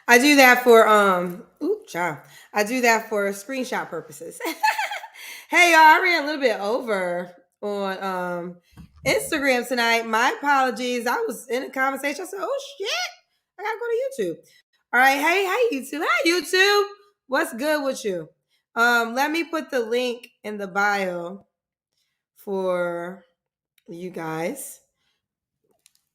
I do that for child. I do that for screenshot purposes. Hey y'all, I ran a little bit over on Instagram tonight. My apologies. I was in a conversation. I said, "Oh shit, I gotta go to YouTube." All right, hey YouTube, hi YouTube. What's good with you? Let me put the link in the bio for you guys.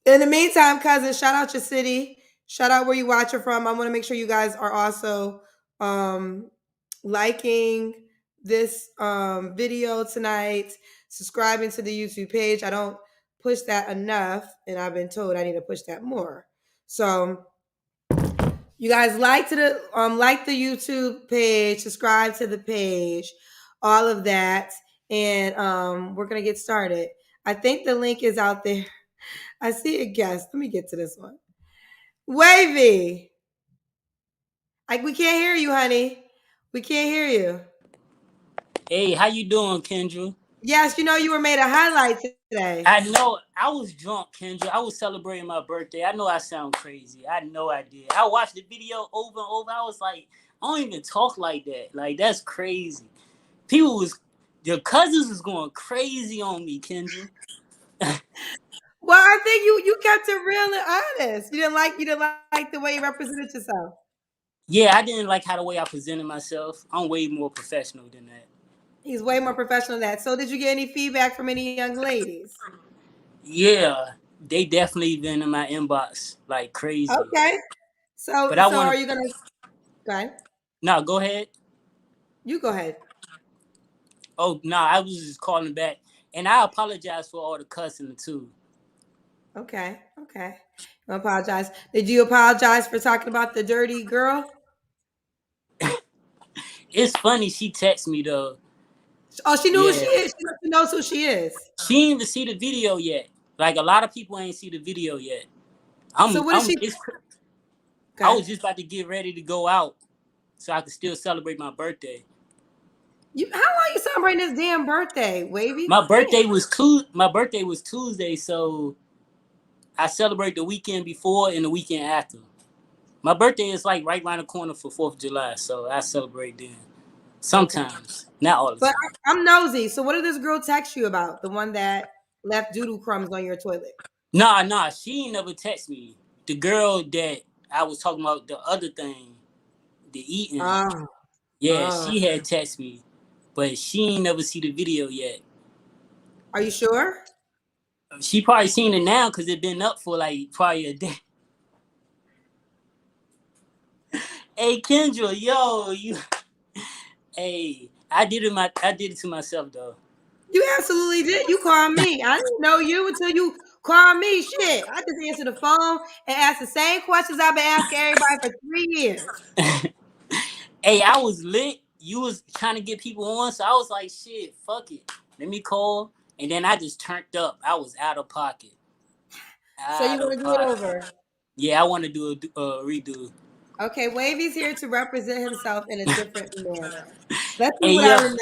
In the meantime, cousin, shout out your city. Shout out where you watching from. I want to make sure you guys are also um, liking this video tonight, subscribing to the YouTube page. I don't push that enough, and I've been told I need to push that more. So you guys like the YouTube page, subscribe to the page, all of that, and we're gonna get started. I think the link is out there. I see a guest. Let me get to this one. Wavy. Like we can't hear you, honey. We can't hear you. Hey, how you doing, Kendra? Yes, you know you were made a highlight today. I know I was drunk, Kendra. I was celebrating my birthday. I know I sound crazy. I know I did. I watched the video over and over. I was like, I don't even talk like that. Like that's crazy. People was your cousins was going crazy on me, Kendra. Well, I think you kept it real and honest. You didn't like the way you represented yourself. Yeah, I didn't like how the way I presented myself. I'm way more professional than that. He's way more professional than that. So did you get any feedback from any young ladies? Yeah, they definitely been in my inbox like crazy. Okay. But So I so want are to you gonna go ahead? no, go ahead. You go ahead. Oh no, I was just calling back, and I apologize for all the cussing too. Okay. Okay. I apologize. Did you apologize for talking about the dirty girl? It's funny. She texted me though. Oh, she knew who she Yeah, is. She knows who she is. she didn't even see the video yet. Like a lot of people ain't see the video yet. So what did she? It's. I Okay. was just about to get ready to go out so I could still celebrate my birthday. How long you celebrating this damn birthday, Wavy? My Damn. birthday was My birthday was Tuesday, so I celebrate the weekend before and the weekend after. My birthday is like right around the corner for 4th of July, so I celebrate then. Okay. Sometimes, not all the But time. I'm nosy. So what did this girl text you about? The one that left doodle crumbs on your toilet. Nah, she ain't never text me. The girl that I was talking about, the other thing, the eating, Oh, yeah, oh. she had text me, but she ain't never see the video yet. Are you sure? She probably seen it now because it been up for like probably a day. Hey Kendra, yo, you, hey, I did it to myself though. You absolutely did. You called me. I didn't know you until you called me. Shit. I just answered the phone and asked the same questions I've been asking everybody for 3 years. Hey, I was lit. You was trying to get people on, so I was like, shit, fuck it. Let me call. And then I just turned up. I was out of pocket. So you Out want of to do it pocket. over? Yeah, I want to do a redo. Okay, Wavy's here to represent himself in a different manner. Let's see Hey, what I yo. remember.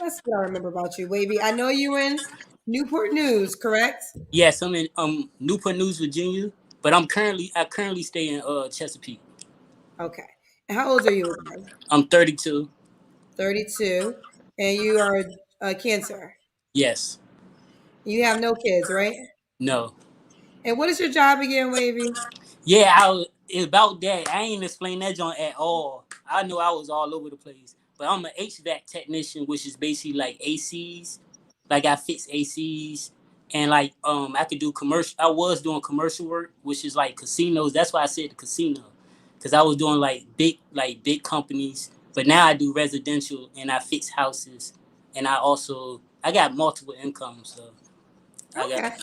Let's see what I remember about you, Wavy. I know you in Newport News, correct? Yes, I'm in Newport News, Virginia, but I currently stay in Chesapeake. Okay. And how old are you again? I'm 32. 32. And you are a Cancer. Yes. You have no kids, right? No. And what is your job again, Wavy? Yeah, about that. I ain't explain that joint at all. I know I was all over the place, but I'm an HVAC technician, which is basically like ACs. Like I fix ACs, and like I could do commercial. I was doing commercial work, which is like casinos. That's why I said the casino, because I was doing like big companies. But now I do residential, and I fix houses, and I got multiple incomes. So I got Okay.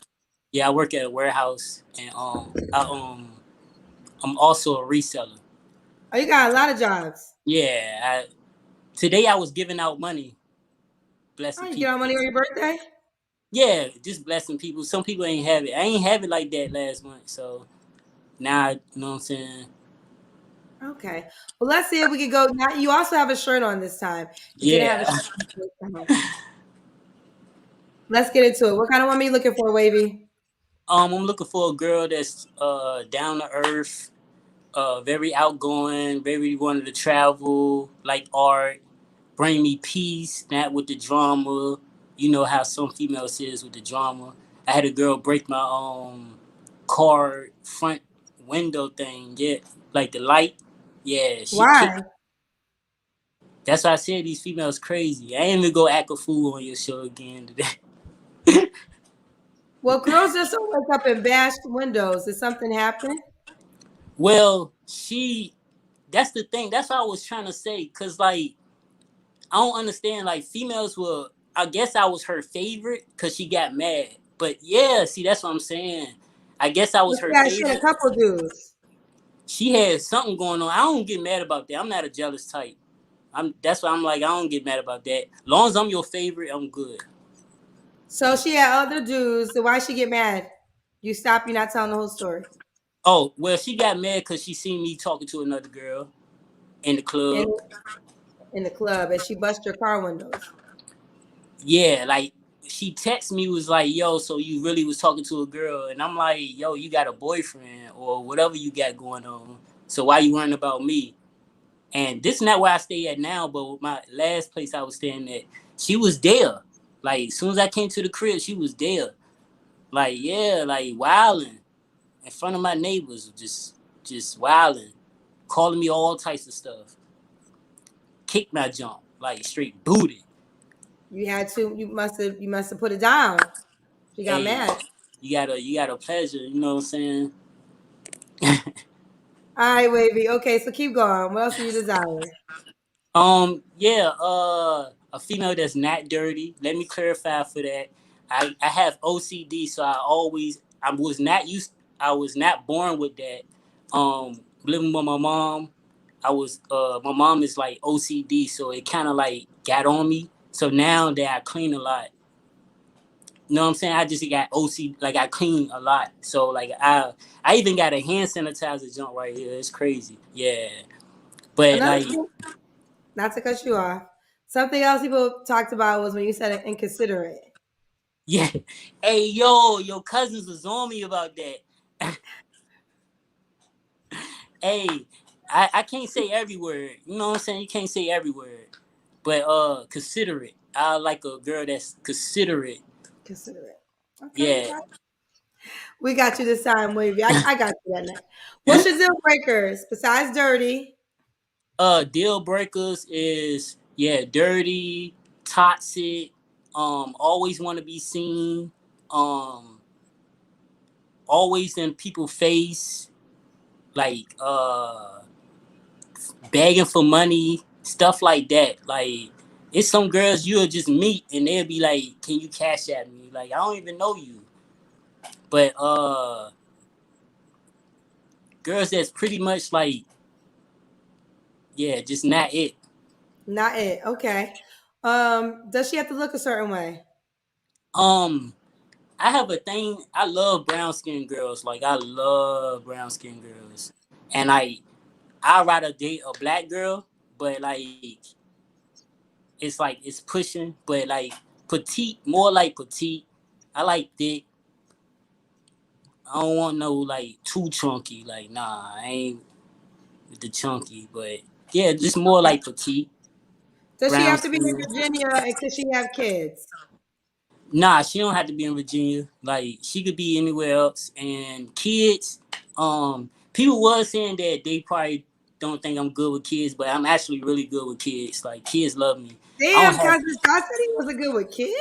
yeah, I work at a warehouse, and I'm also a reseller. Oh, you got a lot of jobs. Yeah, today I was giving out money, Oh, blessing you get all people. money on your birthday? Yeah, just blessing people. Some people ain't have it. I ain't have it like that last month, so now you know what I'm saying. Okay. Well, let's see if we can go. Now, you also have a shirt on this time. You didn't have a Yeah, shirt on this time. Let's get into it. What kind of woman are you looking for, Wavy? I'm looking for a girl that's down to earth, very outgoing, very wanted to travel, like art, bring me peace, not with the drama. You know how some females is with the drama. I had a girl break my car front window thing, yeah, like the light. Yeah, she kicked. Why? That's why I said these females crazy. I ain't even go act a fool on your show again today. Well, girls just don't wake up and bash windows. Did something happen? Well, she. That's the thing. That's what I was trying to say. Cause like I don't understand. Like females will. I guess I was her favorite because she got mad. But yeah, see, that's what I'm saying. I guess I Well, was she her had, she had a favorite. couple dudes. She had something going on. I don't get mad about that. I'm not a jealous type. That's why I'm like I don't get mad about that. Long as I'm your favorite, I'm good. So she had other dudes. So why she get mad? You stop. You're not telling the whole story. Oh well, she got mad because she seen me talking to another girl in the In club. in the club, and she bust your car windows. Yeah, like she texted me was like, "Yo, so you really was talking to a girl?" And I'm like, "Yo, you got a boyfriend or whatever you got going on. So why you worrying about me?" And this is not where I stay at now, but my last place I was staying at, she was there. Like as soon as I came to the crib, she was there. Like yeah, like wilding in front of my neighbors, just wilding, calling me all types of stuff. Kicked my jump, like straight booted. You had to. You must have put it down. She got Hey, mad. you got a pleasure, you know what I'm saying? All right, Wavy. Okay, so keep going. What else do you desire? Yeah, a female that's not dirty. Let me clarify for that. I have OCD, so I was not born with that. Living with my mom, my mom is like OCD, so it kind of like got on me. So now that I clean a lot, you know what I'm saying? I just got OCD, like I clean a lot. So like I even got a hand sanitizer junk right here. It's crazy. Yeah, but Another like thing, not to cut you off. Something else people talked about was when you said inconsiderate. yeah. Hey, yo, your cousins was on me about that. Hey, I can't say every word. You know what I'm saying? You can't say every word. But considerate. I like a girl that's considerate. Considerate. Okay, Yeah. we got you this time, Wavy. I got you that night. What's your deal breakers besides dirty? Deal breakers is yeah, dirty, toxic, always want to be seen, um, always in people's face, like begging for money, stuff like that. Like it's some girls you'll just meet and they'll be like, "Can you cash at me?" Like I don't even know you, but girls that's pretty much like yeah, just not it. Not it. Okay. Does she have to look a certain way? Um, I have a thing. I love brown skinned girls. Like I love brown skinned girls, and I rather date a black girl, but like it's pushing, but like petite, more like petite. I like thick. I don't want no like too chunky. Like nah, I ain't with the chunky, but yeah, just more Okay. like petite, Does she brown have to be in skin. Virginia and can she have kids? Nah, she don't have to be in Virginia. Like she could be anywhere else. And kids, people was saying that they probably don't think I'm good with kids, but I'm actually really good with kids. Like kids love me. I don't Damn, have. cousin Josh said he wasn't good with kids.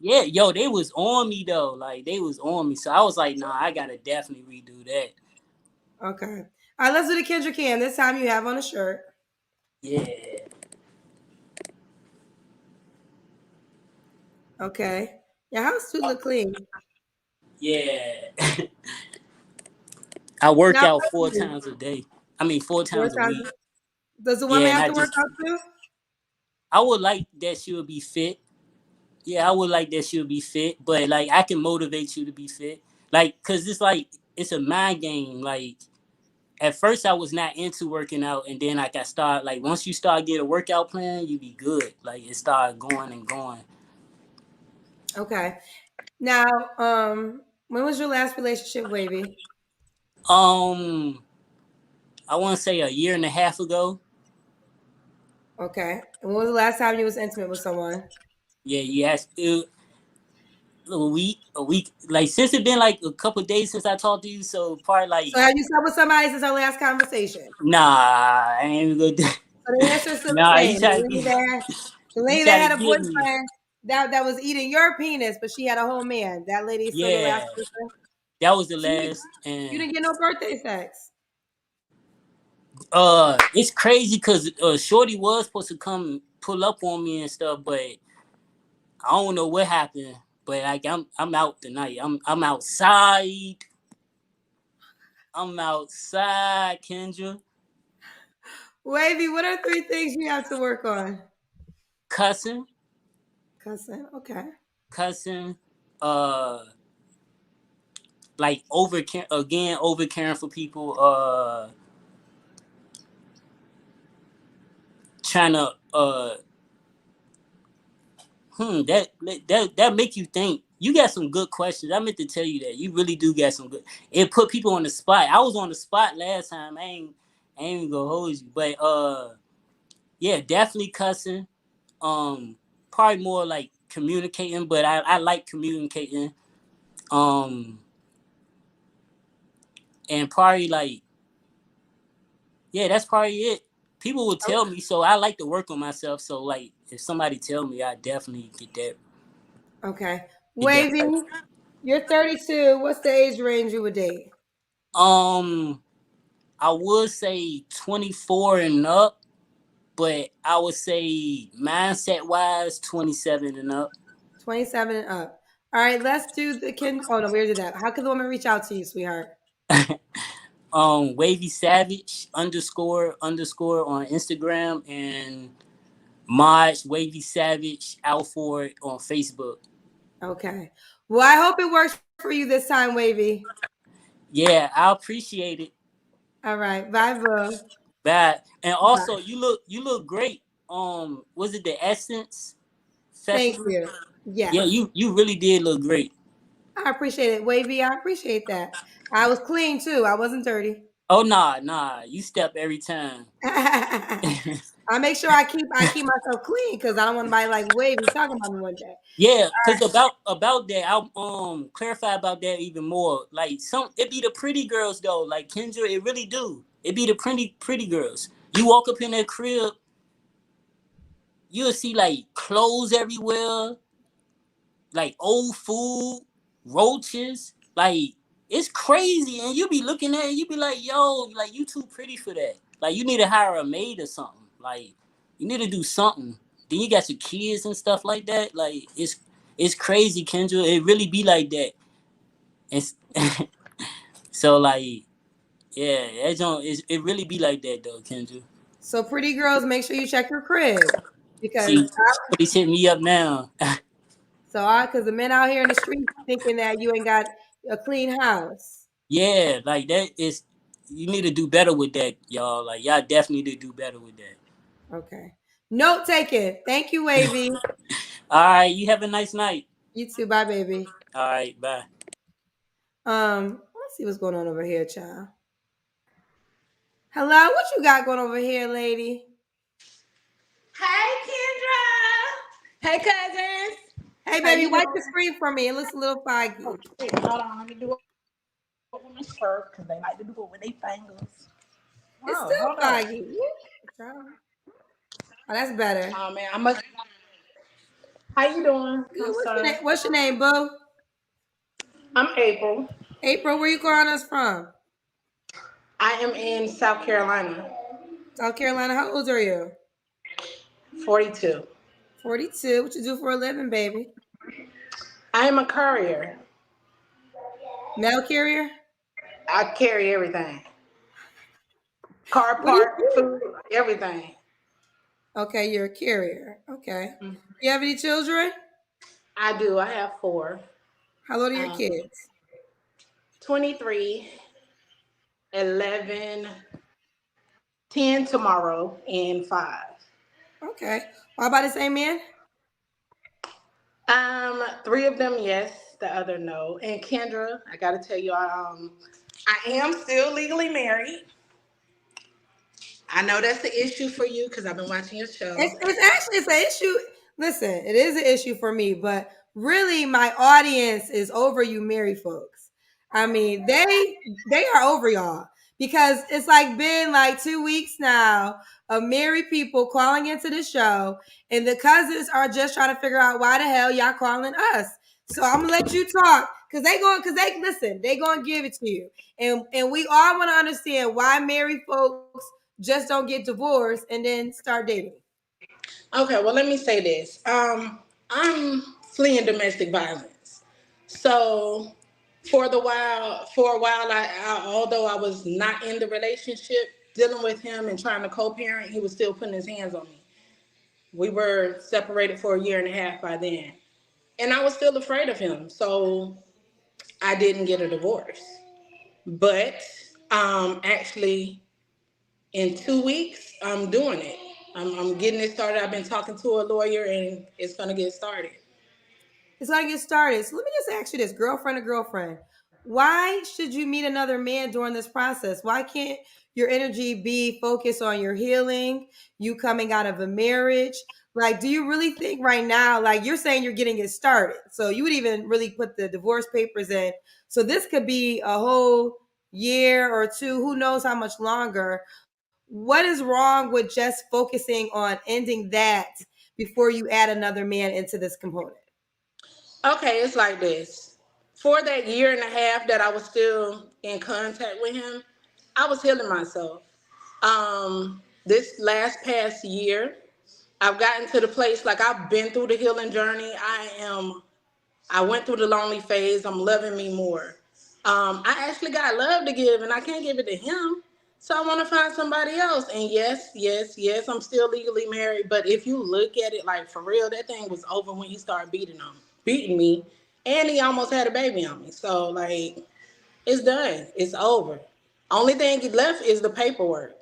Yeah, yo, they was on me though. Like they was on me, so I was like, nah, I gotta definitely redo that. Okay. All right, let's do the Kendra can. This time you have on a shirt. Yeah, Okay. Your house do look clean. yeah. I work Now, out 4 times a day. I mean, four four times a times. week. Does the Yeah, woman and have I to work just, out too? I would like that she would be fit. Yeah, I would like that she would be fit, but like I can motivate you to be fit. Like, cause it's like it's a mind game. Like at first I was not into working out, and then like I start like once you start get a workout plan, you be good. Like it start going and going. Okay. Now, when was your last relationship, Wavy? Um, I want to say a year and a half ago. Okay. And when was the last time you was intimate with someone? Yeah, yes, a week. Like since it been like a couple days since I talked to you, so probably like So have you slept with somebody since our last conversation? nah, I ain't even gonna do. So the answer is still the Nah, same. The you lady that try to had a get me. boyfriend that was eating your penis, but she had a whole man. That lady is still your Yeah, last person. that was the So last, you and didn't get no birthday sex. it's crazy because Shorty was supposed to come pull up on me and stuff, but I don't know what happened. But like I'm out tonight. I'm outside. I'm outside, Kendra. Wavy, what are three things you have to work on? Cussing, Cussing. Okay. cussing. Uh, like over caring for people. Trying to that make you think. You got some good questions. I meant to tell you that you really do got some good. It put people on the spot. I was on the spot last time. I ain't even gonna hold you, but yeah, definitely cussing. Probably more like communicating, but I like communicating. Um, and probably like yeah, that's probably it. People will tell me, so I like to work on myself. So like, if somebody tell me, I definitely Okay. get that Wavy, right. you're 32. What's the age range you would date? Um, I would say 24 and up, but I would say mindset wise, 27 and up. 27 and up. All right, let's do the kin. Oh no, we already did that. How can the woman reach out to you, sweetheart? Wavy Savage underscore on Instagram and Maj Wavy Savage out for it on Facebook. Okay. Well, I hope it works for you this time, Wavy. Yeah, I appreciate it. All right. Bye, boo. Bad. And Bye. also you look great. Was it the Essence Thank Festival? you. Yeah, Yes. you really did look great. I appreciate it. Wavy, I appreciate that. I was clean too. I wasn't dirty. Oh nah, you step every time. I make sure I keep myself clean because I don't want anybody like Wavy talking about me one day. Yeah, cause about that, I'll clarify about that even more. Like it be the pretty girls though. Like Kendra, it really do. It be the pretty girls. You walk up in that crib, you'll see like clothes everywhere, like old food, roaches, like it's crazy. And you be looking at it, you be like, yo, like you too pretty for that. Like you need to hire a maid or something. Like you need to do something. Then you got your kids and stuff like that. Like it's crazy, Kendra. It really be like that. And so like yeah, it really be like that though, Kendra. So pretty girls, make sure you check your crib because See, somebody's hitting me up now. because the men out here in the streets thinking that you ain't got a clean house. Yeah, like that is you need to do better with that, y'all. Like y'all definitely need to do better with that. Okay. Note taken. Thank you, Wavy. All right, you have a nice night. You too. Bye, baby. All right, bye. Let's see what's going on over here, child. Hello, what you got going over here, lady? Hey, Kendra. Hey, cousins. Hey, How baby, you wipe the doing? screen for me. It looks a little Oh, foggy. shit. Hold on. Let me do it with my shirt because they like to do it with their fingers. It's Oh, still hold up. foggy. Woo, child. Oh, that's better. Oh, man. I must. How you doing? Good. I'm What's your sorry. name? What's your name, boo? I'm April. April, where you calling us from? I am in South Carolina. South Carolina. How old are you? 42. 42. What you do for a living, baby? I am a courier. Mail carrier? I carry everything. Car What do you part, do? food, everything. Okay, you're a carrier. Okay. You have any children? I do. I have four. How old are your Um, kids? 23, 11, 10 tomorrow, and 5. Okay. All by the same man? Three of them, yes. The other, no. And Kendra, I gotta tell you, I am still legally married. I know that's the issue for you because I've been watching your show. It's an issue. Listen, it is an issue for me, but really my audience is over you married folks. I mean, they are over y'all because it's like been like 2 weeks now of married people calling into the show, and the cousins are just trying to figure out why the hell y'all calling us. So I'm gonna let you talk because they listen, they gonna give it to you. And we all want to understand why married folks just don't get divorced and then start dating. Okay, well, let me say this. I'm fleeing domestic violence. So for a while, although I was not in the relationship, dealing with him and trying to co-parent, he was still putting his hands on me. We were separated for a year and a half by then, and I was still afraid of him. So I didn't get a divorce. But actually, in 2 weeks, I'm doing it. I'm getting it started. I've been talking to a lawyer, and it's gonna get started. It's gonna get started. So let me just ask you this, girlfriend to girlfriend. Why should you meet another man during this process? Why can't your energy be focused on your healing, you coming out of a marriage? Like, do you really think right now, like you're saying you're getting it started? So you would even really put the divorce papers in. So this could be a whole year or two, who knows how much longer. What is wrong with just focusing on ending that before you add another man into this component? Okay, it's like this. For that year and a half that I was still in contact with him, I was healing myself. This last past year, I've gotten to the place like I've been through the healing journey. I went through the lonely phase. I'm loving me more. I actually got love to give, and I can't give it to him. So I want to find somebody else. And yes, yes, yes, I'm still legally married. But if you look at it like for real, that thing was over when he started beating me, and he almost had a baby on me. So like, it's done. It's over. Only thing left is the paperwork.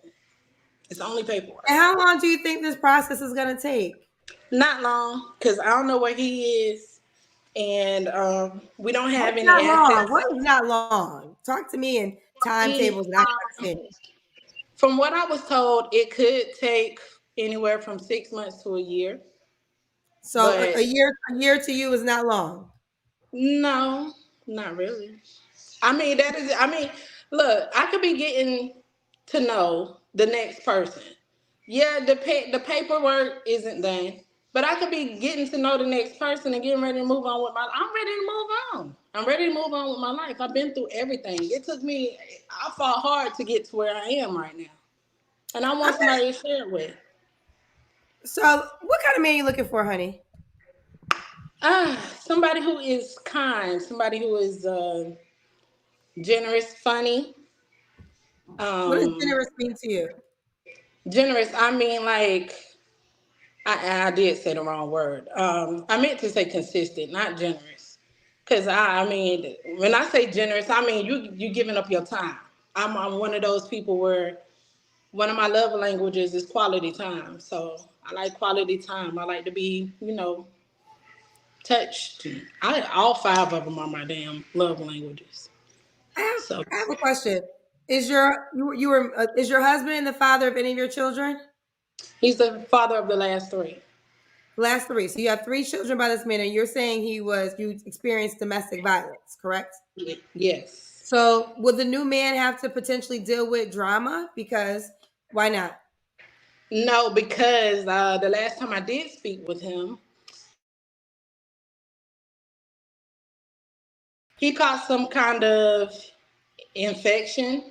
It's only paperwork. And how long do you think this process is going to take? Not long, because I don't know where he is, and we don't have What's any not long? assets. What is not long? Talk to me in He, timetables that I can understand. from what I was told, it could take anywhere from 6 months to a year. So But a year to you is not long. no, not really. I mean, look, I could be getting to know the next person. Yeah, the paperwork isn't done, but I could be getting to know the next person and getting ready to move on with my. I'm ready to move on. I'm ready to move on with my life. I've been through everything. It took me. I fought hard to get to where I am right now, and I I'm want not, somebody to share it with. so what kind of man you looking for, honey? Somebody who is kind, somebody who is generous, funny. What does Um, generous mean to you? Generous. I mean, like I did say the wrong word. I meant to say consistent, not generous. Cause I mean, when I say generous, I mean you giving up your time. I'm one of those people where one of my love languages is quality time. So I like quality time. I like to be, touched. All five of them are my damn love languages. So I have a question. Is is your husband the father of any of your children? he's the father of the last three. Last three. So you have three children by this man, and you're saying you experienced domestic violence, correct? Yes. So would the new man have to potentially deal with drama? Because why not? No, because the last time I did speak with him, he caught some kind of infection,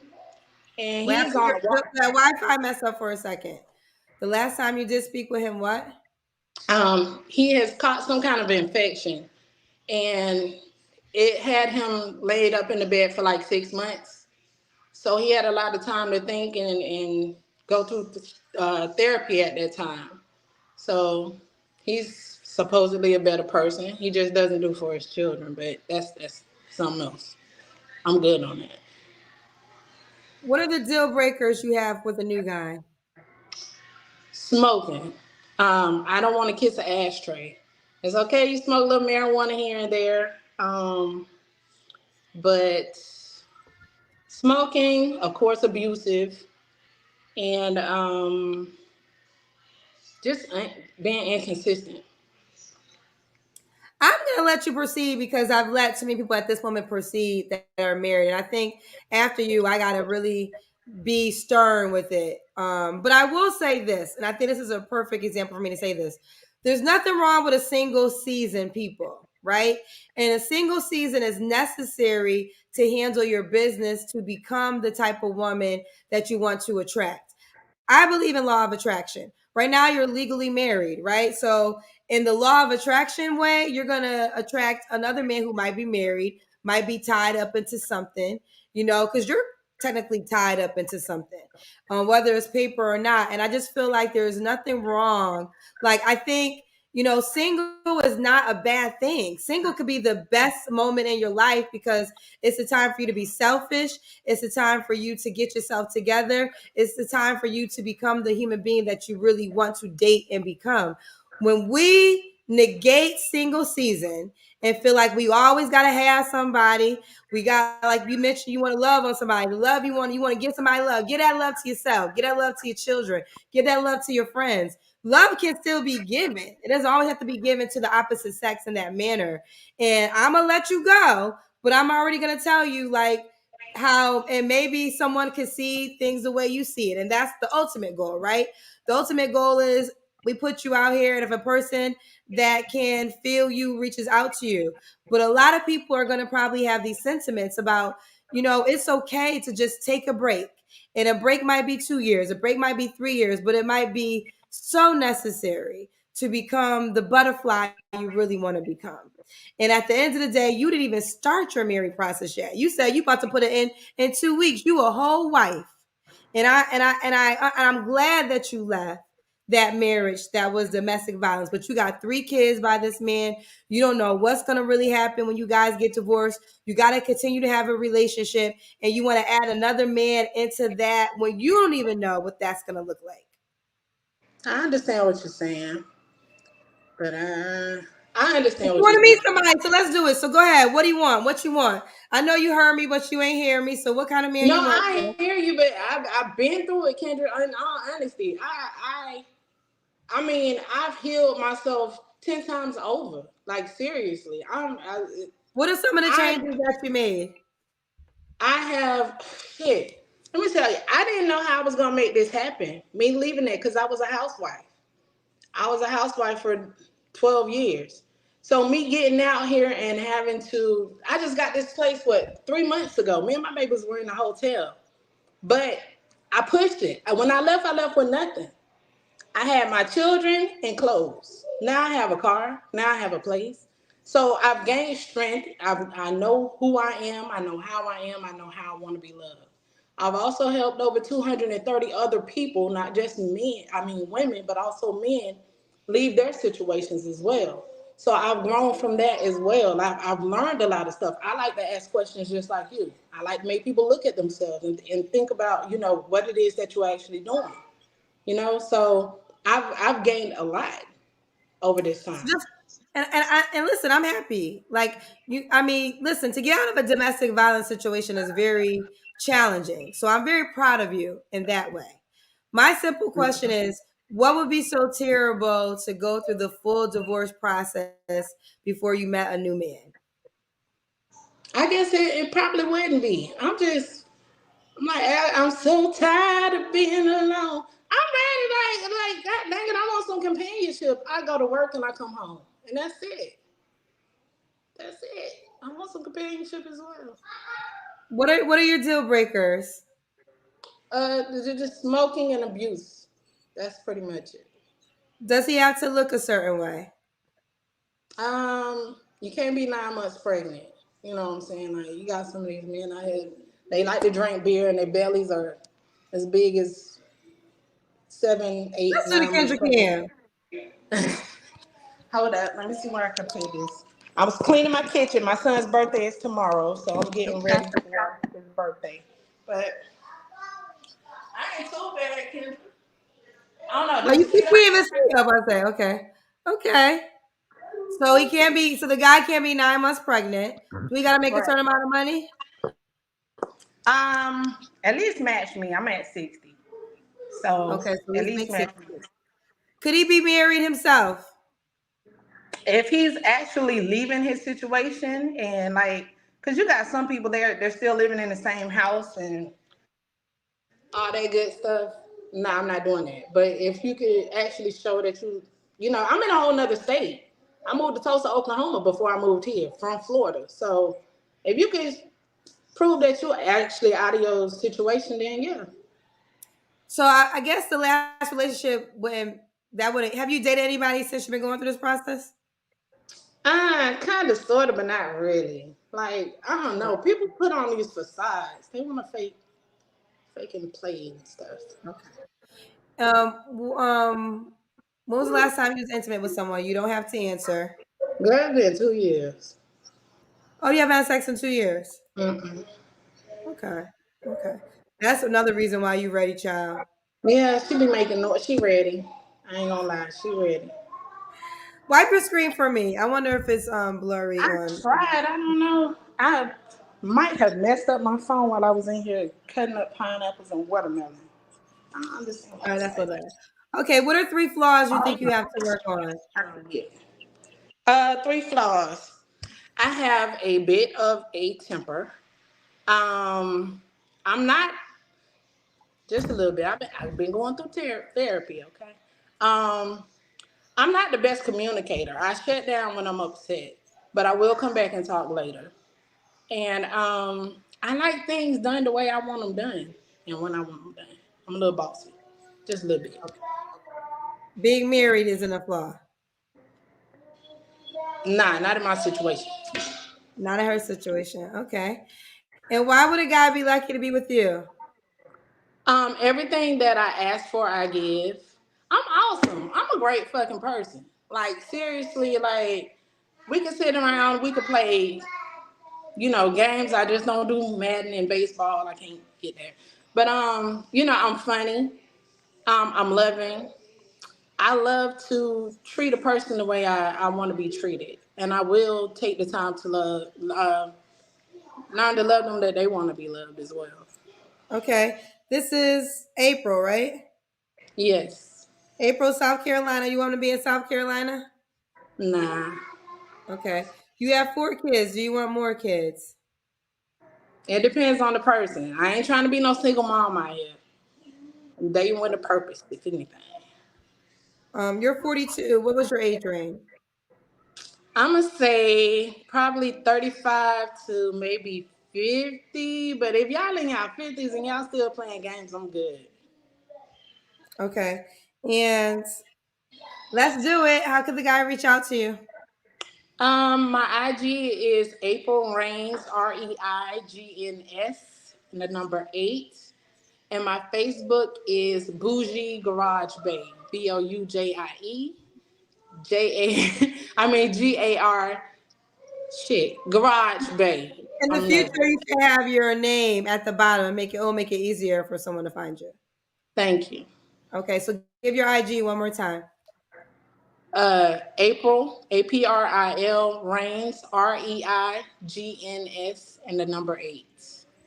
and What he's happened? on a The walk. Wi-Fi messed up for a second. The last time you did speak with him, what? He has caught some kind of infection, and it had him laid up in the bed for like 6 months. So he had a lot of time to think and go through therapy at that time. So he's supposedly a better person. He just doesn't do for his children, but that's something else. I'm good on that. What are the deal breakers you have with a new guy? Smoking. I don't want to kiss an ashtray. It's okay you smoke a little marijuana here and there. But smoking, of course, abusive. and just being inconsistent. I'm gonna let you proceed because I've let too many people at this moment proceed that are married, and I think after you, I gotta really be stern with it. But I will say this, and I think this is a perfect example for me to say this. There's nothing wrong with a single season, people, right? And a single season is necessary to handle your business to become the type of woman that you want to attract. I believe in law of attraction. Right now, you're legally married, right? So, in the law of attraction way, you're gonna attract another man who might be married, might be tied up into something, because you're technically tied up into something, whether it's paper or not. And I just feel like there's nothing wrong. Like, I think, single is not a bad thing. Single could be the best moment in your life because it's a time for you to be selfish. It's a time for you to get yourself together. It's the time for you to become the human being that you really want to date and become. When we negate single season and feel like we always got to have somebody, we got, like you mentioned, you want to love on somebody, love you want to give somebody love. Give that love to yourself, give that love to your children, give that love to your friends. Love can still be given. It doesn't always have to be given to the opposite sex in that manner. And I'm gonna let you go, but I'm already gonna tell you, like, how, and maybe someone can see things the way you see it, and that's the ultimate goal, right? The ultimate goal is we put you out here, and if a person that can feel you reaches out to you. But a lot of people are going to probably have these sentiments about, it's okay to just take a break, and a break might be 2 years, a break might be 3 years, but it might be so necessary to become the butterfly you really want to become. And at the end of the day, you didn't even start your marriage process yet. You said you about to put it in 2 weeks. You a whole wife. And I'm glad that you left that marriage that was domestic violence. But you got 3 kids by this man. You don't know what's gonna really happen when you guys get divorced. You gotta continue to have a relationship, and you want to add another man into that when you don't even know what that's gonna look like. I understand what you're saying, but I You understand what want you're to meet saying. somebody, so let's do it. So go ahead. What do you want? What you want? I know you heard me, but you ain't hear me. So what kind of man No, you want? I hear you, but I've been through it, Kendra. In all honesty, I mean, I've healed myself 10 times over. Like seriously, What are some of the I changes that you made? I have shit. Let me tell you, I didn't know how I was gonna make this happen. Me leaving it because I was a housewife. I was a housewife for 12 years. So me getting out here and having to, I just got this place, what, 3 months ago. Me and my babies were in a hotel. But I pushed it. When I left with nothing. I had my children and clothes. Now I have a car. Now I have a place. So I've gained strength. I know who I am. I know how I am. I know how I want to be loved. I've also helped over 230 other people, not just men, I mean women, but also men, leave their situations as well. So I've grown from that as well. I've learned a lot of stuff. I like to ask questions just like you. I like to make people look at themselves and think about, what it is that you're actually doing. So I've gained a lot over this time. Just and listen, I'm happy. Like you, I mean, listen, to get out of a domestic violence situation is very challenging. So I'm very proud of you in that way. My simple question is, what would be so terrible to go through the full divorce process before you met a new man? I guess it probably wouldn't be. I'm like, I'm so tired of being alone. I'm ready, like, God dang it, I want some companionship. I go to work and I come home, and that's it. That's it. I want some companionship as well. What are your deal breakers? Just smoking and abuse. That's pretty much it. Does he have to look a certain way? You can't be 9 months pregnant. You know what I'm saying? Like you got some of these men out here, they like to drink beer and their bellies are as big as seven, eight, Let's do the 9 months Kendrick pregnant. Cam. Hold up, let me see where I can put this. I was cleaning my kitchen. My son's birthday is tomorrow, so I'm getting Okay. ready for his birthday. But I ain't so bad, Kendra. I don't know. Oh, Did you you see keep that? even see up. I say, okay, okay. So he can't be. So the guy can't be 9 months pregnant. Do we got to make a Right. certain amount of money? At least match me. I'm at 60. So Okay, so at he's least mixing. married. Could he be married himself? If he's actually leaving his situation and like, because you got some people there, they're still living in the same house and all that good stuff. No, I'm not doing that. But if you could actually show that I'm in a whole nother state. I moved to Tulsa, Oklahoma before I moved here from Florida. So if you could prove that you're actually out of your situation, then yeah. So I guess the last relationship when that would have you dated anybody since you've been going through this process? Kind of, sort of, but not really. Like, I don't know. People put on these facades. They want to fake and play and stuff. Okay. When was the last time you was intimate with someone? You don't have to answer. Girl, it's been 2 years. Oh, you haven't had sex in 2 years. Mm-mm. Okay. Okay. That's another reason why you ready, child. Yeah, she be making noise. She ready. I ain't gonna lie. She ready. Wipe your screen for me. I wonder if it's blurry I on. tried. I don't know. I might have messed up my phone while I was in here cutting up pineapples and watermelon. I don't understand All right, what's that's what happening. that is. Okay, what are 3 flaws you think you have to work on? I forget. Three flaws. I have a bit of a temper. I'm not just a little bit. I've been going through therapy. Okay. Um, I'm not the best communicator. I shut down when I'm upset, but I will come back and talk later. And I like things done the way I want them done, and when I want them done. I'm a little bossy, just a little bit. Being married isn't a flaw. Nah, not in my situation. Not in her situation. Okay. And why would a guy be lucky to be with you? Everything that I ask for, I give. I'm awesome. I'm a great fucking person. Like seriously, like we could sit around, we could play, games. I just don't do Madden and baseball. I can't get there. But I'm funny. I'm loving. I love to treat a person the way I want to be treated, and I will take the time to learn to love them that they want to be loved as well. Okay. This is April, right? Yes. April, South Carolina. You want to be in South Carolina? Nah. Okay. You have 4 kids. Do you want more kids? It depends on the person. I ain't trying to be no single mom out here. I'm dating with a purpose, if anything. You're 42. What was your age range? I'm gonna say probably 35 to maybe 50. But if y'all in y'all 50s and y'all still playing games, I'm good. Okay. And let's do it. How could the guy reach out to you? My IG is April Reigns, REIGNS, and the number 8. And my Facebook is Bougie Garage Bay, BOUJIE I mean GAR shit Garage Bay. In the I'm future, nothing. you should have your name at the bottom and it'll make it easier for someone to find you. Thank you. Okay, so give your IG one more time. April APRIL Reigns REIGNS and the number 8.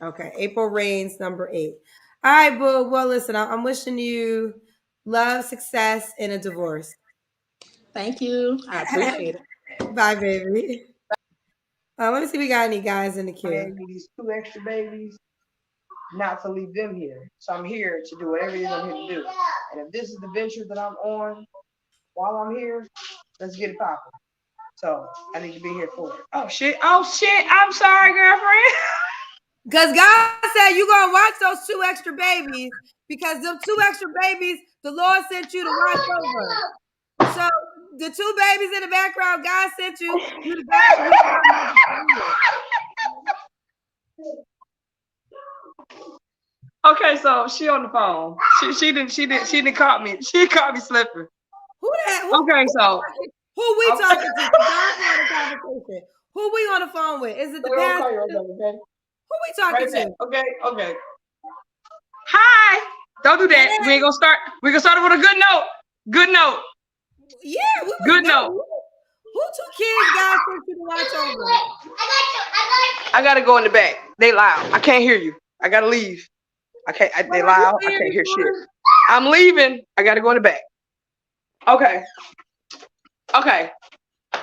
Okay, April Reigns, number 8. All right, boo. Well, listen, I'm wishing you love, success, and a divorce. Thank you. I appreciate it. Bye, baby. Let me see if we got any guys in the queue. These 2 extra babies, not to leave them here. So I'm here to do whatever it is I'm here to do. And if this is the venture that I'm on while I'm here, let's get it popping. So I need to be here for it. Oh shit! Oh shit! I'm sorry, girlfriend. Because God said you're going to watch those 2 extra babies because them 2 extra babies, the Lord sent you to watch over. So the 2 babies in the background, God sent you. You the God. Okay, so she on the phone. She didn't caught me. She caught me slipping. Who that? Okay, so who we talking to? God had a conversation. Who we on the phone with? Is it the pastor? okay. Who we talking Right to? Okay. Hi. Don't do that. Hey. We're gonna start it with a good note. Good note. Yeah, Good note. Who 2 kids God sent you to watch over? I gotta go in the back. They loud. I can't hear you. I gotta leave. They loud. I can't hear shit. I'm leaving. I gotta go in the back. Okay. Okay.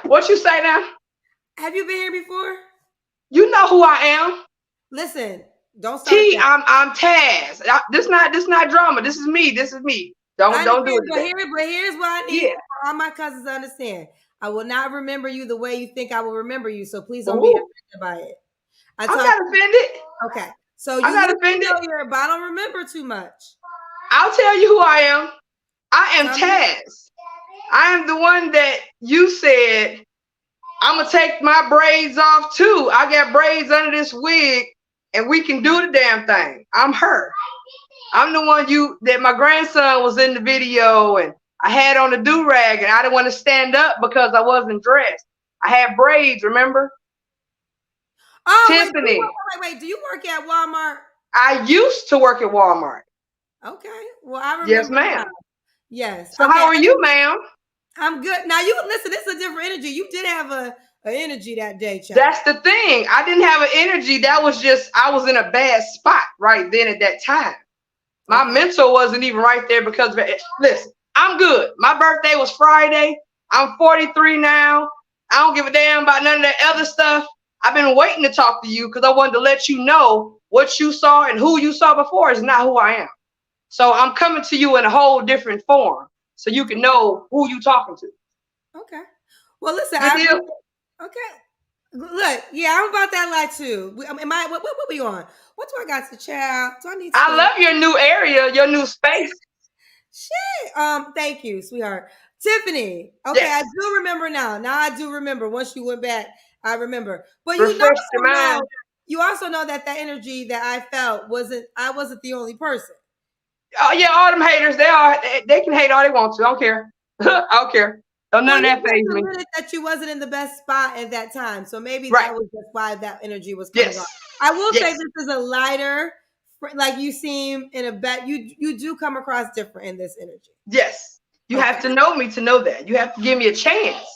What you say now? Have you been here before? You know who I am. Listen, don't start T, that. I'm Taz. This not drama. This is me. This is me. I Don't do understand, it today. but here's what I need Yeah. for all my cousins to understand. I will not remember you the way you think I will remember you. So please don't be Ooh, offended by it. I I'm talk. not offended. Okay. So I'm you not look offended. familiar, but I don't remember too much. I'll tell you who I am. I am Tell me. Taz. I am the one that you said I'm gonna take my braids off too. I got braids under this wig, and we can do the damn thing. I'm her. I'm the one that my grandson was in the video, and I had on a do-rag, and I didn't want to stand up because I wasn't dressed. I had braids, remember? Oh, Tiffany. wait. Do you work at Walmart? I used to work at Walmart. Okay. Well, I Yes, remember ma'am. now. Yes. So Okay. how are you, ma'am? I'm good. Now you listen, this is a different energy. You did have a energy that day, child. That's the thing. I didn't have an energy. That was just, I was in a bad spot right then at that time. My mental wasn't even right there because of it. Listen, I'm good. My birthday was Friday. I'm 43 now. I don't give a damn about none of that other stuff. I've been waiting to talk to you because I wanted to let you know what you saw and who you saw before is not who I am. So I'm coming to you in a whole different form so you can know who you talking to. Okay. Well, listen, okay. Look, yeah, I'm about that life too. What we on? What do I got to child? Do I need to? I love your new area, your new space. Shit. Thank you, sweetheart. Tiffany. Okay, Yes. I do remember now. Now I do remember. Once you went back, I remember. But Refresh your mind. You also know that energy that I felt I wasn't the only person. Oh yeah, all them haters, they can hate all they want to. I don't care. I don't care. Don't none of that faze me. That you wasn't in the best spot at that time, so maybe that was just why that energy was coming off. I will say this is a lighter, like you seem in a bet. You do come across different in this energy. Yes, you have to know me to know that. You have to give me a chance.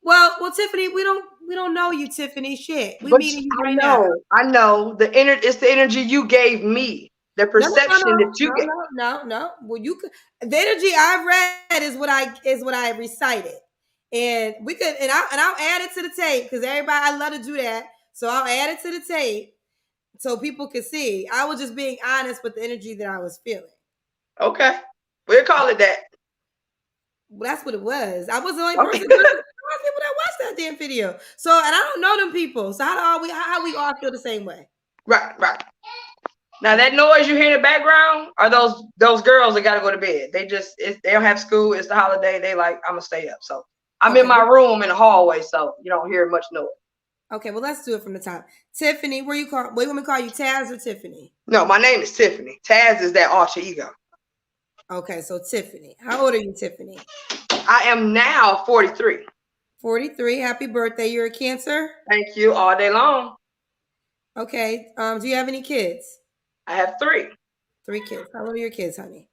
Well, Tiffany, we don't know you, Tiffany. Shit, we meeting you right now. I know it's the energy you gave me. The perception that you get. No. Well, the energy I read is what I recited, and we could and I'll add it to the tape because everybody I love to do that. So I'll add it to the tape so people can see. I was just being honest with the energy that I was feeling. Okay, we'll call it that. Well, that's what it was. I was the only person people that watched that damn video. So and I don't know them people. So how we all feel the same way? Right. Now that noise you hear in the background are those girls that got to go to bed. They don't have school. It's the holiday. They like, I'm gonna stay up. So I'm in my room in the hallway, so you don't hear much noise. Okay, well let's do it from the top. Tiffany, what you want me to call you, Taz or Tiffany? No, my name is Tiffany. Taz is that alter ego. Okay, so Tiffany. How old are you, Tiffany? I am now 43. 43. Happy birthday. You're a Cancer? Thank you. All day long. Okay. Do you have any kids? I have 3. 3 kids. How old are your kids, honey?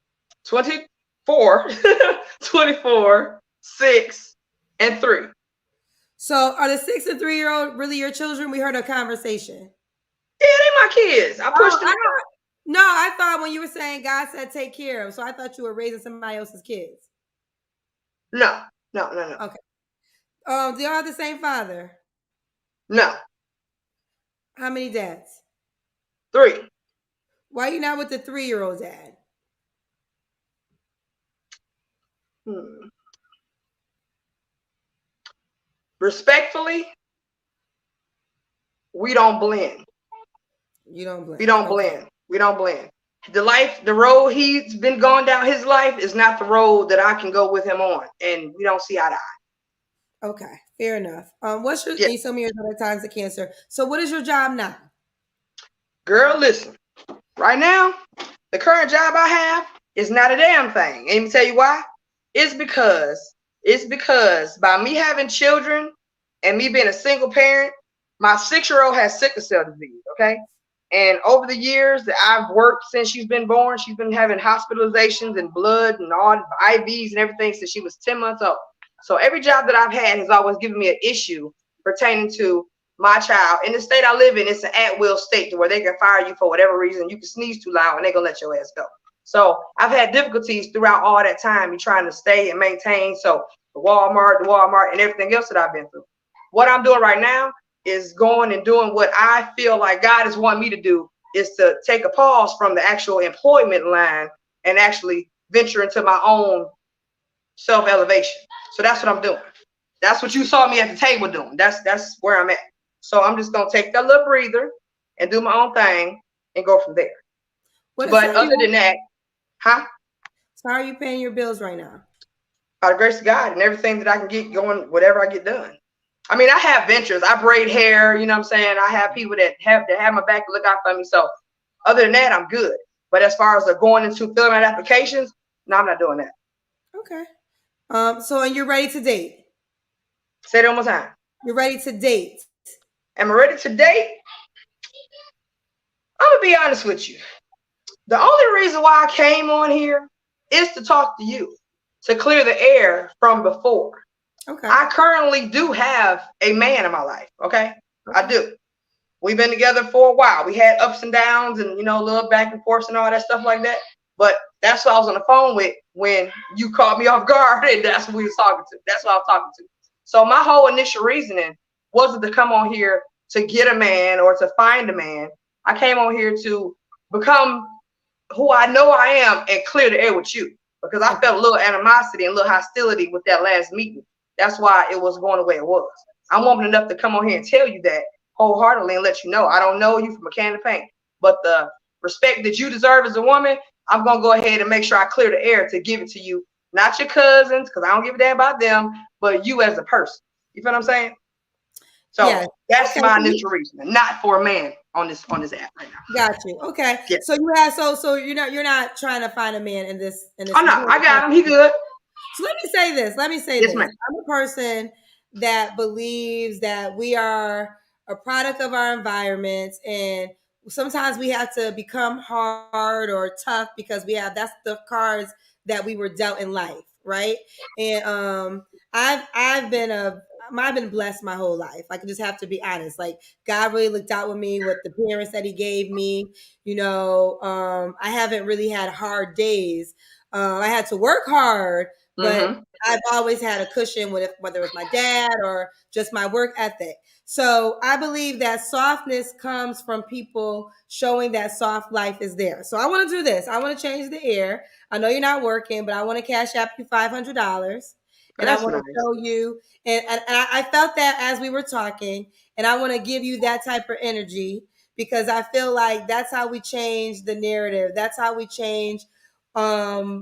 24, 24, 6, and 3. So are the 6 and 3-year-old really your children? We heard a conversation. Yeah, they my kids. I pushed them out. No, I thought when you were saying God said take care of, so I thought you were raising somebody else's kids. No. Okay. Do y'all have the same father? No. How many dads? 3. Why are you not with the 3-year-old dad? Respectfully, we don't blend. You don't blend. We don't blend. We don't blend. The road he's been going down his life is not the road that I can go with him on, and we don't see eye to eye. Okay, fair enough. What's your? You told me your other times of Cancer. So, what is your job now? Girl, listen. Right now, the current job I have is not a damn thing. And let me tell you why. It's because by me having children and me being a single parent, my 6-year-old has sickle cell disease. Okay. And over the years that I've worked since she's been born, she's been having hospitalizations and blood and all IVs and everything since she was 10 months old. So every job that I've had has always given me an issue pertaining to my child. In the state I live in, it's an at-will state to where they can fire you for whatever reason. You can sneeze too loud and they're going to let your ass go. So I've had difficulties throughout all that time, me trying to stay and maintain. So the Walmart, and everything else that I've been through. What I'm doing right now is going and doing what I feel like God is wanting me to do, is to take a pause from the actual employment line and actually venture into my own self-elevation. So that's what I'm doing. That's what you saw me at the table doing. That's where I'm at. So I'm just gonna take that little breather and do my own thing and go from there. But other than that, huh? So how are you paying your bills right now? By the grace of God and everything that I can get going, whatever I get done. I mean, I have ventures. I braid hair, you know what I'm saying? I have people that have my back to look out for me. So other than that, I'm good. But as far as going into filling out applications, no, I'm not doing that. Okay. So and you're ready to date? Say it one more time. You're ready to date? Am I ready to date? I'm gonna be honest with you. The only reason why I came on here is to talk to you, to clear the air from before. Okay. I currently do have a man in my life. Okay. I do. We've been together for a while. We had ups and downs and, a little back and forth and all that stuff like that. But that's what I was on the phone with when you caught me off guard, and that's what we was talking to. That's what I was talking to. So my whole initial reasoning wasn't to come on here to get a man or to find a man. I came on here to become who I know I am and clear the air with you, because I felt a little animosity and a little hostility with that last meeting. That's why it was going the way it was. I'm woman enough to come on here and tell you that wholeheartedly and let you know I don't know you from a can of paint, but the respect that you deserve as a woman, I'm going to go ahead and make sure I clear the air to give it to you. Not your cousins, because I don't give a damn about them, but you as a person. You feel what I'm saying? So that's my initial reason, not for a man on this app right now. Got you. Okay. Yes. So you have so you're not trying to find a man in this. Oh no, I got him. He good. So let me say this. Yes, ma'am. I'm a person that believes that we are a product of our environments, and sometimes we have to become hard or tough because that's the cards that we were dealt in life, right? And I've been blessed my whole life. I just have to be honest. Like, God really looked out with me with the parents that He gave me. I haven't really had hard days. I had to work hard, but I've always had a cushion with whether it's my dad or just my work ethic. So I believe that softness comes from people showing that soft life is there. So I want to do this. I want to change the air. I know you're not working, but I want to cash app you $500. And I want to show you, and I felt that as we were talking, and I want to give you that type of energy, because I feel like that's how we change the narrative. That's how we change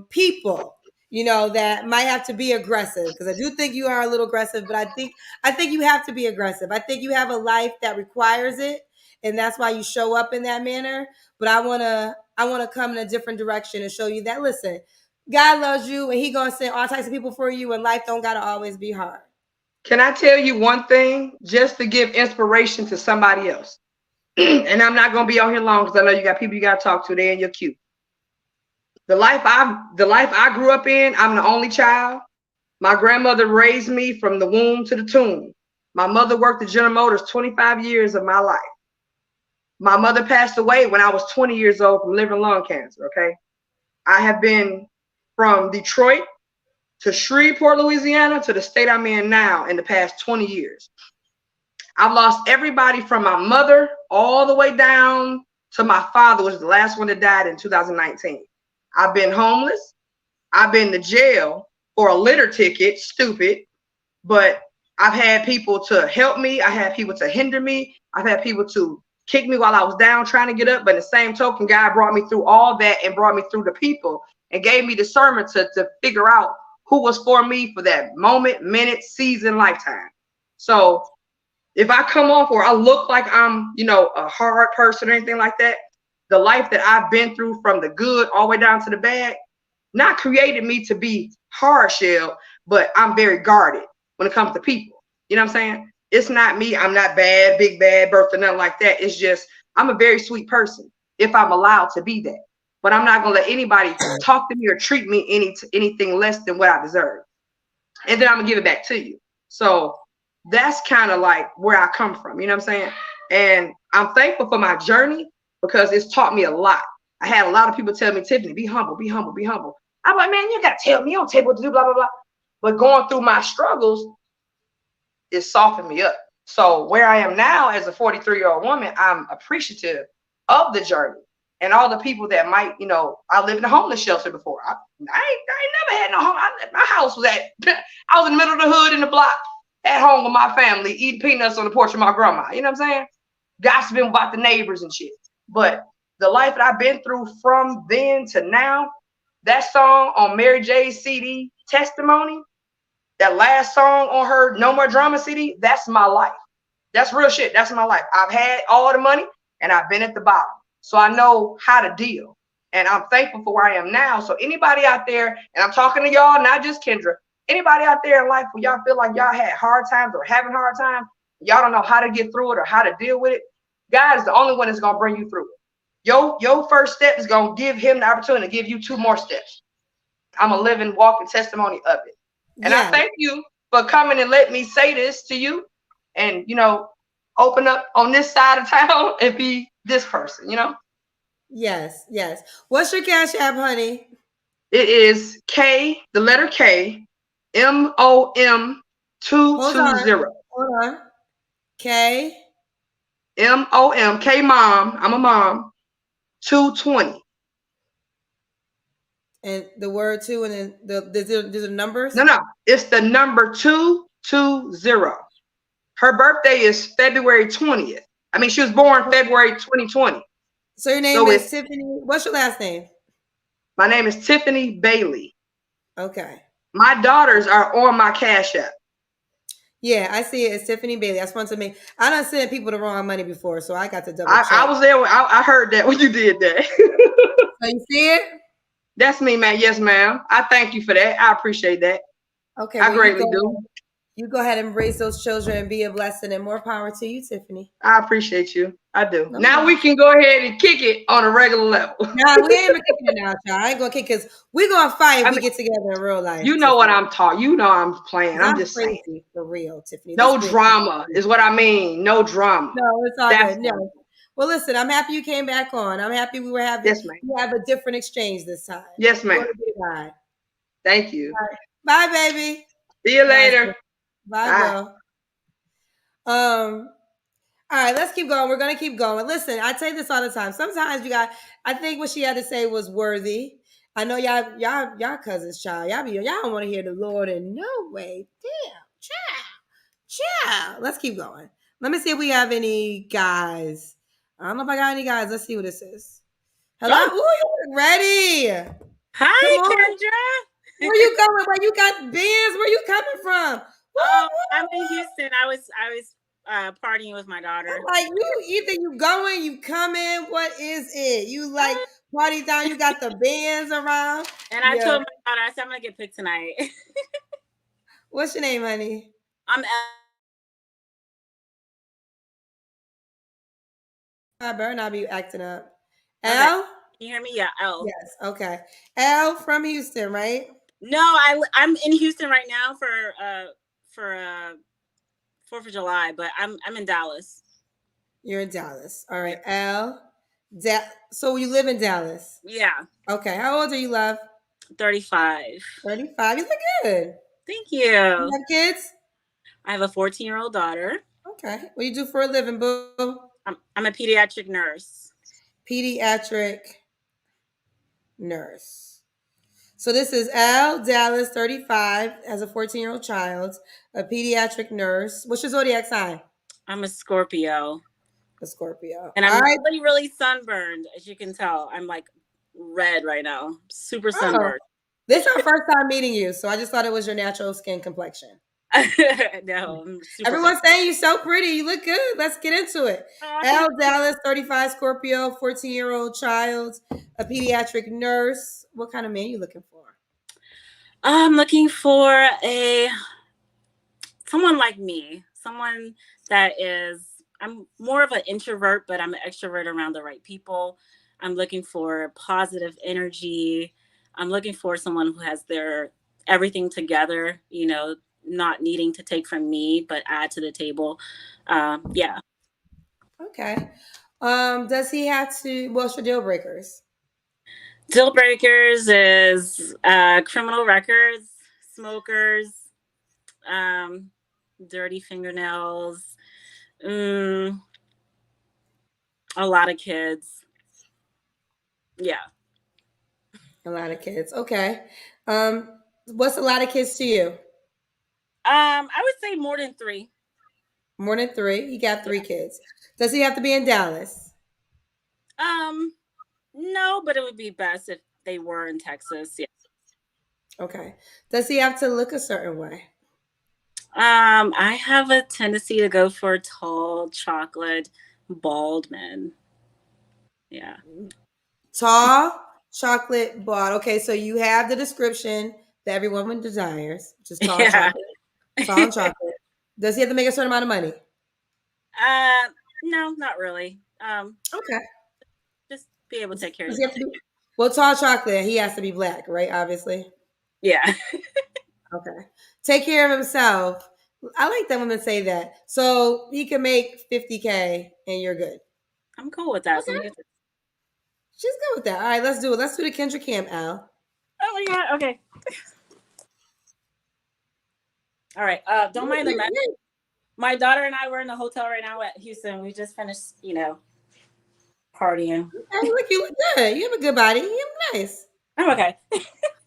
people, that might have to be aggressive, because I do think you are a little aggressive, but I think you have to be aggressive. I think you have a life that requires it, and that's why you show up in that manner. But I want to come in a different direction and show you that, listen, God loves you, and He gonna send all types of people for you, and life don't gotta always be hard. Can I tell you one thing, just to give inspiration to somebody else? And I'm not gonna be on here long, because I know you got people you gotta talk to there, and you're cute. The life I grew up in, I'm the only child. My grandmother raised me from the womb to the tomb. My mother worked at General Motors 25 years of my life. My mother passed away when I was 20 years old from liver and lung cancer. Okay, I have been from Detroit to Shreveport, Louisiana, to the state I'm in now in the past 20 years. I've lost everybody from my mother all the way down to my father, which was the last one that died in 2019. I've been homeless. I've been to jail for a litter ticket, stupid, but I've had people to help me. I had people to hinder me. I've had people to kick me while I was down trying to get up. But in the same token, God brought me through all that and brought me through the people and gave me discernment to figure out who was for me for that moment, minute, season, lifetime. So if I come off or I look like I'm, a hard person or anything like that, the life that I've been through from the good all the way down to the bad, not created me to be hard shell, but I'm very guarded when it comes to people. You know what I'm saying? It's not me. I'm not bad, big bad, birth or nothing like that. It's just, I'm a very sweet person if I'm allowed to be that. But I'm not going to let anybody talk to me or treat me anything less than what I deserve. And then I'm going to give it back to you. So that's kind of like where I come from. You know what I'm saying? And I'm thankful for my journey, because it's taught me a lot. I had a lot of people tell me, Tiffany, be humble, be humble, be humble. I'm like, man, you gotta tell me, you don't tell me what to do, blah, blah, blah. But going through my struggles, it softened me up. So where I am now as a 43-year-old woman, I'm appreciative of the journey and all the people that might, I lived in a homeless shelter before. I ain't never had no home. My house was I was in the middle of the hood in the block at home with my family, eating peanuts on the porch of my grandma. You know what I'm saying? Gossiping about the neighbors and shit. But the life that I've been through from then to now, that song on Mary J's CD, Testimony, that last song on her No More Drama CD, that's my life. That's real shit. That's my life. I've had all the money and I've been at the bottom. So I know how to deal. And I'm thankful for where I am now. So anybody out there, and I'm talking to y'all, not just Kendra, anybody out there in life where y'all feel like y'all had hard times or having hard times, y'all don't know how to get through it or how to deal with it, God is the only one that's going to bring you through it. Your first step is going to give him the opportunity to give you 2 more steps. I'm a living, walking testimony of it. And I thank you for coming and let me say this to you and, open up on this side of town and be this person, Yes, yes. What's your Cash App, honey? It is K, the letter K, MOM 220. Hold on. K. MOM, K mom, I'm a mom, 220. And the word 2 and then there's the numbers? No. It's the number 220. Her birthday is February 20th. I mean, she was born February 2020. So your name is Tiffany. What's your last name? My name is Tiffany Bailey. Okay. My daughters are on my Cash App. Yeah, I see it. It's Tiffany Bailey. I sponsored me. I done sent people the wrong money before, so I got to double check. I was there. I heard that when you did that. So you see it? That's me, man. Yes, ma'am. I thank you for that. I appreciate that. Okay. I greatly do. You go ahead and embrace those children and be a blessing, and more power to you, Tiffany. I appreciate you. I do. No, now we can go ahead and kick it on a regular level. Nah, we ain't kicking it now, y'all. I ain't gonna kick because we're gonna fight if we get together in real life. You know Tiffany. What I'm talking. You know I'm playing. I'm just crazy saying. For real, Tiffany. No drama is what I mean. No drama. No, it's all good. No. Well, listen, I'm happy you came back on. I'm happy we were having we have a different exchange this time. Yes, ma'am. Thank you. Bye, baby. See you later. Bye, girl. All right, let's keep going. We're gonna keep going. Listen, I say this all the time. Sometimes I think what she had to say was worthy. I know y'all cousins, child. Y'all don't want to hear the Lord in no way. Damn, child. Let's keep going. Let me see if we have any guys. I don't know if I got any guys. Let's see what this is. Hello? Ooh, you ready? Hi, Kendra. Where you going? Where you got bands? Where you coming from? Oh, I'm in Houston. I was partying with my daughter. Like either you going, you coming. What is it? You like party down? You got the bands around. And I told my daughter, I said I'm gonna get picked tonight. What's your name, honey? I'm I better not be acting up. Okay. L? Can you hear me? Yeah, L. Yes. Okay. L from Houston, right? No, I'm in Houston right now for 4th of July, but I'm in Dallas. You're in Dallas. All right. L. So you live in Dallas? Yeah. Okay. How old are you, love? 35. 35. You look good. Thank you. You have kids? I have a 14-year-old daughter. Okay. What do you do for a living, boo? I'm a pediatric nurse. Pediatric nurse. So this is Al Dallas, 35, has a 14-year-old child, a pediatric nurse. What's your zodiac sign? I'm a Scorpio. A Scorpio. And I'm really, really sunburned, as you can tell. I'm like red right now. Super sunburned. This is our first time meeting you, so I just thought it was your natural skin complexion. No, everyone's saying you're so pretty. You look good. Let's get into it. Al Dallas, 35, Scorpio, 14-year-old child, a pediatric nurse. What kind of man are you looking for? I'm looking for someone like me, someone that I'm more of an introvert, but I'm an extrovert around the right people. I'm looking for positive energy. I'm looking for someone who has their everything together, not needing to take from me, but add to the table. Yeah. Okay. Does he have to, what's your deal breakers? Deal breakers is criminal records, smokers, um, dirty fingernails, mm, a lot of kids. Yeah. A lot of kids. Okay. Um, what's a lot of kids to you? I would say more than three. More than three. He got Yeah. three kids. Does he have to be in Dallas? Um, no, but it would be best if they were in Texas. Yeah. Okay. Does he have to look a certain way? I have a tendency to go for tall, chocolate, bald men. Yeah. Tall, chocolate, bald. Okay, so you have the description that every woman desires, which is tall, Yeah. chocolate, tall and chocolate. Does he have to make a certain amount of money? No, not really. Okay. Just be able to take care of Does the he have to be? Well, tall chocolate. He has to be black, right? Obviously. Yeah. Okay. Take care of himself. I like that women say that. So he can make 50K and you're good. I'm cool with that. So Okay. we get to, She's good with that. All right, let's do it. Let's do the Kendra Camp, Al. oh my god. Okay. All right. Don't mind the mess. My daughter and I were in the hotel right now at Houston. We just finished, partying. Hey, look, you look good. You have a good body. You look nice. I'm okay.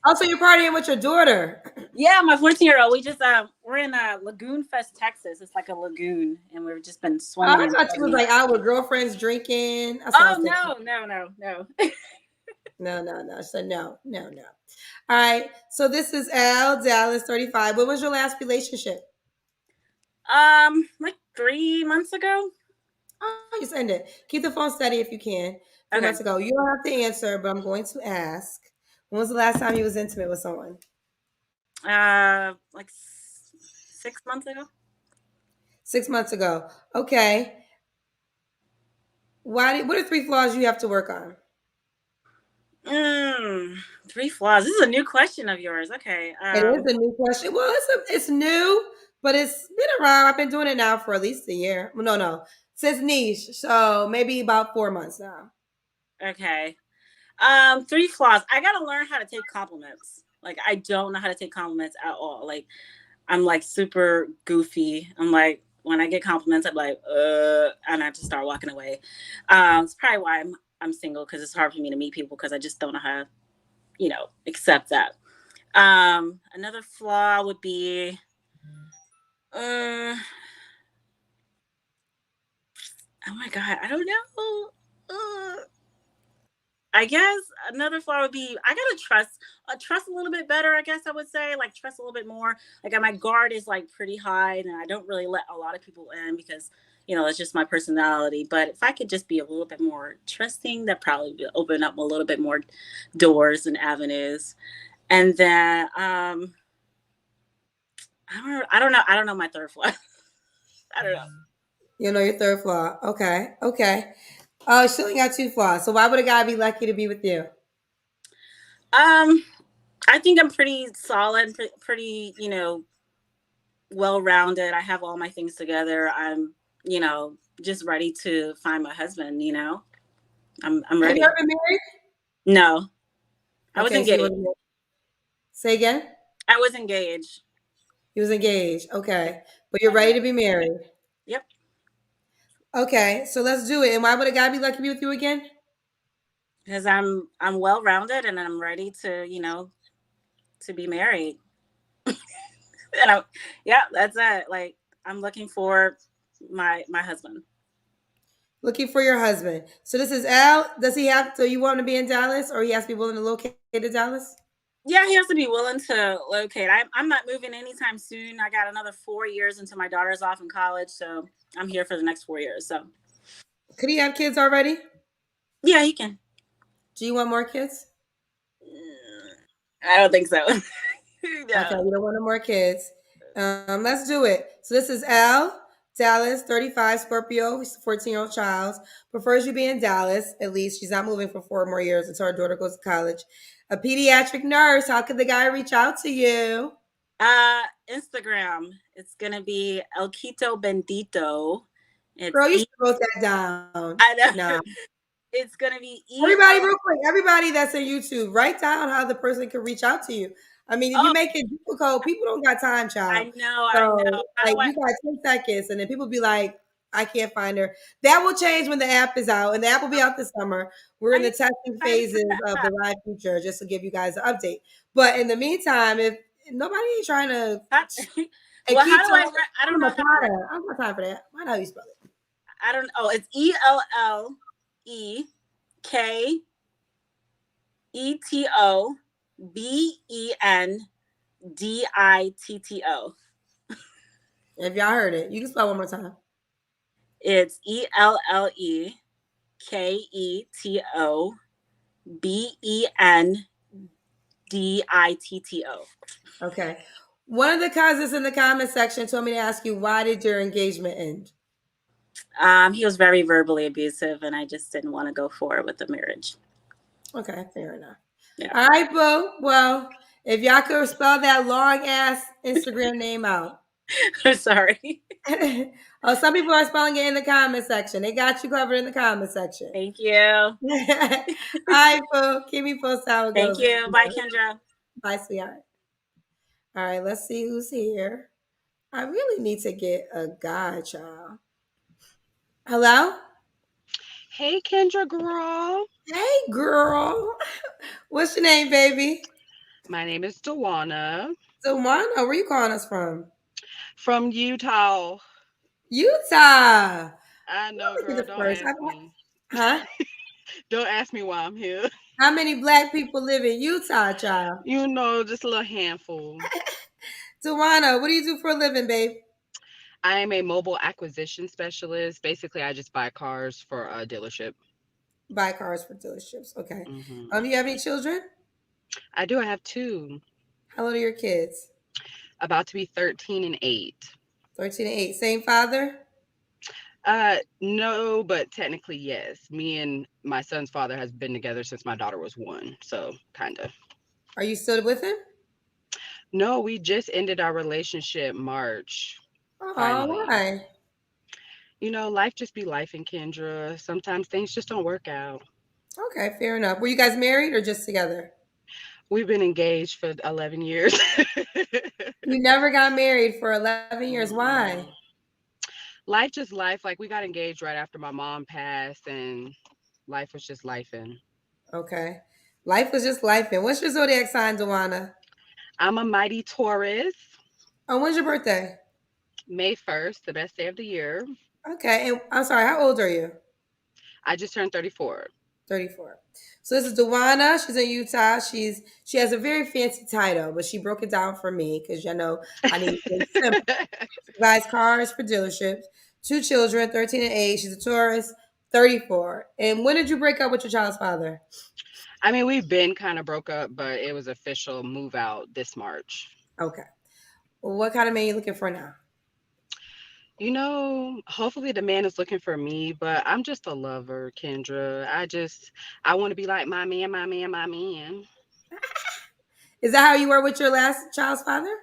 Also, you're partying with your daughter. Yeah, my 14-year-old. We just we're in Lagoon Fest, Texas. It's like a lagoon, and we've just been Oh, swimming I and thought you was partying. like out with girlfriends drinking. That's what I Oh was thinking. no. No, no, no. So no, no, no. All right. So this is Al Dallas 35. When was your last relationship? Like 3 months ago. Oh, you just ended. Keep the phone steady if you can. 3 months Okay. ago. You don't have to answer, but I'm going to ask. When was the last time you was intimate with someone? Like 6 months ago. 6 months ago. Okay. What are three flaws you have to work on? Mm, three flaws. This is a new question of yours. Okay. It is a new question. Well, it's new, but it's been around. I've been doing it now for at least a year. Well, no, since niche. So maybe about 4 months now. Okay. Three flaws. I gotta learn how to take compliments. Like I don't know how to take compliments at all. Like I'm like super goofy. I'm like when I get compliments, I'm like, and I just start walking away. It's probably why I'm single because it's hard for me to meet people because I just don't know how to, accept that. Another flaw would be, uh, oh my god, I don't know. I guess another flaw would be I gotta trust a little bit better. I guess I would say like trust a little bit more. Like my guard is like pretty high, and I don't really let a lot of people in because that's just my personality. But if I could just be a little bit more trusting, that probably would open up a little bit more doors and avenues. And then I don't know my third flaw. I don't know. You know your third flaw. Okay. Okay. Oh, she only got two flaws. So why would a guy be lucky to be with you? Um, I think I'm pretty solid, pretty, well rounded. I have all my things together. I'm, just ready to find my husband. I'm Have you ready. ever been married? No, I was Okay, so you engaged. want to say again? I was engaged. He was engaged. Okay. But you're ready to be married. Yep. Okay, so let's do it. And why would a guy be lucky to be with you again? Because I'm well rounded and I'm ready to, to be married. And yeah, that's it. Like I'm looking for my husband. Looking for your husband. So this is Al. Does he have to, you want him to be in Dallas or he has to be willing to locate in Dallas? Yeah, he has to be willing to locate. I'm not moving anytime soon. I got another 4 years until my daughter's off in college, so I'm here for the next 4 years. So Could he have kids already? yeah, he can. Do you want more kids? I don't think so. Okay, No. we don't want no more kids. Let's do it. So this is Al, Dallas, 35, Scorpio, 14-year-old child. Prefers you be in Dallas, at least. She's not moving for 4 more years until her daughter goes to college. A pediatric nurse. How could the guy reach out to you? Instagram. It's gonna be El Quito Bendito. It's Girl, you should wrote that down. I know. Nah. It's gonna be Everybody, real quick, everybody that's in YouTube, write down how the person can reach out to you. I mean, if you Oh, make it difficult, people don't got time, child. I know. So, How like, do I? you got 10 seconds, and then people be like, I can't find her. That will change when the app is out, and the app will be out this summer. We're I in the need testing time for phases of the that. live feature, just to give you guys an update. But in the meantime, if nobody ain't trying to How- and well, keep how do I? talking, I don't I'm know a how to write. Makata. I don't got time for that. Why not you spell it? I don't. Oh, it's ELLEKETOBENDITTO. If y'all heard it, you can spell it one more time. It's ELLEKETOBENDITTO. Okay. One of the cousins in the comment section told me to ask you, why did your engagement end? He was very verbally abusive, and I just didn't want to go forward with the marriage. Okay, fair enough. Yeah. All right, boo. Well, if y'all could spell that long ass Instagram name out. I'm sorry. Oh, some people are spelling it in the comment section. They got you covered in the comment section. Thank you. All right, boo. Keep me posted how it Thank goes. you. Bye, Kendra. Bye, sweetheart. All right, let's see who's here. I really need to get a guy, child. Hello? Hey, Kendra girl. Hey, girl. What's your name, baby? My name is Dewana Dewana, where you calling us from? from Utah. Utah. I Let know, me get girl. the Don't first. ask me. Huh? Don't ask me why I'm here. How many black people live in Utah, child? You know, just a little handful. Dewana, what do you do for a living, babe? I am a mobile acquisition specialist. Basically, I just buy cars for a dealership. Buy cars for dealerships. Okay. Hmm You have any children? I do. I have two, How old are your kids? about to be 13 and 8. 13 and 8. Same father? No, but technically, yes. Me and my son's father has been together since my daughter was 1. So, kind of. Are you still with him? No, we just ended our relationship March, Oh, finally. why? You know, life just be life in Kendra. Sometimes things just don't work out. Okay, fair enough. Were you guys married or just together? We've been engaged for 11 years. You never got married for 11 years. Why? Mm-mm. Life just life. Like we got engaged right after my mom passed, and life was just life in. Okay. Life was just life. And what's your zodiac sign, Dewana? I'm a mighty Taurus. Oh, when's your birthday? May 1st, the best day of the year. Okay. And I'm sorry, how old are you? I just turned 34. 34. So this is Dewana. She's in Utah. She has a very fancy title, but she broke it down for me because you know I need things simple. She buys cars for dealerships. Two children, 13 and 8. She's a tourist, 34. And when did you break up with your child's father? I mean, we've been kind of broke up, but it was official move out this March. Okay. Well, what kind of man you looking for now? You know, hopefully the man is looking for me, but I'm just a lover, Kendra. I want to be like my man, my man, my man. Is that how you were with your last child's father?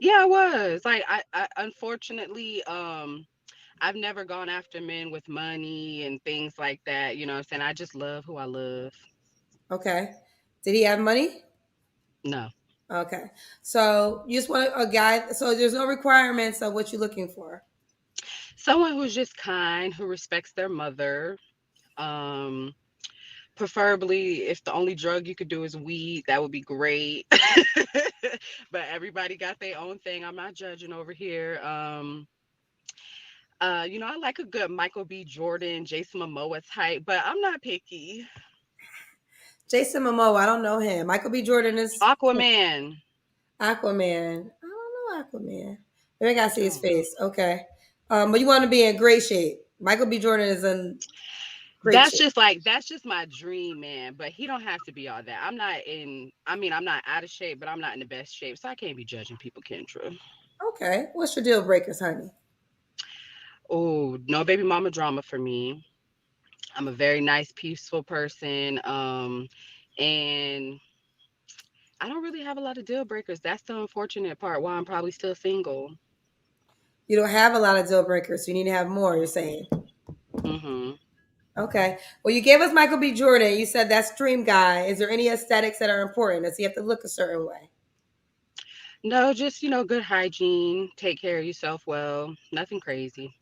Yeah, I was. Like I unfortunately, I've never gone after men with money and things like that. You know what I'm saying? I just love who I love. Okay. Did he have money? No. Okay. So you just want a guy. So there's no requirements of what you're looking for. Someone who's just kind, who respects their mother. Um, Preferably if the only drug you could do is weed, that would be great. But everybody got their own thing. I'm not judging over here. You know, I like a good Michael B. Jordan, Jason Momoa type, but I'm not picky. Jason Momoa, I don't know him. Michael B. Jordan is Aquaman. Aquaman. I don't know Aquaman. Maybe I gotta see his Oh. face. Okay. But you want to be in great shape. Michael B. Jordan is in great shape. That's just my dream, man. But he don't have to be all that. I'm not out of shape, but I'm not in the best shape. So I can't be judging people, Kendra. Okay. What's your deal breakers, honey? Oh, no baby mama drama for me. I'm a very nice, peaceful person. And I don't really have a lot of deal breakers. That's the unfortunate part why I'm probably still single. You don't have a lot of deal breakers. So you need to have more. You're saying. Hmm Okay. Well, you gave us Michael B. Jordan. You said that's dream guy. Is there any aesthetics that are important? Does he have to look a certain way? No, just, good hygiene, take care of yourself well, nothing crazy.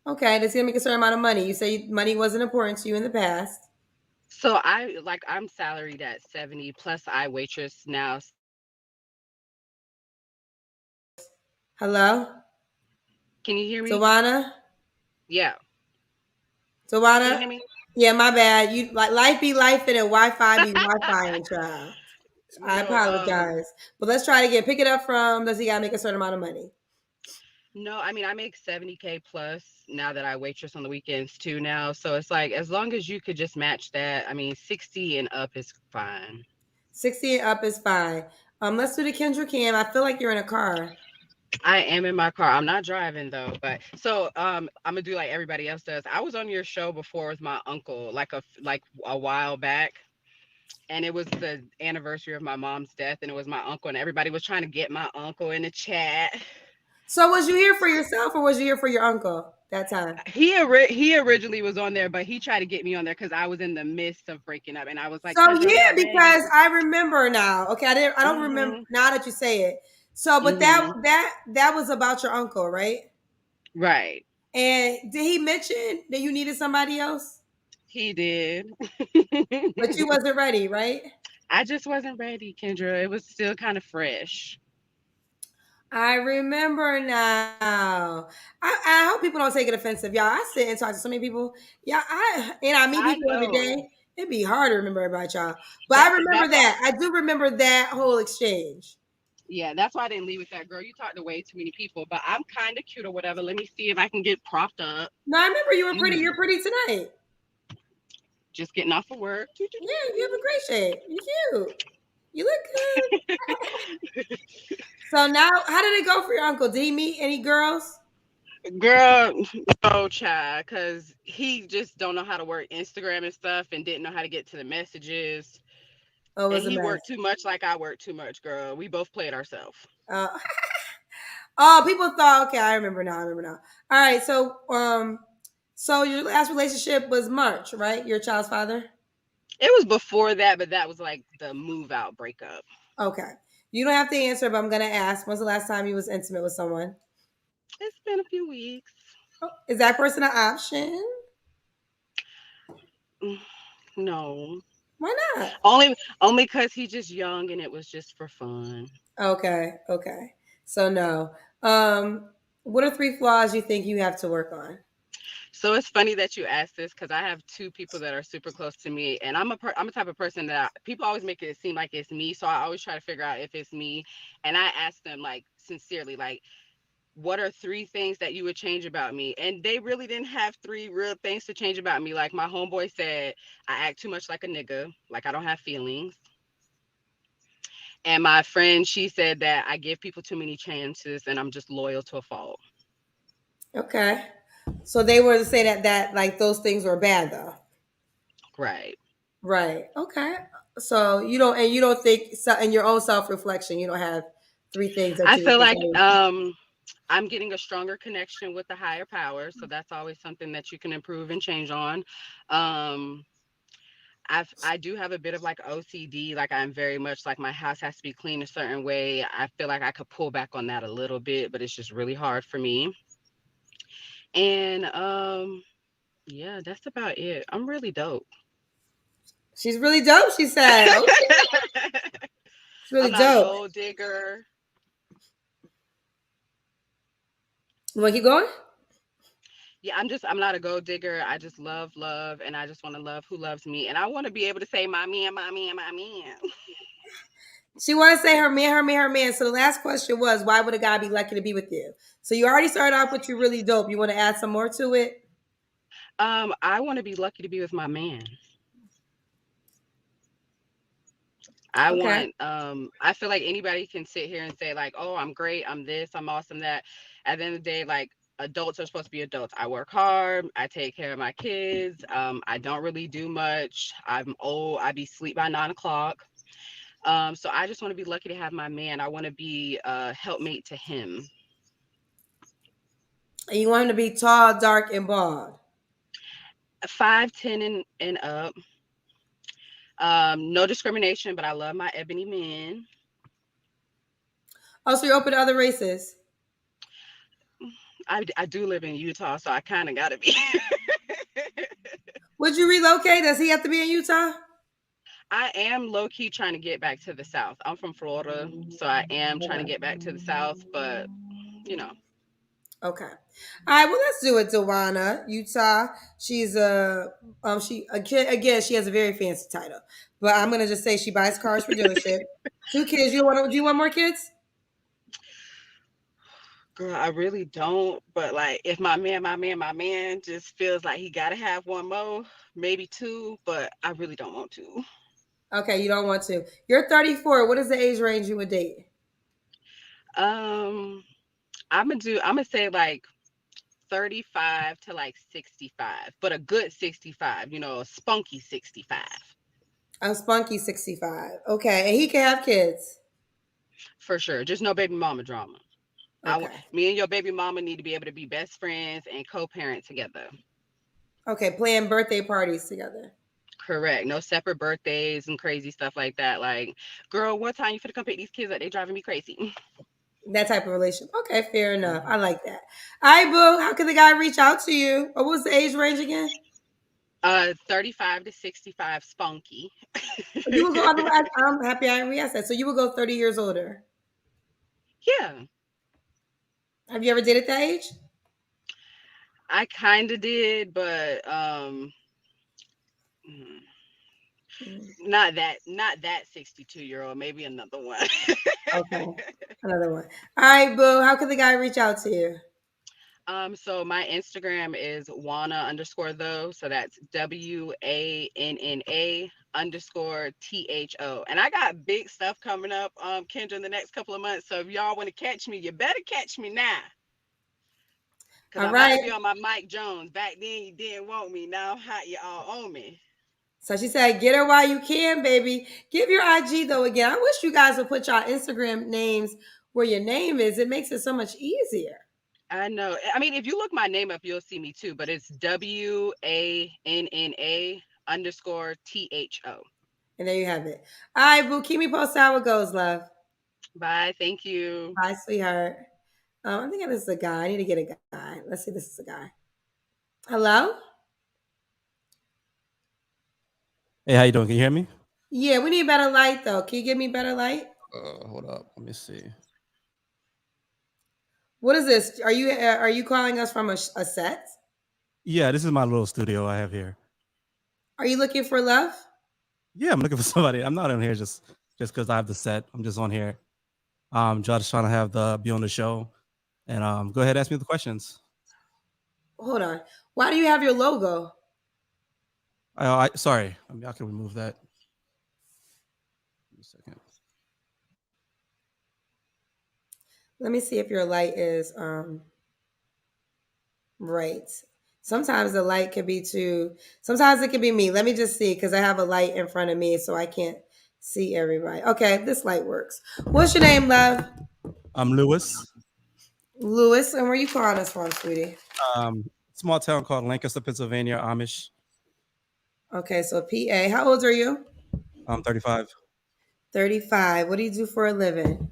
Okay. Does he make a certain amount of money? You say money wasn't important to you in the past. So I'm salaried at 70 plus I waitress now. Hello? Can you hear me? Dewana? Yeah. Can you Dewana? hear me? Yeah, my bad. You like life be life and Wi-Fi be Wi-Fi and child. I No, apologize. But let's try it again. Pick it up from does he gotta make a certain amount of money? no, I mean I make 70K plus now that I waitress on the weekends too now. So it's like as long as you could just match that, I mean 60 and up is fine. 60 and up is fine. Let's do the Kendra Cam. I feel like you're in a car. I am in my car. I'm not driving though, but so I'm gonna do like everybody else does. I was on your show before with my uncle, like a while back, and it was the anniversary of my mom's death, and it was my uncle, and everybody was trying to get my uncle in the chat. So was you here for yourself or was you here for your uncle that time? He originally was on there, but he tried to get me on there because I was in the midst of breaking up, and I was like, So Kendra, I'm yeah, not ready. because I remember now. Okay, I don't remember Mhm. now that you say it. So, but that Mhm. that that was about your uncle, right? Right. And did he mention that you needed somebody else? He did. But you wasn't ready, right? I just wasn't ready, Kendra. It was still kind of fresh. I remember now. I hope people don't take it offensive, y'all. I sit and talk to so many people. Yeah, I meet I people every know. day. It'd be hard to remember about y'all. But I remember That's why. that. I do remember that whole exchange. Yeah, that's why I didn't leave with that girl. You talked to way too many people, but I'm kind of cute or whatever. Let me see if I can get propped up. No, I remember you were pretty. Mm, You're pretty tonight. just getting off of work. Yeah, you have a great shape. You cute. You look good. So now, how did it go for your uncle? Did he meet any girls? Girl, no child, because he just don't know how to work Instagram and stuff and didn't know how to get to the messages. Oh, it And was a he mess. worked too much like I worked too much, girl. We both played ourselves. Uh, oh, people thought. Okay, I remember now. I remember now. All right. So your last relationship was March, right? Your child's father. It was before that, but that was like the move out breakup. Okay. You don't have to answer, but I'm gonna ask. When's the last time you was intimate with someone? It's been a few weeks. Oh, is that person an option? Mm, no. Why not? Only because he's just young and it was just for fun. Okay. Okay. So no. What are three flaws you think you have to work on? So it's funny that you asked this because I have two people that are super close to me, and I'm a type of person that people always make it seem like it's me. So I always try to figure out if it's me, and I ask them like sincerely, like, what are three things that you would change about me? And they really didn't have three real things to change about me. Like my homeboy said, I act too much like a nigga, like I don't have feelings. And my friend, she said that I give people too many chances and I'm just loyal to a fault. Okay. So they were to say that like those things were bad though. Right. Right. Okay. So you don't think so in your own self reflection you don't have three things that I you would feel like consider. I'm getting a stronger connection with the higher power. So that's always something that you can improve and change on. Um, I do have a bit of like OCD. Like I'm very much like my house has to be clean a certain way. I feel like I could pull back on that a little bit, but it's just really hard for me. And yeah, that's about it. I'm really dope. She's really dope. She said, "Okay, she's I'm really not a dope." gold digger. You want to keep going? Yeah, I'm not a gold digger. I just love, and I just want to love who loves me. And I want to be able to say my man, my man, my man. She want to say her man, her man, her man. So the last question was, why would a guy be lucky to be with you? So you already started off with you really dope. You want to add some more to it? I want to be lucky to be with my man. I Okay. want I feel like anybody can sit here and say like, "Oh, I'm great. I'm this. I'm awesome that." At the end of the day, like adults are supposed to be adults. I work hard. I take care of my kids. I don't really do much. I'm old. I be sleep by 9 o'clock. So I just want to be lucky to have my man. I want to be a helpmate to him. And you want him to be tall, dark, and bald. 5'10" and up. No discrimination, but I love my ebony men. Oh, so you're open to other races. I do live in Utah, so I kind of gotta be. Would you relocate? Does he have to be in Utah? I am low key trying to get back to the South. I'm from Florida, so I am trying to Okay. get back to the South, but you know, Okay. All right. Well, let's do it. Dewana, Utah. She's a again. She has a very fancy title, but I'm gonna just say she buys cars for dealership. 2 kids. You want? Do you want more kids? girl, I really don't. But like, if my man just feels like he gotta have one more, maybe two, but I really don't want to. Okay, you don't want to. You're 34. What is the age range you would date? Um, I'm gonna say like 35 to like 65, but a good 65, a spunky 65 I'm spunky 65. Okay, and he can have kids. for sure. Just no baby mama drama. Okay. Me and your baby mama need to be able to be best friends and co-parent together. Okay, plan birthday parties together. Correct. No separate birthdays and crazy stuff like that. Like, girl, what time you finna come pick these kids up? They driving me crazy. That type of relationship. Okay, fair enough. I like that. All right, boo. How can the guy reach out to you? What was the age range again? 35 to 65 spunky. You would go. I'm happy I re-asked that. So you would go 30 years older. Yeah, Have you ever dated that age? I kind of did, but mm, Mm, not that 62-year-old, maybe another one. okay, another one. All right, boo. How can the guy reach out to you? So my Instagram is Wana underscore though. So that's WANNA underscore THO. And I got big stuff coming up, Kendra, in the next couple of months. So if y'all want to catch me, you better catch me now. Cause All I'm about right. to be on my Mike Jones. Back then you didn't want me. Now I'm hot, you all on me. So she said, "Get her while you can, baby." Give your IG though again. I wish you guys would put your Instagram names where your name is. It makes it so much easier. I know. I mean, if you look my name up, you'll see me too, but it's WANNA underscore THO. And there you have it. All right, boo. Keep me posted how it goes, love. Bye. Thank you. Bye, sweetheart. I think this is a guy. I need to get a guy. Let's see. This is a guy. Hello? Hey, how you doing? Can you hear me? Yeah, we need better light though. Can you give me better light? Hold up. Let me see. What is this? Are you calling us from a set? Yeah, this is my little studio I have here. Are you looking for love? Yeah, I'm looking for somebody. I'm not on here just because I have the set. I'm just on here. Just trying to have the be on the show, and go ahead, ask me the questions. Hold on. Why do you have your logo? I sorry. I mean, I can remove that. Give me a second. Let me see if your light is right. Sometimes the light could be too. Sometimes it could be me. Let me just see because I have a light in front of me, so I can't see everybody. Okay, this light works. What's your name, love? I'm Lewis. Lewis, and where you calling us from, sweetie? Small town called Lancaster, Pennsylvania. Amish. Okay, so PA. How old are you? I'm 35. 35. What do you do for a living?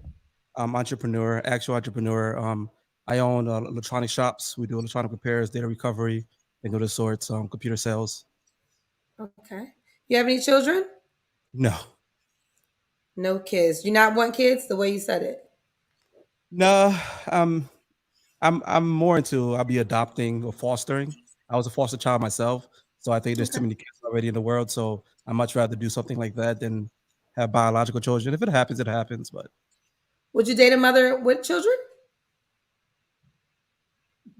I'm entrepreneur, actual entrepreneur. I own electronic shops. We do electronic repairs, data recovery, and other sorts. Computer sales. Okay. You have any children? No. No kids. You not want kids the way you said it. No, I'm more into I'll be adopting or fostering. I was a foster child myself, so I think there's too Okay. many kids already in the world. So I much rather do something like that than have biological children. If it happens, it happens. But Would you date a mother with children?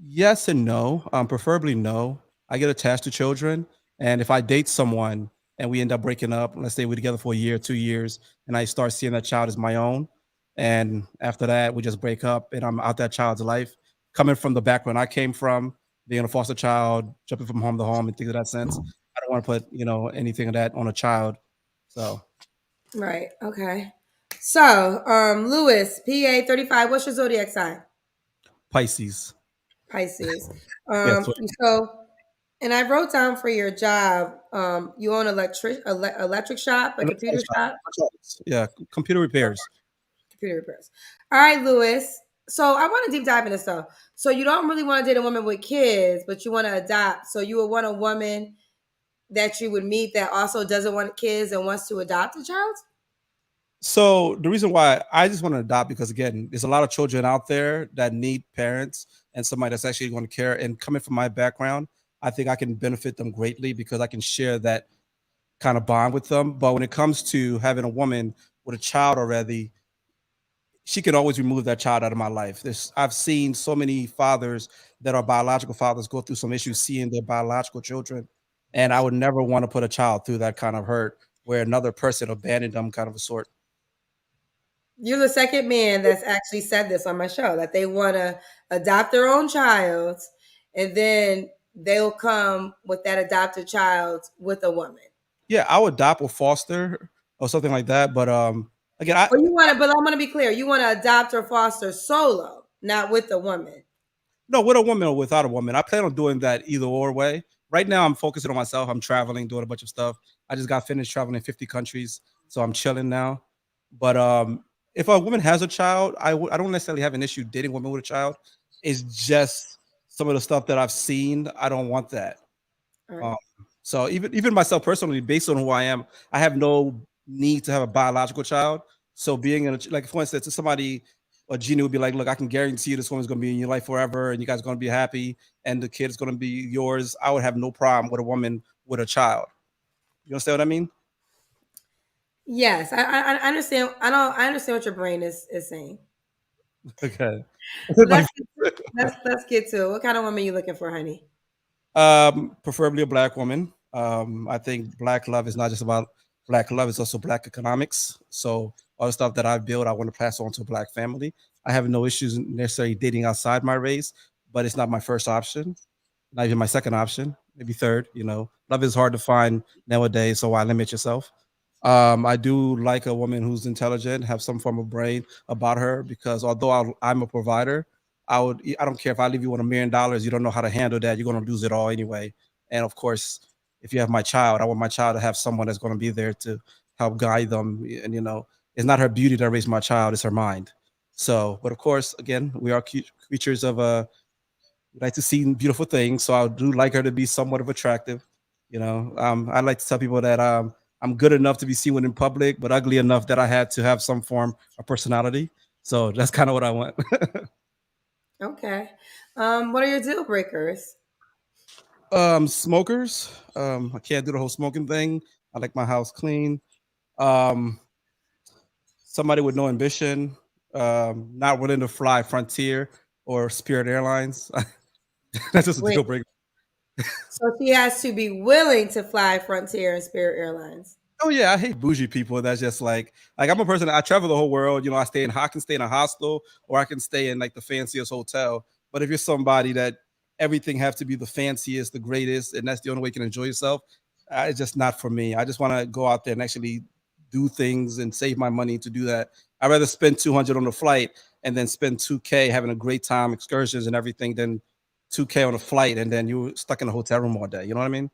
yes and no. Preferably no. I get attached to children, and if I date someone and we end up breaking up, let's say we're together for a year, 2 years, and I start seeing that child as my own, and after that we just break up, and I'm out that child's life. Coming from the background I came from, being a foster child, jumping from home to home, and things of that sense, I don't want to put anything of that on a child. So Right. Okay. So, Lewis, PA 35. What's your zodiac sign? Pisces. Pisces. Yes. So And I wrote down for your job, you own electric shop, a computer shop, Yeah, computer repairs. computer repairs. All right, Lewis. So I want to deep dive into stuff. So you don't really want to date a woman with kids, but you want to adopt. So you would want a woman that you would meet that also doesn't want kids and wants to adopt a child. So the reason why I just want to adopt, because again, there's a lot of children out there that need parents and somebody that's actually going to care. And coming from my background, I think I can benefit them greatly because I can share that kind of bond with them. But when it comes to having a woman with a child already, she can always remove that child out of my life. I've seen so many fathers that are biological fathers go through some issues seeing their biological children, and I would never want to put a child through that kind of hurt where another person abandoned them, kind of a sort. You're the second man that's actually said this on my show that they want to adopt their own child and then they'll come with that adopted child with a woman. Yeah, I would adopt or foster or something like that. But again, I Or you want to, but I'm going to be clear. You want to adopt or foster solo, not with a woman. no, with a woman or without a woman. I plan on doing that either or way. Right now, I'm focusing on myself. I'm traveling, doing a bunch of stuff. I just got finished traveling in 50 countries, so I'm chilling now. But if a woman has a child, I don't necessarily have an issue dating women with a child. It's just some of the stuff that I've seen. I don't want that. All right. Um, so even myself personally, based on who I am, I have no need to have a biological child. So being in a, like for instance, if somebody or Gina would be like, look, I can guarantee you this woman's gonna be in your life forever and you guys are gonna be happy and the kid's gonna be yours. I would have no problem with a woman with a child. You understand what I mean? Yes, I understand. I understand what your brain is saying. Okay. Let's let's get to it. What kind of woman you looking for, honey? Preferably a black woman. I think black love is not just about black love; it's also black economics. So all the stuff that I build, I want to pass on to a black family. I have no issues necessarily dating outside my race, but it's not my first option, not even my second option, maybe third. You know, love is hard to find nowadays, so why limit yourself? I do like a woman who's intelligent, have some form of brain about her, because although I'm a provider, I don't care if I leave you with $1 million, you don't know how to handle that, you're going to lose it all anyway. And of course, if you have my child, I want my child to have someone that's going to be there to help guide them. And it's not her beauty that raised my child; it's her mind. So, but of course, again, we are creatures of we like to see beautiful things. So I do like her to be somewhat of attractive. I like to tell people that I'm good enough to be seen with in public, but ugly enough that I had to have some form of personality. So that's kind of what I want. Okay. What are your deal breakers? Smokers. I can't do the whole smoking thing. I like my house clean. Um, Somebody with no ambition. Not willing to fly Frontier or Spirit Airlines. That's just a Wait, deal breaker. so she has to be willing to fly Frontier and Spirit Airlines. Oh yeah, I hate bougie people. That's just like I'm a person. I travel the whole world. I can stay in a hostel or I can stay in like the fanciest hotel. But if you're somebody that everything has to be the fanciest, the greatest, and that's the only way you can enjoy yourself, it's just not for me. I just want to go out there and actually do things and save my money to do that. I'd rather spend 200 on the flight and then spend 2K having a great time, excursions and everything, than 2K on a flight and then you're stuck in a hotel room all day. You know what I mean?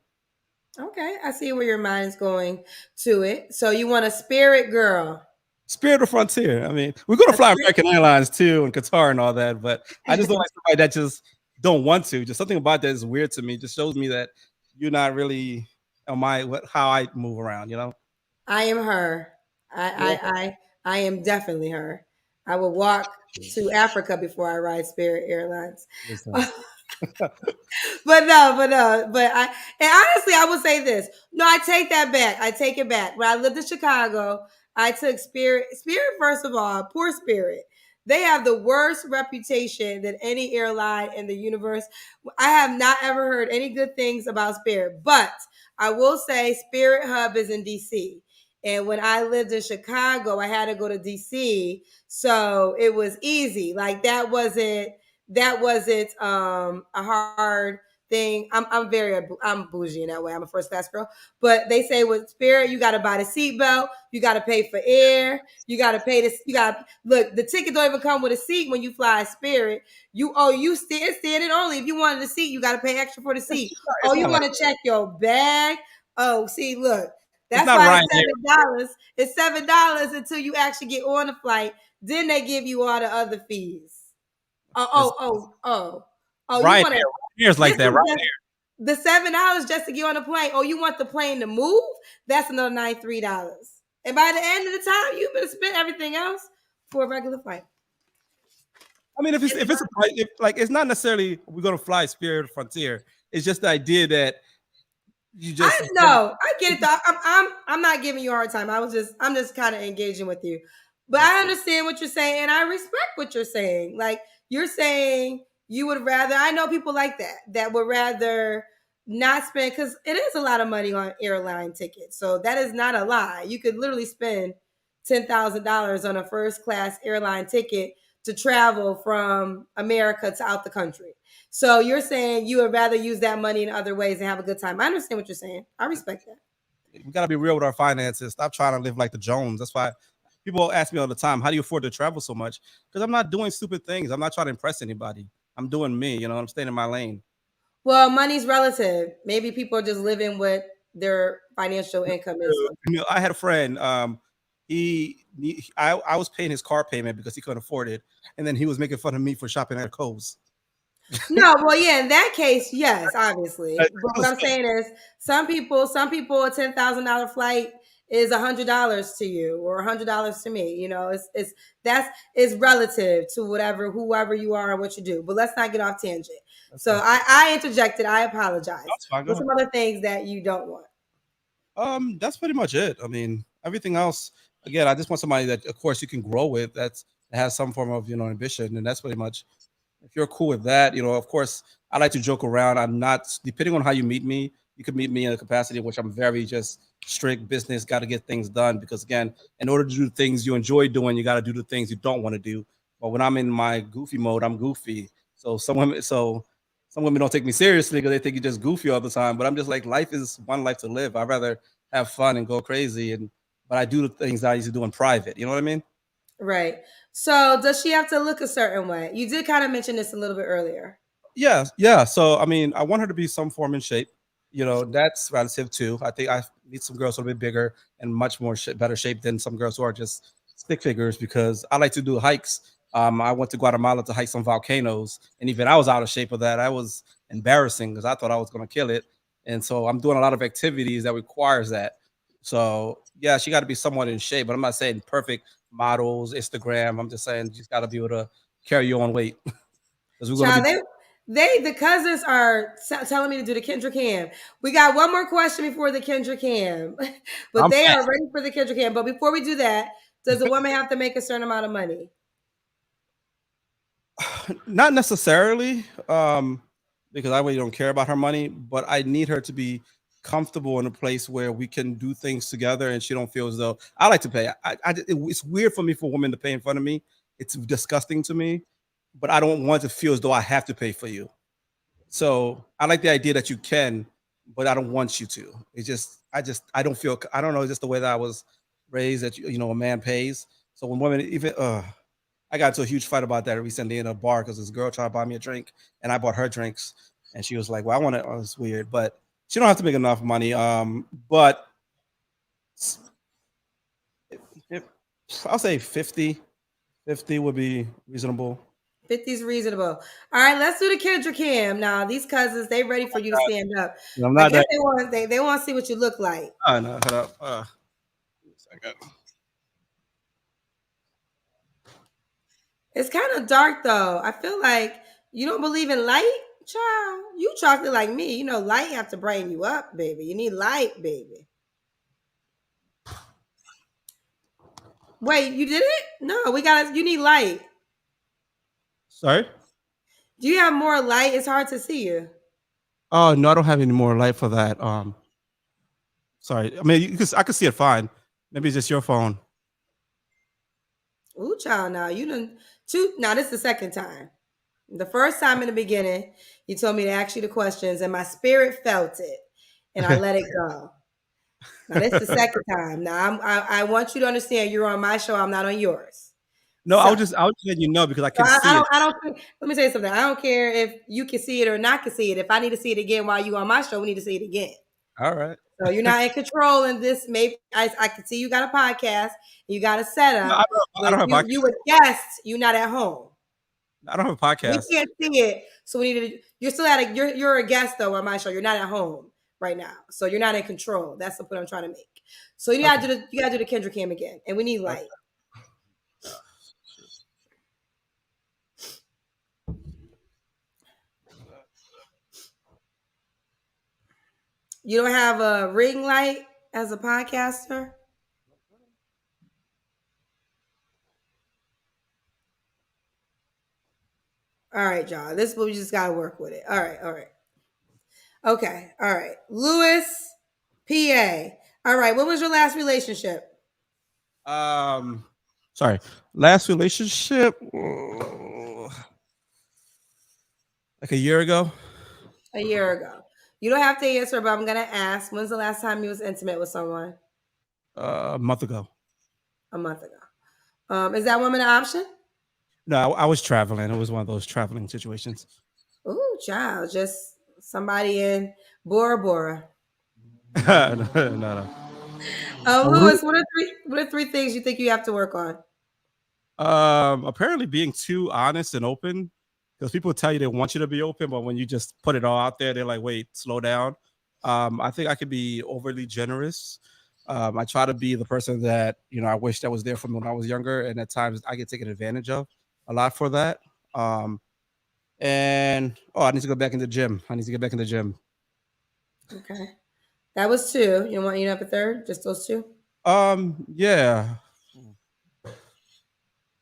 Okay, I see where your mind is going to it. So you want a spirit girl. Spirit of Frontier. I mean, we're going to A fly spirit- American Airlines too and Qatar and all that, but I just don't like somebody that just don't want to. Just something about that is weird to me. Just shows me that you're not really on how I move around. I am her. Yeah. I am definitely her. I will walk to Africa before I ride Spirit Airlines. Listen. But I and honestly I would say this. No, I take that back. I take it back. When I lived in Chicago, I took Spirit first of all, poor Spirit. They have the worst reputation than any airline in the universe. I have not ever heard any good things about Spirit, but I will say Spirit Hub is in DC. And when I lived in Chicago, I had to go to DC. So it was easy. Like that wasn't a hard thing. I'm bougie in that way. I'm a first class girl, but they say with Spirit, you got to buy the seatbelt, you got to pay for air, you got to pay this. You got look. The ticket don't even come with a seat when you fly Spirit. You standing only. If you wanted a seat, you got to pay extra for the seat. It's Oh, you not like want to check your bag? Oh, see, look. it's That's not why Ryan it's $7. It's $7 until you actually get on the flight. Then they give you all the other fees. Oh, It's, oh, oh, oh. Oh, you Ryanair. want to Ryanair's like this that. is Right? just the $7 just to get on the plane. Oh, you want the plane to move? That's another $93. And by the end of the time, you better spend everything else for a regular flight. I mean, if like it's not necessarily we're gonna fly Spirit or Frontier. It's just the idea that you just I know. I get it though. I'm not giving you a hard time. I'm just kind of engaging with you. But I okay. understand what you're saying and I respect what you're saying. Like you're saying you would rather I know people like that would rather not spend because it is a lot of money on airline tickets. So that is not a lie. You could literally spend $10,000 on a first class airline ticket to travel from America to out the country. So you're saying you would rather use that money in other ways and have a good time. I understand what you're saying. I respect that. We gotta be real with our finances. Stop trying to live like the Jones. That's why people ask me all the time, "How do you afford to travel so much?" Because I'm not doing stupid things. I'm not trying to impress anybody. I'm doing me. You know, I'm staying in my lane. Well, money's relative. Maybe people are just living what their financial income is. You know, I had a friend. I was paying his car payment because he couldn't afford it, and then he was making fun of me for shopping at Kohl's. No, well, yeah, in that case, yes, obviously. But what I'm saying is, some people, a $10,000 flight is $100 to you or $100 to me. You know, that's it's relative to whoever you are and what you do. But let's not get off tangent. So I interjected. I apologize. That's fine. Go What's ahead. some other things that you don't want? That's pretty much it. I mean, everything else. Again, I just want somebody that, of course, you can grow with. That has some form of ambition, and that's pretty much. If you're cool with that, of course, I like to joke around. I'm not depending on how you meet me. You could meet me in a capacity in which I'm very just strict business. Got to get things done because again, in order to do things you enjoy doing, you got to do the things you don't want to do. But when I'm in my goofy mode, I'm goofy. So some women don't take me seriously because they think you're just goofy all the time. But I'm just like, life is one life to live. I'd rather have fun and go crazy, but I do the things that I used to do in private. You know what I mean? Right. So does she have to look a certain way? You did kind of mention this a little bit earlier. Yeah, yeah. So I mean, I want her to be some form in shape. That's relative too. I think I need some girls a little bit bigger and much more better shape than some girls who are just stick figures because I like to do hikes. I went to Guatemala to hike some volcanoes, and even I was out of shape of that. I was embarrassing because I thought I was going to kill it, and so I'm doing a lot of activities that requires that. So yeah, she got to be somewhat in shape, but I'm not saying perfect models, Instagram. I'm just saying she's got to be able to carry your own weight because we're going to Child, be. the cousins are telling me to do the Kendra Cam. We got one more question before the Kendra Cam, but I'm they are ready for the Kendra Cam. But before we do that, does a woman have to make a certain amount of money? Not necessarily, because I really don't care about her money, but I need her to be comfortable in a place where we can do things together, and she don't feel as though I like to pay. It's weird for me for women to pay in front of me. It's disgusting to me, but I don't want to feel as though I have to pay for you. So I like the idea that you can, but I don't want you to. I don't feel, I don't know, it's just the way that I was raised that a man pays. So when women even I got into a huge fight about that recently in a bar because this girl tried to buy me a drink and I bought her drinks and she was like, "Well, I want it." Oh, it's weird, but she don't have to make enough money. But if, I'll say 50 would be reasonable. 50 is reasonable. All right, let's do the Kendra Cam. Now, these cousins, they ready for you to stand up. I'm I not guess that. they want to see what you look like. Oh, no, hold up. Second. It's kind of dark though. I feel like you don't believe in light, child. You chocolate like me. You know, light have to brighten you up, baby. You need light, baby. Wait, you did it? No, you need light. Sorry. Do you have more light? It's hard to see you. Oh no, I don't have any more light for that. Sorry. I mean, I can see it fine. Maybe it's just your phone. Ooh, child. Now you done two. Now this is the second time. The first time in the beginning, you told me to ask you the questions, and my spirit felt it, and I let it go. Now this is the second time. Now I want you to understand you're on my show. I'm not on yours. No, So, I was just letting you know because I so can see it. I don't. Let me say something. I don't care if you can see it or not can see it. If I need to see it again while you on my show, we need to see it again. All right. So you're not in control in this. Maybe I can see you got a podcast, you got a No, setup, I but don't have a you podcast. a guest. You're not at home. I don't have a We podcast. can't see it, so we need to. You're still at a. You're a guest though on my show. You're not at home right now, so you're not in control. That's the point I'm trying to make. So Okay. you gotta do the Kendra cam again, and we need light. You don't have a ring light as a podcaster. All right, y'all. This is what we just gotta work with it. All right, all right. Okay, all right. Lewis, PA. All right. What was your last relationship? Um, sorry. Last relationship, like a year ago. A year ago. You don't have to answer, but I'm gonna ask. When's the last time you was intimate with someone? A month ago. A month ago. Is that woman an option? No, I was traveling. It was one of those traveling situations. Ooh, child, just somebody in Bora Bora. No. Lewis, what are three things you think you have to work on? Apparently being too honest and open, because people tell you they want you to be open, but when you just put it all out there, they're like, "Wait, slow down." I think I could be overly generous. I try to be the person that I wish that was there for me when I was younger, and at times I get taken advantage of a lot for that. And I need to go back in the gym. I need to get back in the gym. Okay. That was two. You don't have a third? Just those two? Yeah.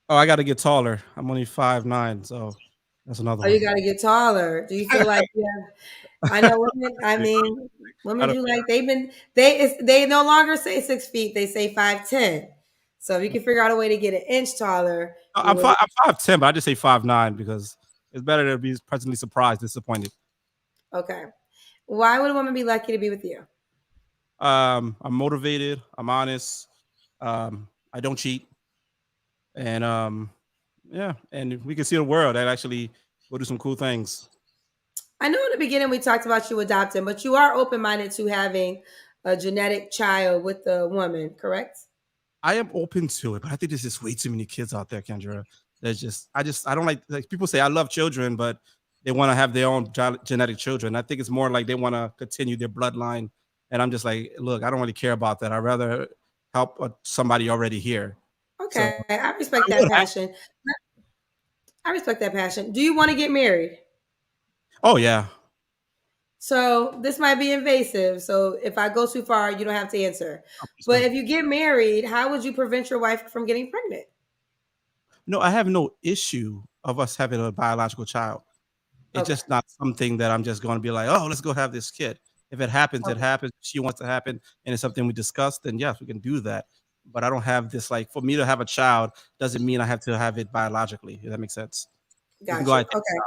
Oh, I got to get taller. I'm only 5'9", so that's another Oh, one. you got to get taller. Do you feel like I know women. I mean, women do like they no longer say 6 feet. They say 5'10". So if you can figure out a way to get an inch taller, you I'm would. I'm 5'10", but I just say 5'9" because it's better to be pleasantly surprised, disappointed. Okay. Why would a woman be lucky to be with you? I'm motivated. I'm honest. I don't cheat, and yeah, and we can see the world and actually go do some cool things. I know in the beginning we talked about you adopting, but you are open minded to having a genetic child with the woman, correct? I am open to it, but I think there's just way too many kids out there, Kendra. There's I don't like people say I love children, but they want to have their own genetic children. I think it's more like they want to continue their bloodline, and I'm just like, look, I don't really care about that. I'd rather help somebody already here. So Okay, I respect I'm that gonna passion. I respect that passion. Do you want to get married? oh yeah. So this might be invasive. So if I go too far, you don't have to answer. But So, if you get married, how would you prevent your wife from getting pregnant? no, I have no issue of us having a biological child. It's Okay. just not something that I'm just going to be like, oh, let's go have this kid. If it happens, it Okay. happens. She wants to happen, and it's something we discussed, then yes, we can do that. But I don't have this like for me to have a child doesn't mean I have to have it biologically. If that makes sense. We can Got go you. out. Okay.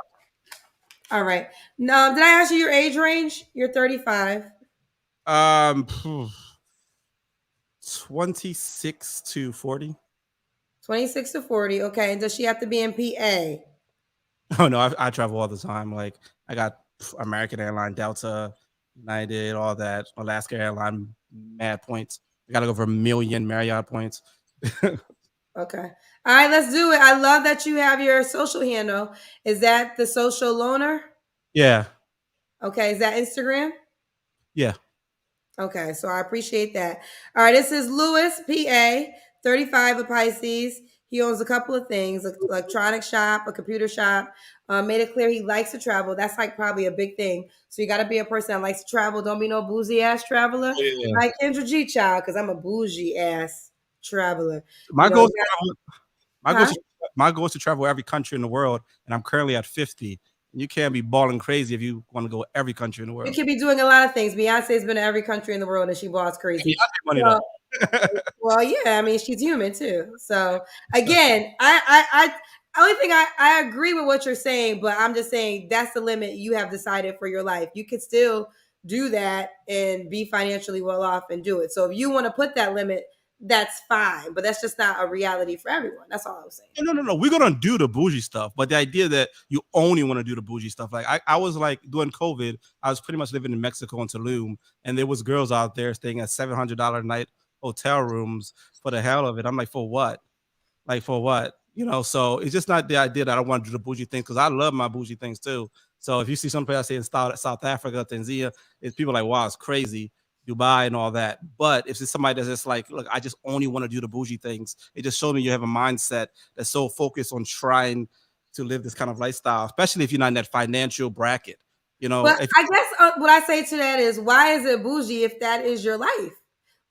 All right. Now, did I ask you your age range? You're 35. 26 to 40. 26 to 40. Okay. And does she have to be in PA? Oh no, I travel all the time. Like I got American Airline, Delta, United, all that. Alaska Airline, mad points. I got to go for 1 million Marriott points. Okay. All right, let's do it. I love that you have your social handle. Is that the social loner? Yeah, Okay. Is that Instagram? yeah. Okay, so I appreciate that. All right, this is Lewis, PA, 35 of Pisces. He owns a couple of things, an electronic shop, a computer shop. Made it clear he likes to travel. That's like probably a big thing. So you got to be a person that likes to travel. Don't be no bougie ass traveler Oh, yeah. like Kendra G child, because I'm a bougie ass traveler. My You know, goal, you got, my goal, huh? is to, my goal is to travel every country in the world, and I'm currently at 50. And you can't be balling crazy if you want to go every country in the You world. could be doing a lot of things. Beyonce's been to every country in the world and she balls crazy. Beyonce money Well, though. well, yeah, I mean she's human too. So again, I only thing I agree with what you're saying, but I'm just saying that's the limit you have decided for your life. You could still do that and be financially well off and do it. So if you want to put that limit, that's fine, but that's just not a reality for everyone. That's all I was saying. No. We're gonna do the bougie stuff, but the idea that you only want to do the bougie stuff, like I was like during COVID, I was pretty much living in Mexico in Tulum, and there was girls out there staying at $700 a night hotel rooms for the hell of it. I'm like, for what? Like for what? So it's just not the idea that I want to do the bougie things because I love my bougie things too. So if you see somebody I say in South Africa, Tanzania, it's people like, wow, it's crazy, Dubai and all that. But if it's somebody that's just like, look, I just only want to do the bougie things, it just shows me you have a mindset that's so focused on trying to live this kind of lifestyle, especially if you're not in that financial bracket. But If I guess what I say to that is, why is it bougie if that is your life?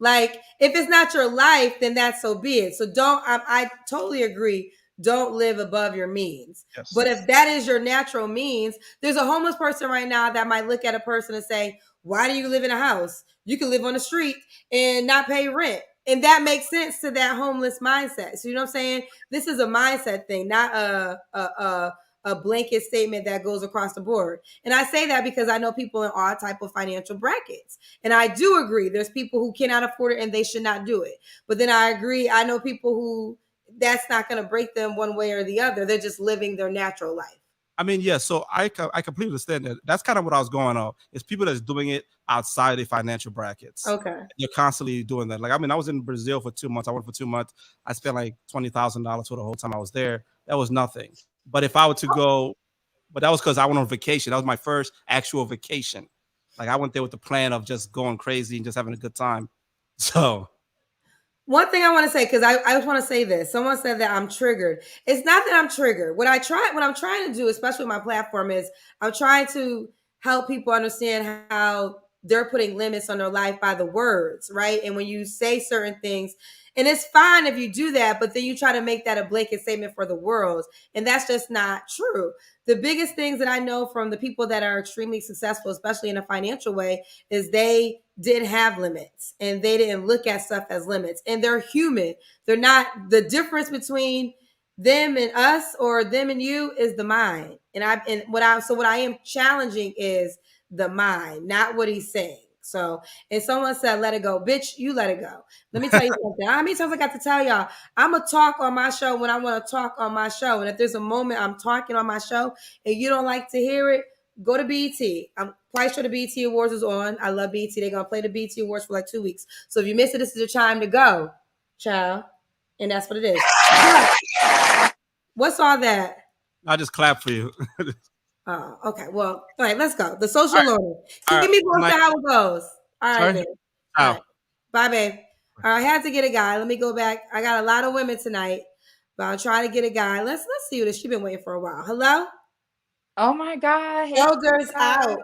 Like, if it's not your life, then that's so be it. So don't. I totally agree. Don't live above your means. yes. But if that is your natural means, there's a homeless person right now that might look at a person and say, "Why do you live in a house? You can live on the street and not pay rent." And that makes sense to that homeless mindset. So you know what I'm saying? This is a mindset thing, not a blanket statement that goes across the board. And I say that because I know people in all type of financial brackets. And I do agree there's people who cannot afford it and they should not do it. But then I agree, I know people who that's not going to break them one way or the other. They're just living their natural life. I mean, yeah. So I completely understand that. That's kind of what I was going on. It's people that's doing it outside their financial brackets. Okay. You're constantly doing that. Like, I mean, I was in Brazil for 2 months. I went for 2 months. I spent like $20,000 for the whole time I was there. That was nothing. But if I were to go, but that was because I went on vacation. That was my first actual vacation. Like I went there with the plan of just going crazy and just having a good time. So one thing I want to say, because I just want to say this. Someone said that I'm triggered. It's not that I'm triggered. What I'm trying to do, especially with my platform, is I'm trying to help people understand how they're putting limits on their life by the words, right? And when you say certain things, and it's fine if you do that, but then you try to make that a blanket statement for the world. And that's just not true. The biggest things that I know from the people that are extremely successful, especially in a financial way, is they didn't have limits and they didn't look at stuff as limits. And they're human. They're not, the difference between them and us or them and you is the mind. What I am challenging is the mind, not what he's saying. So, and someone said, let it go. Bitch, you let it go. Let me tell you something. How many times I got to tell y'all, I'm going to talk on my show when I want to talk on my show. And if there's a moment I'm talking on my show and you don't like to hear it, go to BET. I'm quite sure the BET Awards is on. I love BET. They're going to play the BET Awards for like 2 weeks. So if you miss it, this is your time to go, child. And that's what it is. What's all that? I just clap for you. Oh, okay. Well, all right, let's go. The social loaner. All Give me posted how it goes. All right, Sorry? babe. All right. Bye, babe. All right, I had to get a guy. Let me go back. I got a lot of women tonight, but I'll try to get a guy. Let's see what she's been waiting for a while. Hello? Oh my God. Hey, Shoulders out.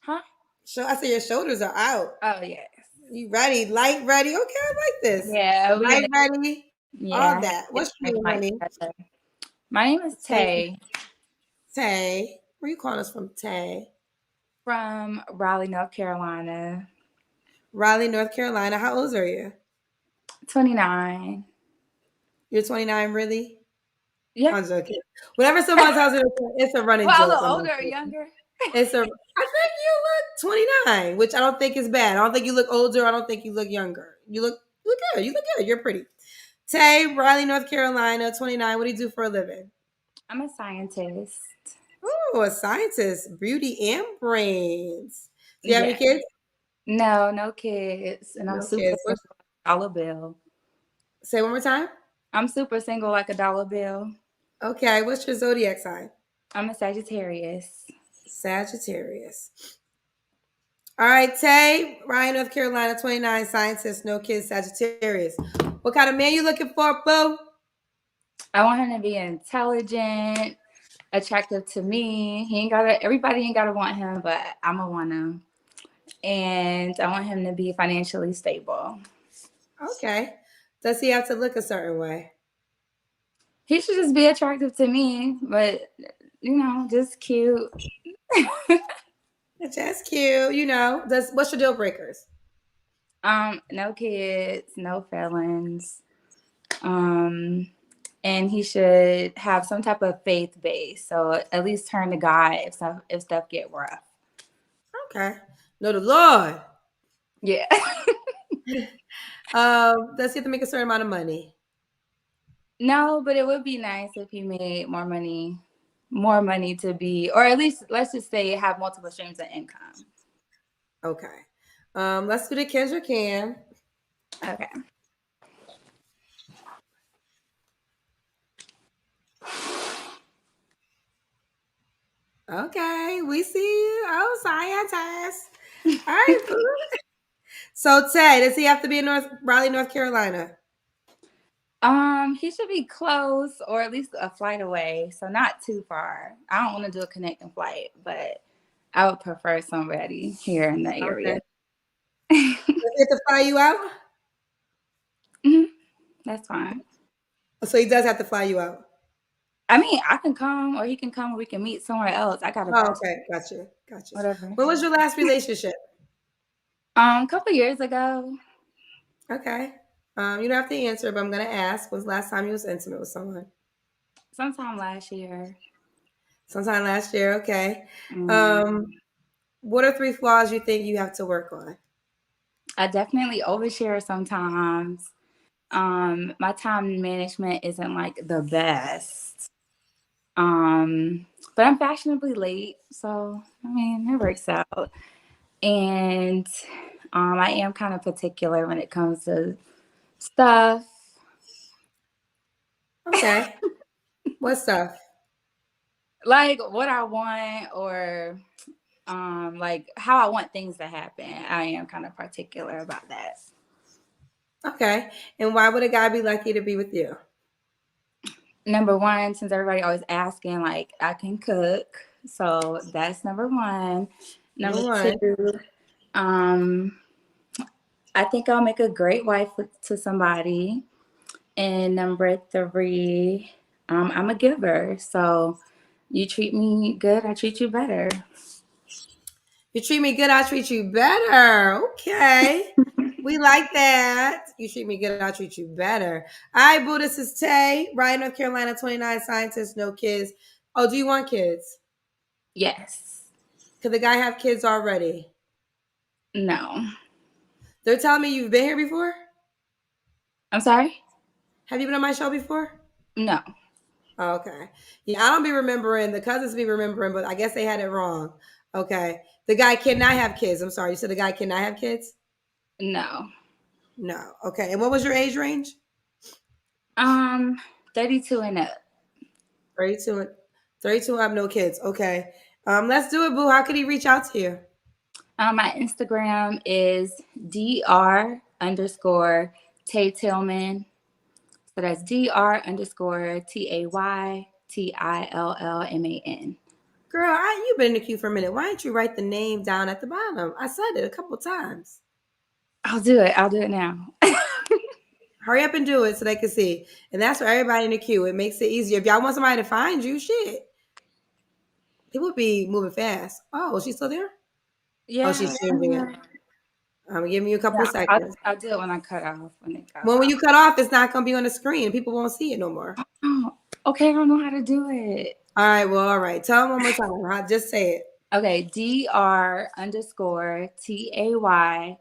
Huh? So I said your shoulders are out. Oh yes. You ready? Light ready? Okay, I like this. Yeah. Light ready? Yeah. All that. What's your name, honey? My name is Tay. Tay. Where you calling us from, Tay? From Raleigh, North Carolina. Raleigh, North Carolina. How old are you? 29. You're 29, really? Yeah. I'm joking. Whenever someone tells me it's a running joke. Well, a little older or younger? I think you look 29, which I don't think is bad. I don't think you look older. I don't think you look younger. You look good. You look good. You're pretty. Tay, Raleigh, North Carolina, 29. What do you do for a living? I'm a scientist. Oh, a scientist. Beauty and brains. Do you have any kids? No kids. And I'm super single like a dollar bill. Say one more time. I'm super single like a dollar bill. Okay. What's your zodiac sign? I'm a Sagittarius. Sagittarius. All right, Tay, Ryan, North Carolina, 29, scientist, no kids, Sagittarius. What kind of man you looking for, boo? I want him to be intelligent, attractive to me. Everybody ain't gotta want him, but I'ma want him. And I want him to be financially stable. Okay. Does he have to look a certain way? He should just be attractive to me, but just cute. Just cute, what's your deal breakers? No kids, no felons. and he should have some type of faith base. So at least turn to God if stuff get rough. Okay. Know the Lord. Yeah. Does he have to make a certain amount of money? No, but it would be nice if he made more money to be, or at least let's just say have multiple streams of income. Okay. Let's do the Kendra Cam. Okay. Okay, we see you. Oh, scientist. All right. So Ted, does he have to be in Raleigh, North Carolina? He should be close or at least a flight away, so not too far. I don't want to do a connecting flight, but I would prefer somebody here in the Okay. area. Does he have to fly you out? Mhm, that's fine. So he does have to fly you out. I mean, I can come, or he can come, or we can meet somewhere else. I got a Oh, bunch, okay. Gotcha. whatever. When was your last relationship? A couple years ago, Okay. You don't have to answer, but I'm gonna ask. When's the last time you was intimate with someone? sometime last year. Sometime last year. Okay. Mm, Um, what are 3 flaws you think you have to work on? I definitely overshare sometimes. My time management isn't like the best. But I'm fashionably late, so I mean it works out. And I am kind of particular when it comes to stuff. Okay. What stuff? Like what I want or like how I want things to happen. I am kind of particular about that. Okay. And why would a guy be lucky to be with you? Number one, since everybody always asking, like I can cook. So that's number one. Number Number one. two, um, I think I'll make a great wife to somebody. And number three, I'm a giver. So you treat me good, I treat you better. You treat me good, I treat you better. Okay. We like that. You treat me good, I treat you better. All right, boo, this is Tay, Ryan, North Carolina, 29, scientist, no kids. Oh, do you want kids? Yes. Could the guy have kids already? No. They're telling me you've been here before? I'm sorry? Have you been on my show before? No. Oh, okay. Yeah, I don't be remembering. The cousins be remembering, but I guess they had it wrong. Okay. The guy cannot have kids. I'm sorry. You said the guy cannot have kids? No. No. Okay. And what was your age range? Um, 32 and up. 32 and 32 and up, no kids. Okay. Let's do it, boo. How could he reach out to you? My Instagram is dr underscore Tay Tillman. So that's dr underscore TAYTILLMAN. Girl, you've been in the queue for a minute. Why didn't you write the name down at the bottom? I said it a couple times. I'll do it. I'll do it now. Hurry up and do it so they can see. And that's for everybody in the queue. It makes it easier. If y'all want somebody to find you, shit. People be moving fast. Oh, is she still there? Oh, Yeah. she's changing it. I'm giving you a couple Yeah, of seconds. I'll do it when I cut off. When it goes When off. you cut off, it's not going to be on the screen. People won't see it no more. Oh, okay. I don't know how to do it. All right. Well, all right. Tell them one more time. Just say it. Okay. dr underscore TAYTILLMAN.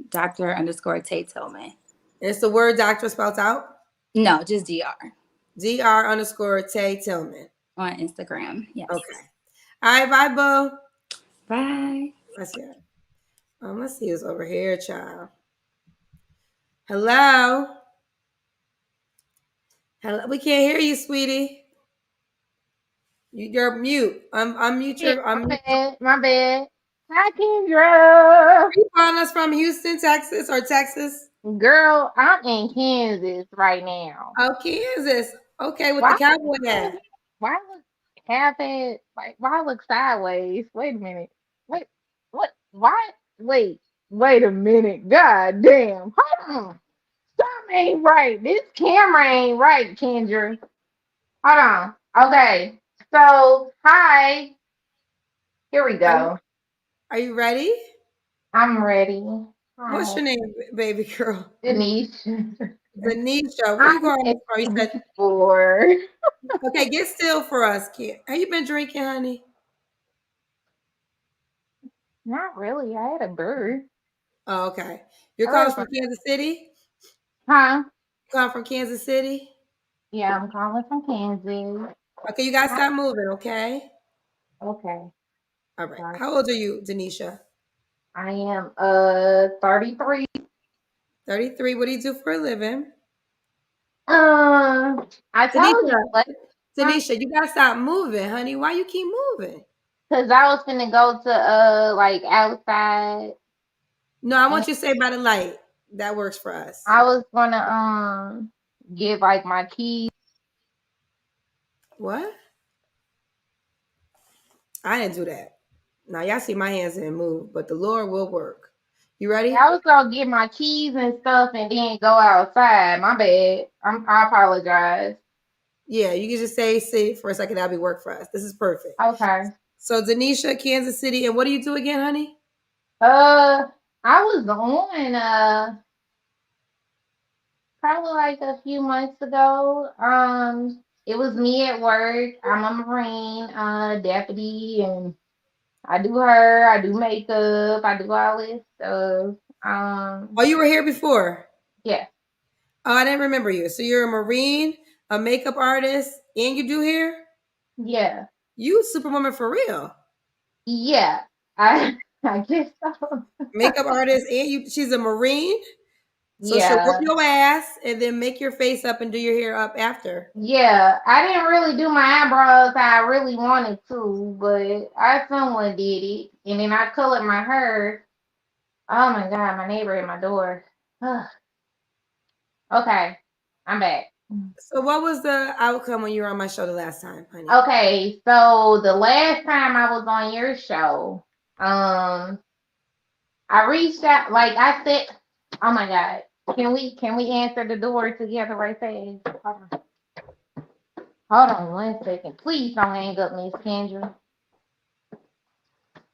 Dr. underscore Tay Tillman. It's the word doctor spelled out. No, just dr. Dr underscore Tay Tillman. On Instagram. Yes. Okay. All right. Bye, boo. Bye. Let's hear it. Let's see who's over here, child. Hello. Hello. We can't hear you, sweetie. You're mute. Unmute Yeah, your. my Unmute. bad. My bad. Hi, Kendra. Are you calling us from Houston, Texas, or Texas? Girl, I'm in Kansas right now. Oh, Kansas. Okay, with the Why cowboy look hat. why look half at like why look sideways? Wait a minute. Wait, what why wait a minute. God damn. Hold on. Something ain't right. This camera ain't right, Kendra. Hold on. Okay. So hi. Here we Are you, go. are you ready? I'm ready. What's Hi, your name, baby girl? Denisha. Denisha, where you I'm going for? You said, 84. okay, get still for us, kid. Have you been drinking, honey? Not really. I had a bird. Oh, okay. You're I calling live from from, Kansas City? huh? Calling from Kansas City? Yeah, I'm calling from Kansas. Okay, you gotta Hi. stop moving, okay? Okay. All right. Sorry. How old are you, Denisha? I am 33. 33. What do you do for a living? I told Denisha, you, like, huh? Denisha, you gotta stop moving, honey. Why you keep moving? Cause I was finna go to like outside, No, I and want you to say by the light. That works for us. I was gonna give like my keys. What? I didn't do that. Now y'all see my hands didn't move, but the Lord will work. You ready? I was gonna get my keys and stuff, and then go outside. My bad. I apologize. Yeah, you can just say sit for a second. That'll be work for us. This is perfect. Okay. So Denisha, Kansas City, and what do you do again, honey? Uh, I was on probably like a few months ago. It was me at work. I'm a Marine deputy, and I do hair, I do makeup, I do all this stuff. Oh, you were here before. Yeah, Oh, I didn't remember you. So you're a Marine, a makeup artist, and you do hair? yeah, You superwoman for real. yeah. I I guess so. Makeup artist, and you she's a Marine. So she'll whoop Yeah, your ass and then make your face up and do your hair up after. yeah. I didn't really do my eyebrows how I really wanted to, but I someone did it, and then I colored my hair. Oh my God, my neighbor at my door. Okay, I'm back. So what was the outcome when you were on my show the last time, honey? Okay, so the last time I was on your show, um, I reached out, like I said, oh my God, can we answer the door together right there? Hold on 1 second. Please don't hang up, Miss Kendra.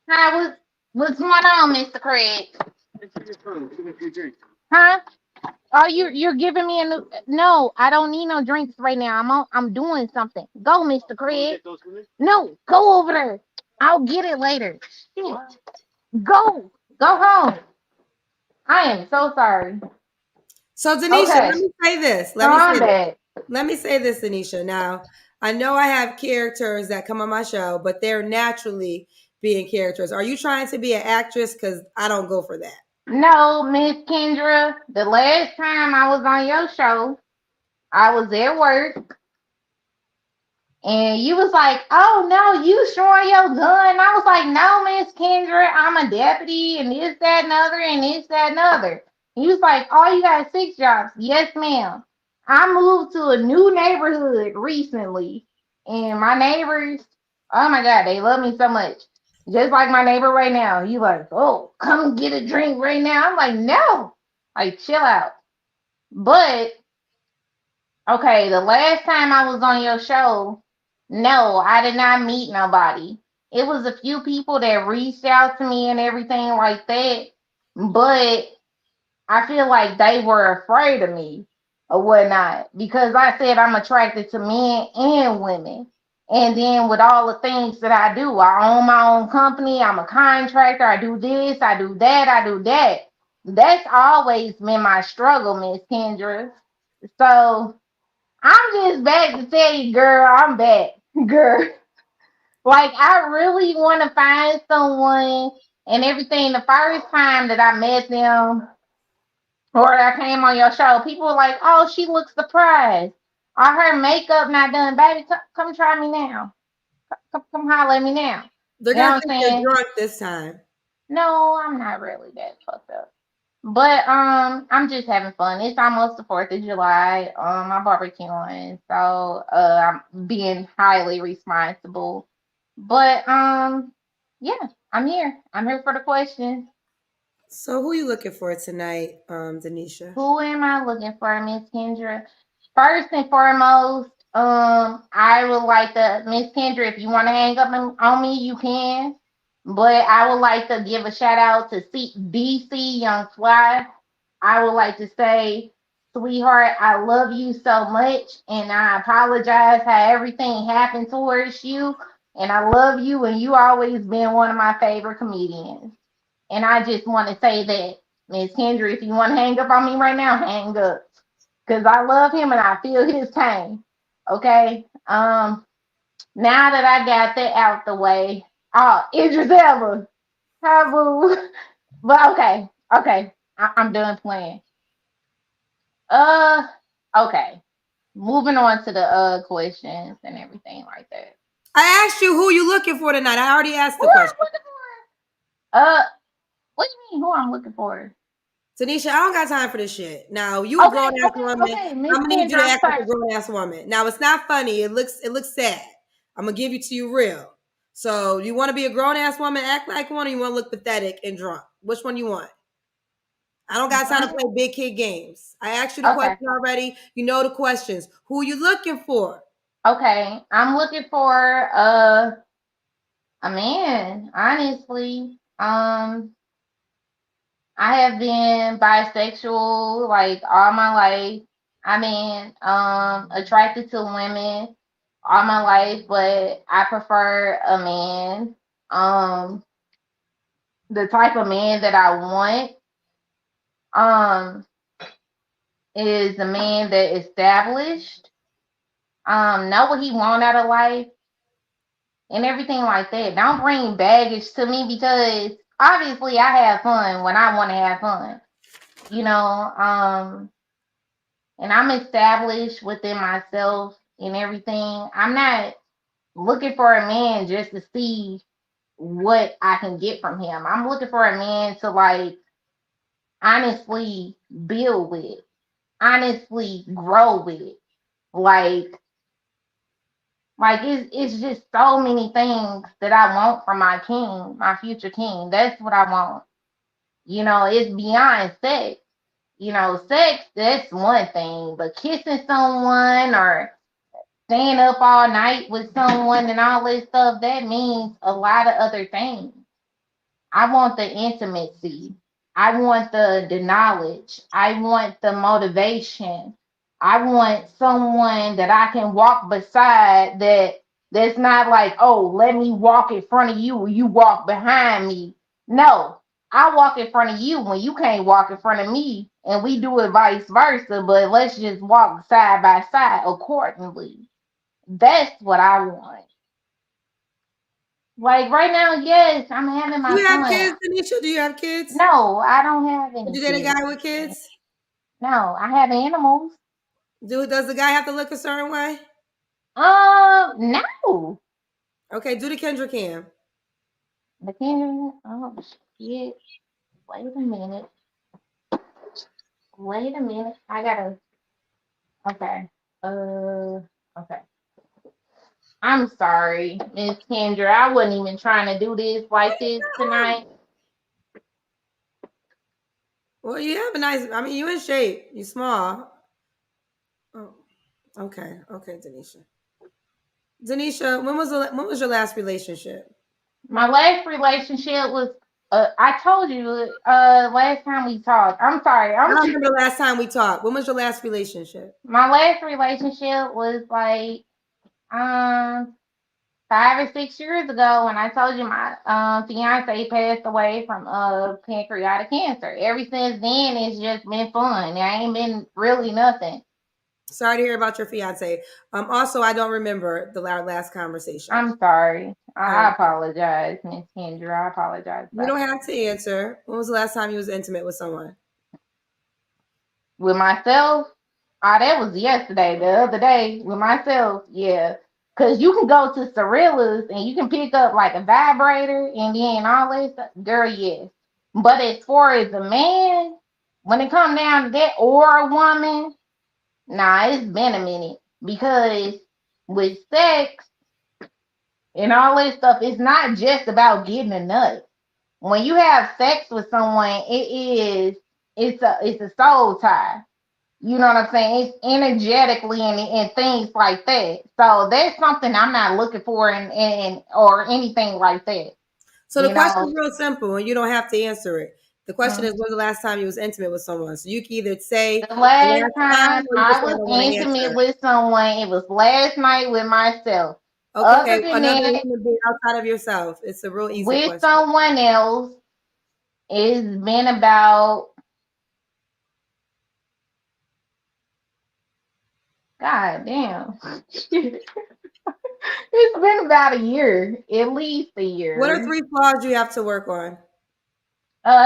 Hi, what's going on, Mr. Craig? Huh? Oh, you're giving me a new, no, I don't need no drinks right now. I'm doing something. Go, Mr. Craig. No, go over there. I'll get it later. Shit. Go. Go home. I am so sorry. So Denisha, let Okay. me say this. So Let me I'm say this. back. Let me say this, Denisha. Now, I know I have characters that come on my show, but they're naturally being characters. Are you trying to be an actress? Because I don't go for that. No, Miss Kendra, the last time I was on your show, I was at work. And you was like, oh no, you showing your gun. I was like, no, Miss Kendra, I'm a deputy and this, that, and other, and this, that, and other. He was like, oh, you got 6 jobs. Yes, ma'am. I moved to a new neighborhood recently. And my neighbors, oh my God, they love me so much. Just like my neighbor right now. You like, oh, come get a drink right now. I'm like, no. Like, chill out. But okay, the last time I was on your show, no, I did not meet nobody. It was a few people that reached out to me and everything like that, but I feel like they were afraid of me or whatnot because I said I'm attracted to men and women. And then with all the things that I do, I own my own company, I'm a contractor, I do this, I do that, I do that. That's always been my struggle, Miss Kendra. So I'm just back to tell you, girl, I'm back, girl. Like, I really want to find someone and everything. The first time that I met them or I came on your show, people were like, oh, she looks surprised. Or her makeup not done. Baby, come try me now. Come holler at me now. They're You know gonna what I'm think you're saying? drunk this time. No, I'm not really that fucked up. But I'm just having fun. It's almost the 4th of July. I'm barbecuing, so I'm being highly responsible. But yeah, I'm here. I'm here for the question. So who you looking for tonight, Denisha? Who am I looking for, Miss Kendra? First and foremost, I would like to, Miss Kendra, if you want to hang up on me, you can. But I would like to give a shout out to DC Young Fly. I would like to say Sweetheart, I love you so much, and I apologize how everything happened towards you. And I love you, and you always been one of my favorite comedians. And I just want to say that, Miss Kendra, if you want to hang up on me right now, hang up. Because I love him and I feel his pain. Okay? Now that I got that out the way, oh, Idris Elba. Hi, boo. But okay. I'm done playing. Uh, okay. Moving on to the questions and everything like that. I asked you who you looking for tonight. I already asked Who the I'm question. looking for? What do you mean? Who I'm looking for? Tanisha, I don't got time for this shit. Now you a grown Okay, ass woman. Miss I'm gonna need you Kendra, to I'm act like sorry. a grown ass woman. Now it's not funny. It looks sad. I'm gonna give it to you real. So you want to be a grown ass woman, act like one, or you want to look pathetic and drunk? Which one you want? I don't got time to play big kid games. I asked you the Okay, question already. You know the questions. Who you looking for? okay. I'm looking for a man. Honestly, I have been bisexual like all my life. I mean, attracted to women all my life, but I prefer a man. Um, the type of man that I want, um, is a man that established, know what he want out of life and everything like that. Don't bring baggage to me because obviously I have fun when I want to have fun, you know. And I'm established within myself and everything. I'm not looking for a man just to see what I can get from him. I'm looking for a man to like honestly build with, honestly grow with. Like it's just so many things that I want from my king, my future king. That's what I want. You know, it's beyond sex. You know, sex, that's one thing, but kissing someone or staying up all night with someone and all this stuff, that means a lot of other things. I want the intimacy. I want the knowledge. I want the motivation. I want someone that I can walk beside that's not like, oh, let me walk in front of you or you walk behind me. No, I walk in front of you when you can't walk in front of me, and we do it vice versa, but let's just walk side by side accordingly. That's what I want. Like right now, yes, I'm having Do my you have fun. kids, Denisha? Do you have kids? No, I don't have Would any you date a kids. guy with kids? No, I have animals. Does the guy have to look a certain way? No. Okay, do the Kendra cam. The Kendra, oh shit. Wait a minute. Wait a minute. I gotta. Okay. Okay. I'm sorry, Miss Kendra. I wasn't even trying to do this like this tonight. Well, you have a nice. I mean, you in shape. You small. Oh, okay, Denisha. Denisha, when was your last relationship? My last relationship was. I told you. Last time we talked. I'm sorry. I don't remember the last time we talked. When was your last relationship? My last relationship was like um 5 or 6 years ago when I told you my fiance passed away from pancreatic cancer. Ever since then, it's just been fun. There ain't been really nothing. Sorry to hear about your fiance. Also, I don't remember our last conversation. I'm sorry. I Um, apologize, Miss Kendra. I apologize you about don't that. have to answer. When was the last time you was intimate with someone? With myself, that was yesterday. The other day with myself, yeah. Cause you can go to Cirilla's and you can pick up like a vibrator and then all this stuff. Girl, yes. But as far as a man, when it come down to that or a woman, nah, it's been a minute. Because with sex and all this stuff, it's not just about getting a nut. When you have sex with someone, it's a soul tie. You know what I'm saying? It's energetically and things like that. So that's something I'm not looking for and or anything like that. So the You question know, is real simple, and you don't have to answer it. The question is, Mm. when's the last time you was intimate with someone? So you can either say The the last last time, time or you can I say I was don't want to intimate answer. with someone, it was last night with myself. Okay, Other than another that, human being outside of yourself. It's a real easy with question. someone else, it's been about, god damn. It's been about a year, at least a What are year. 3 flaws you have to work on?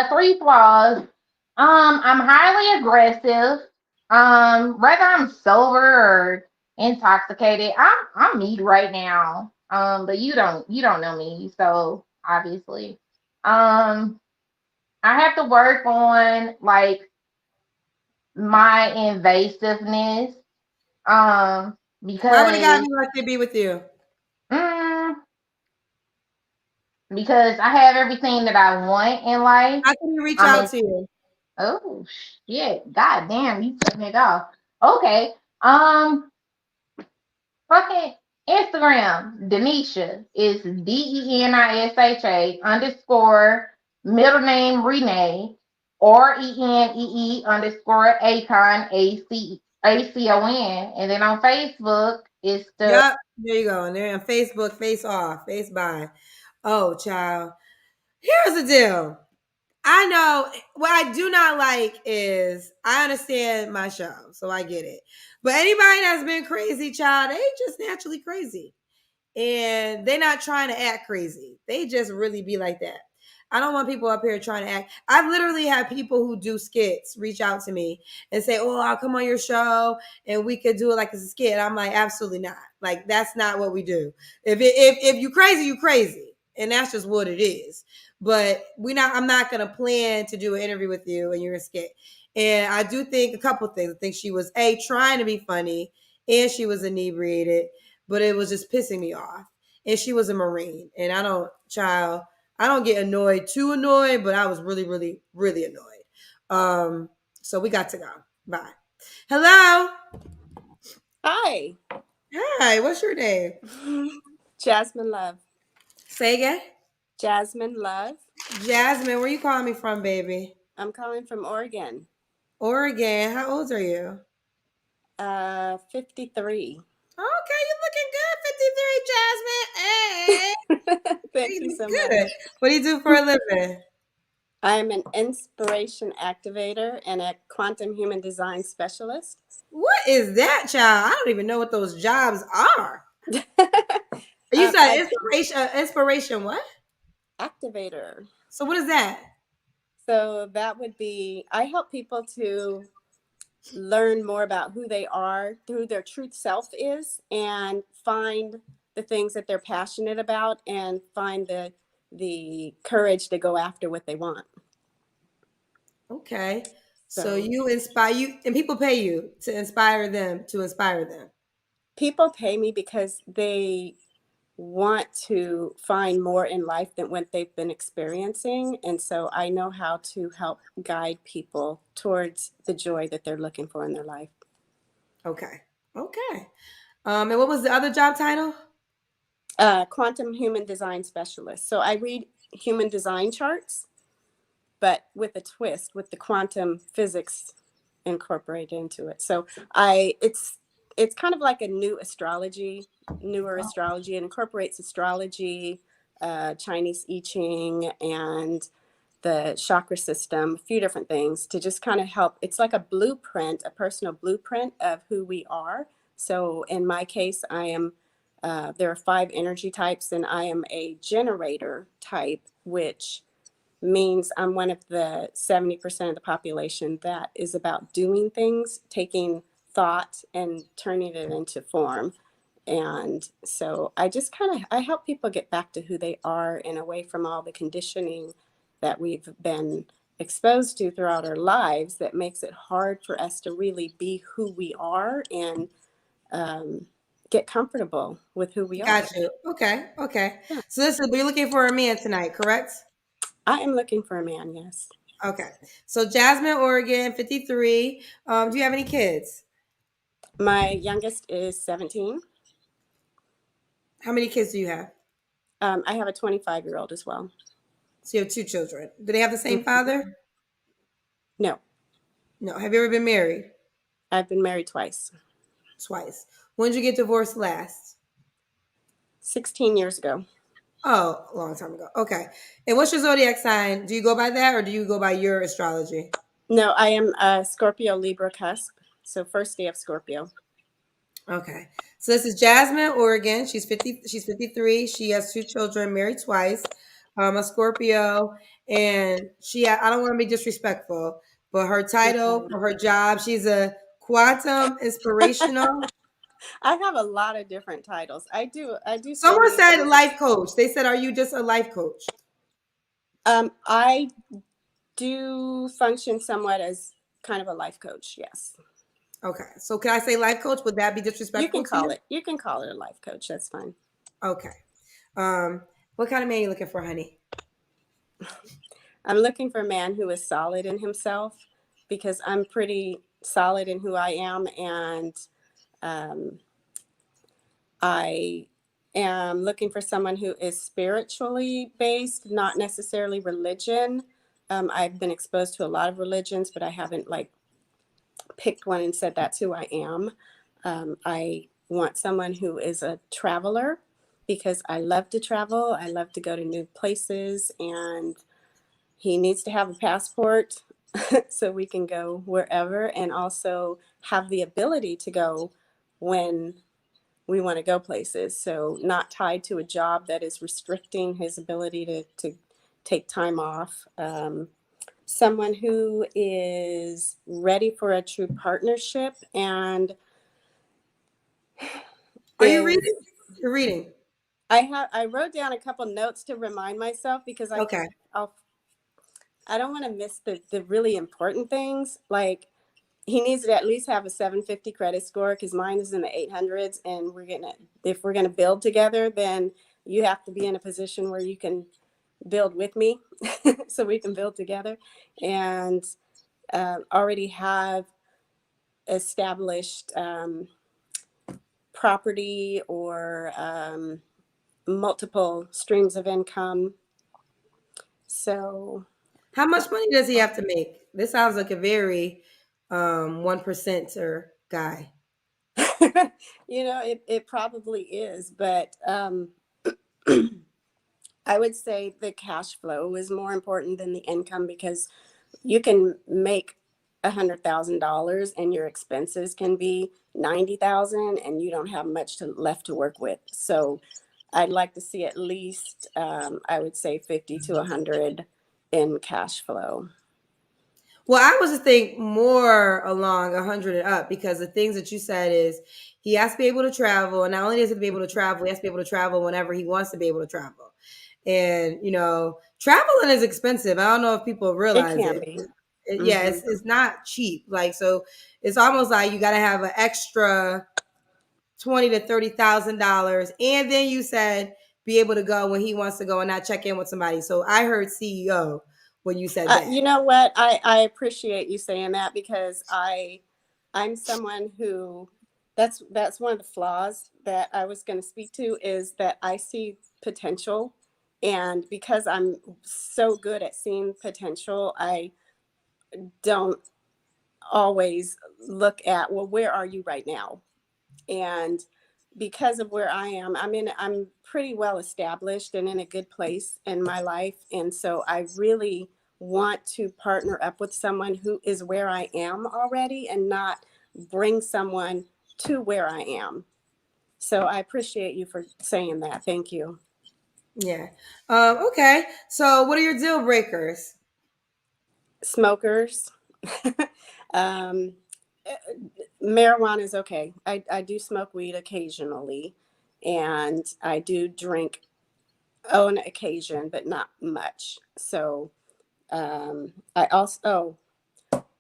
Three flaws. I'm highly aggressive. Whether I'm sober or intoxicated, I'm me right now. But you don't know me, so obviously. Um, I have to work on like my invasiveness. Um, Why would a guy because be like to be with you? mm, because I have everything that I want in life. How can he reach I'm out in, to you? oh shit, god damn, you cutting it off. Okay. Fucking Instagram, Denisha is DENISHA underscore middle name Renee RENEE underscore Acon ACON. And then on Facebook, it's the Yup, there you go. And they're on Facebook, face off, face by. Oh, child. Here's the deal. I know what I do not like is I understand my show, so I get it. But anybody that's been crazy, child, they just naturally crazy. And they're not trying to act crazy. They just really be like that. I don't want people up here trying to act. I've literally had people who do skits reach out to me and say, "Oh, I'll come on your show and we could do it like it's a skit." And I'm like, absolutely not. Like that's not what we do. If you crazy, you crazy, and that's just what it is. But we not. I'm not gonna plan to do an interview with you and you're a skit. And I do think a couple things. I think she was trying to be funny, and she was inebriated, but it was just pissing me off. And she was a Marine, and I don't get annoyed, too annoyed, but I was really, really, really annoyed. So we got to go. Bye. Hello. Hi. Hi. What's your name? Jasmine Love. Say again. Jasmine Love. Jasmine. Where you calling me from, baby? I'm calling from Oregon. Oregon. How old are you? 53. Okay, you looking good, 53, Jasmine. Hey, Thank you you look so good. much. What do you do for a living? I am an inspiration activator and a quantum human design specialist. What is that, child? I don't even know what those jobs are. You said I inspiration. Inspiration. What? activator. So what is that? So that would be I help people to learn more about who they are, who their truth self is, and find the things that they're passionate about and find the courage to go after what they want. Okay. So So you inspire you, and people pay you to inspire them to inspire them. people pay me because they want to find more in life than what they've been experiencing. And so I know how to help guide people towards the joy that they're looking for in their life. Okay. Okay. And what was the other job title? Quantum human design specialist. So I read human design charts, but with a twist, with the quantum physics incorporated into it. So it's kind of like a newer astrology. It incorporates astrology, Chinese I Ching, and the chakra system, a few different things to just kind of help. It's like a blueprint, a personal blueprint of who we are. So in my case, I am. There are 5 energy types, and I am a generator type, which means I'm one of the 70% of the population that is about doing things, taking thought and turning it into form. And so I just kind of I help people get back to who they are and away from all the conditioning that we've been exposed to throughout our lives that makes it hard for us to really be who we are and um, get comfortable with who we Got are. you. Okay. Okay. Yeah. So listen, we're looking for a man tonight, correct? I am looking for a man, yes. Okay. So Jasmine, Oregon, 53. Do you have any kids? My youngest is 17. How many kids do you have? I have a 25-year-old as well. So you have 2 children. Do they have the same Mhm. father? No, No. Have you ever been married? I've been married twice. Twice. When did you get divorced last? 16 years ago. Oh, a long time ago. Okay. And what's your zodiac sign? Do you go by that or do you go by your astrology? No, I am a Scorpio Libra cusp. So first day of Scorpio. Okay. So this is Jasmine, Oregon. She's 50, she's 53. She has two children, married twice. A Scorpio, and I don't want to be disrespectful, but her title Okay. for her job, she's a quantum inspirational. I have a lot of different titles. I do so Someone many said things. life coach. They said, "Are you just a life coach?" I do function somewhat as kind of a life coach. Yes. Okay. So can I say life coach? Would that be You disrespectful can to call you? it. You can call it a life coach. That's fine. Okay. What kind of man you looking for, honey? I'm looking for a man who is solid in himself because I'm pretty solid in who I am, and um, I am looking for someone who is spiritually based, not necessarily religion. I've been exposed to a lot of religions, but I haven't like picked one and said that's who I am. I want someone who is a traveler because I love to travel. I love to go to new places, and he needs to have a passport so we can go wherever, and also have the ability to go when we want to go places. So not tied to a job that is restricting his ability to take time off. Someone who is ready for a true partnership and Are you is reading? You're reading. I wrote down a couple notes to remind myself because Okay. I don't want to miss the really important things. Like he needs to at least have a 750 credit score because mine is in the 800s, and if we're gonna build together, then you have to be in a position where you can build with me, so we can build together, and already have established property or multiple streams of income. So, How much money does he have to make? This sounds like a very 1%er guy. it probably is, but I would say the cash flow is more important than the income because you can make $100,000 and your expenses can be 90,000 and you don't have much left to work with. So I'd like to see at least, I would say 50 to 100 in cash flow. Well, I was to think more along 100 and up because the things that you said is he has to be able to travel. And not only does he have to be able to travel, he has to be able to travel whenever he wants to be able to travel. And, traveling is expensive. I don't know if people It realize can it. be. Yeah, Hmm. it's not cheap. Like, so it's almost like you got to have an extra 20 to $30,000. And then you said be able to go when he wants to go and not check in with somebody. So I heard CEO when you said that. You know what? I appreciate you saying that because I'm someone who that's one of the flaws that I was going to speak to is that I see potential, and because I'm so good at seeing potential, I don't always look at, well, where are you right now? And because of where I am, I'm pretty well established and in a good place in my life, and so I really want to partner up with someone who is where I am already and not bring someone to where I am. So I appreciate you for saying that. Thank you. Yeah. Okay. So, what are your deal breakers? Smokers. um, Marijuana is okay. I do smoke weed occasionally, and I do drink on occasion, but not much. So I also,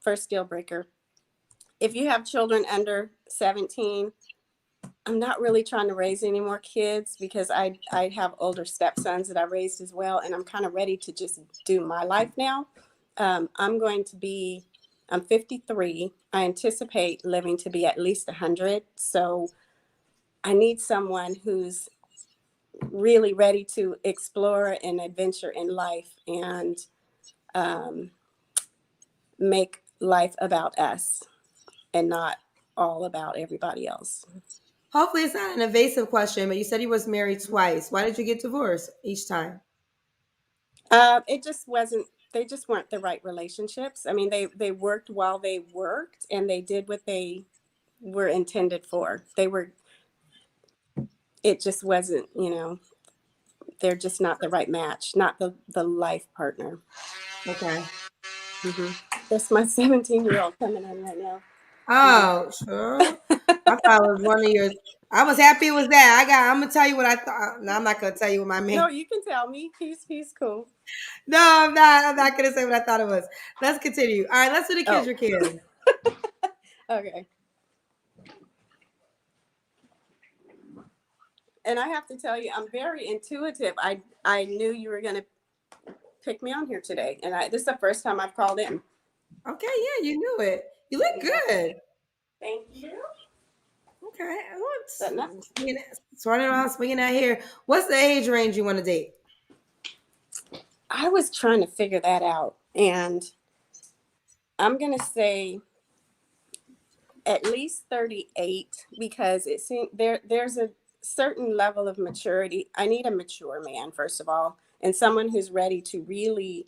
first deal breaker, if you have children under 17, I'm not really trying to raise any more kids because I have older stepsons that I raised as well, and I'm kind of ready to just do my life now. I'm 53. I anticipate living to be at least 100. So I need someone who's really ready to explore and adventure in life, and um, make life about us and not all about everybody else. Hopefully, it's not an evasive question, but you said he was married twice. Why did you get divorced each time? It just wasn't. They just weren't the right relationships. I mean, they worked while they worked, and they did what they were intended for. They were. It just wasn't. You know, they're just not the right match, not the life partner. Okay. Mm-hmm. That's my 17-year-old coming in right now. Oh, sure. I thought it was one of yours. I was happy it was that. I'm gonna tell you what I thought. No, I'm not gonna tell you what my man. No, you can tell me. He's cool. No, I'm not. I'm not gonna say what I thought it was. Let's continue. All right, let's do the Oh, Kendra can. okay. And I have to tell you, I'm very intuitive. I knew you were gonna pick me on here today, and this is the first time I've called in. Okay, yeah, you knew it. You look good. Thank you. Okay, But no, swinging around, swinging out here. What's the age range you want to date? I was trying to figure that out, and I'm gonna say at least 38 because it seems there's a certain level of maturity. I need a mature man, first of all, and someone who's ready to really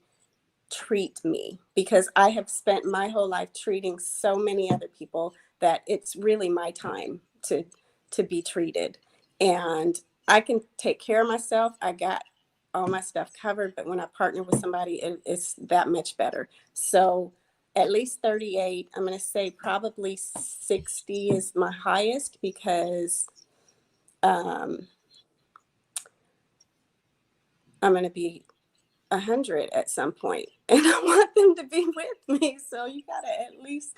treat me, because I have spent my whole life treating so many other people that it's really my time to be treated. And I can take care of myself. I got all my stuff covered, but when I partner with somebody, it's that much better. So at least 38. I'm going to say probably 60 is my highest, because I'm going to be 100 at some point, and I want them to be with me. So you gotta at least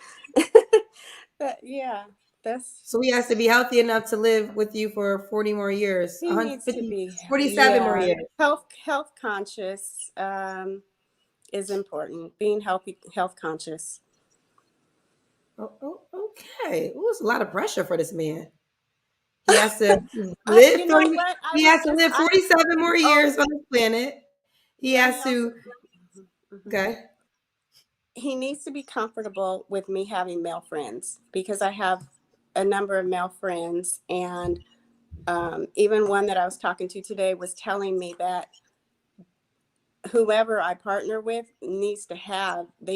that, yeah, that's. So he has to be healthy enough to live with you for 40 more years. He needs to 150, be, 47 more yeah, years. health conscious is important. Being health conscious. Okay. Ooh, it's a lot of pressure for this man. He has to live You know 40, what? I he was has to just live I 47 more oh, years on this planet. He let me has also. to Mhm. okay. He needs to be comfortable with me having male friends, because I have a number of male friends, and even one that I was talking to today was telling me that whoever I partner with they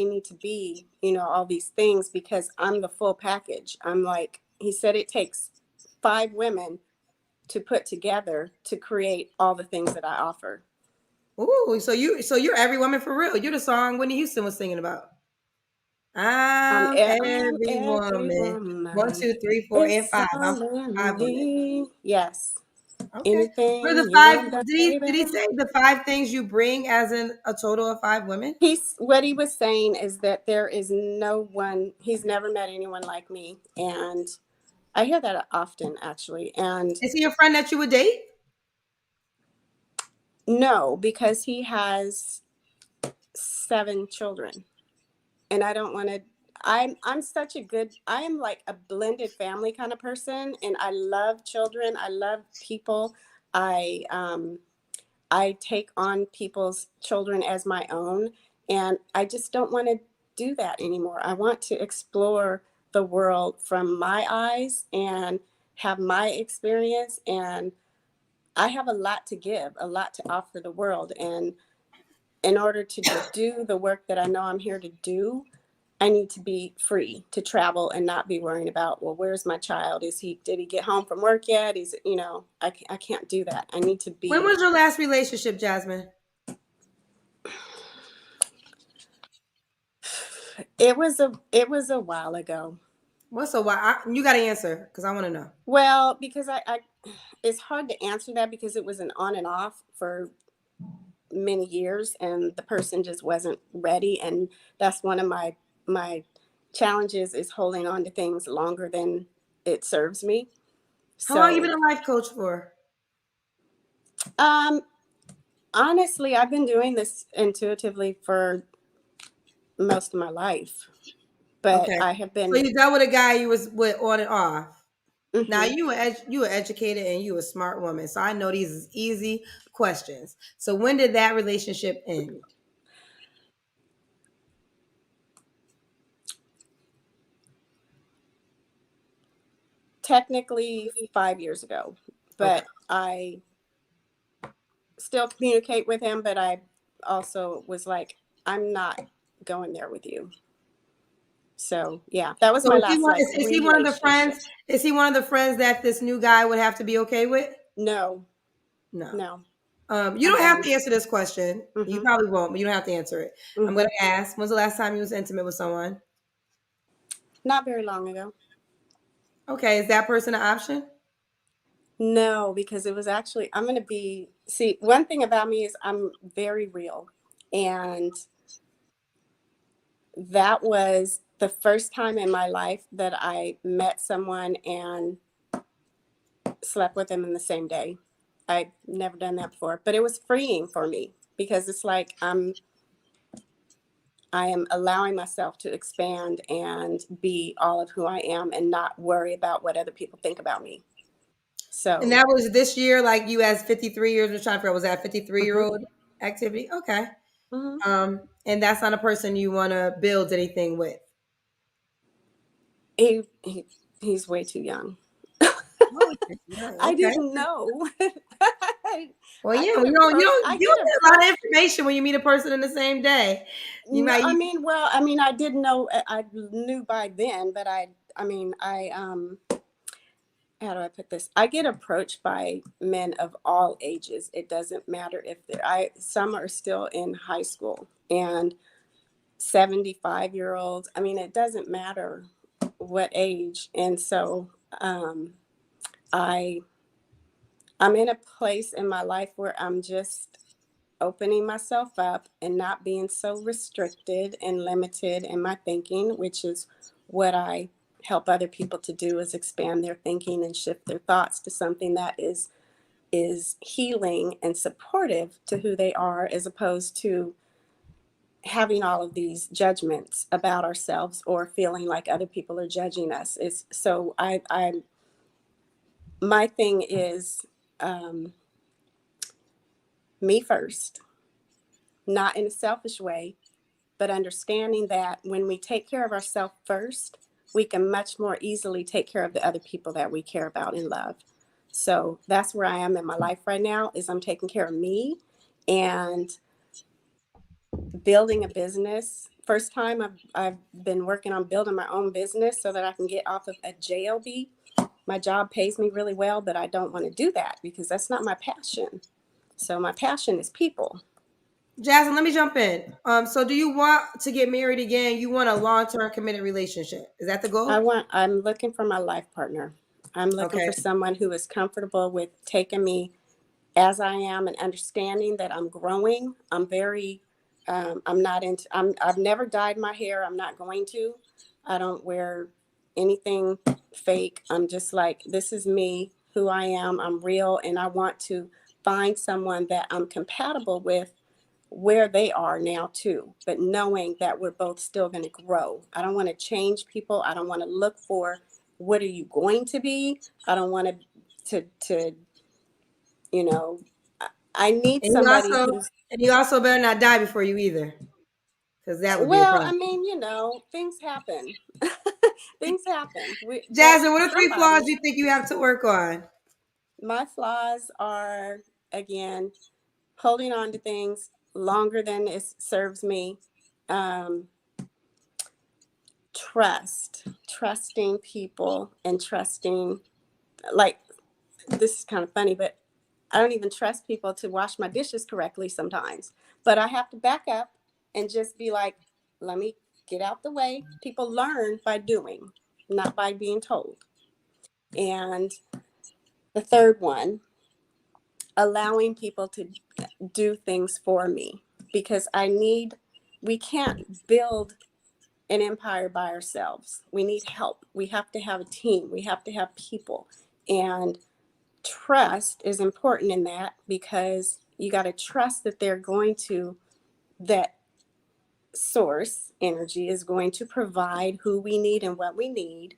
need to be, all these things, because I'm the full package. I'm like, he said it takes 5 women to put together to create all the things that I offer. Ooh, so you're every woman for real. You're the song Whitney Houston was singing about. I'm I'm every every woman. One, woman. two, three, four, and It's five. I'm all in 5 women. me. Yes. Okay. What are Anything the you five? want, Did he baby. say the 5 things you bring as in a total of 5 women? What he was saying is that there is no one, he's never met anyone like me. And I hear that often, actually. And Is he a friend that you would date? no, because he has 7 children. And I don't want to. I'm such a good. I am like a blended family kind of person, and I love children. I love people. I I take on people's children as my own, and I just don't want to do that anymore. I want to explore the world from my eyes and have my experience, and I have a lot to give, a lot to offer the world. And in order to do the work that I know I'm here to do, I need to be free to travel and not be worrying about, well, where's my child? Did he get home from work yet? I can't do that. I need to When be. was your last relationship, Jasmine? It was a while ago. What's a while? You got to answer because I want to know. Well, because it's hard to answer that, because it was an on and off for many years, and the person just wasn't ready. And that's one of my challenges, is holding on to things longer than it serves me. How long you been So, a life coach for? um, honestly, I've been doing this intuitively for most of my life, but Okay. I have So been. you dealt with a guy you was with on and off. Now Mhm. you were educated and you a smart woman. So I know these is easy questions. So when did that relationship end? technically 5 years ago, but Okay. I still communicate with him, but I also was like, I'm not going there with you. So yeah, that was So my is he last one? like Is he one of the friends? relationship. Is he one of the friends that this new guy would have to be okay with? No, No. no, You I'm don't have done. to answer this question. You Mm-hmm. probably won't, but you don't have to answer it. I'm Mm-hmm. going to ask. When's the last time you was intimate with someone? Not very long ago. Okay, is that person an option? No, because it was actually, I'm going to be, see, one thing about me is I'm very real. And that was the first time in my life that I met someone and slept with them in the same day. I'd never done that before, but it was freeing for me because it's like I am allowing myself to expand and be all of who I am and not worry about what other people think about me. And So, that was this year, like you as 53 years, was trying to figure out, was that 53-year mhm, old activity? Okay. mhm. And that's not a person you want to build anything with. he, he he's way too young. Oh, okay. Yeah, I okay. didn't know. Well, I yeah, get well, approached. I you don't get get a lot of approached. information when you meet a person in the same day. You No, might, I you, mean, well, I mean, I didn't know. I knew by then, but I mean, how do I put this? I get approached by men of all ages. It doesn't matter if some are still in high school and 75-year-olds. I mean, it doesn't matter what age. And so, I, I'm in a place in my life where I'm just opening myself up and not being so restricted and limited in my thinking, which is what I help other people to do, is expand their thinking and shift their thoughts to something that is healing and supportive to who they are, as opposed to having all of these judgments about ourselves or feeling like other people are judging us. It's so I my thing is, um, me first, not in a selfish way, but understanding that when we take care of ourselves first, we can much more easily take care of the other people that we care about and love. So that's where I am in my life right now, is I'm taking care of me and building a business. First time I've been working on building my own business so that I can get off of a JOB. My job pays me really well, but I don't want to do that because that's not my passion. So my passion is people. Jasmine, let me jump in. So do you want to get married again? You want a long-term committed relationship? Is that the goal? I'm looking for my life partner. I'm looking Okay. for someone who is comfortable with taking me as I am and understanding that I'm growing. I'm very, I'm not into, I've never dyed my hair. I'm not going to. I don't wear anything fake. I'm just like, this is me, who I am. I'm real. And I want to find someone that I'm compatible with where they are now too, but knowing that we're both still going to grow. I don't want to change people. I don't want to look for what are you going to be. I don't want to you know, I need And you somebody also who's, and you also better not die before you either, because that would be a well, I problem. mean, things happen. Things happen. But Jasmine, what are 3 flaws somebody, you think you have to work on? my flaws are, again, holding on to things longer than it serves me. Um, trusting people and trusting, like, this is kind of funny, but I don't even trust people to wash my dishes correctly sometimes. But I have to back up and just be like, let me get out the way. People learn by doing, not by being told. And the third one, allowing people to do things for me, because we can't build an empire by ourselves. We need help. We have to have a team. We have to have people. And trust is important in that, because you got to trust that that source energy is going to provide who we need and what we need.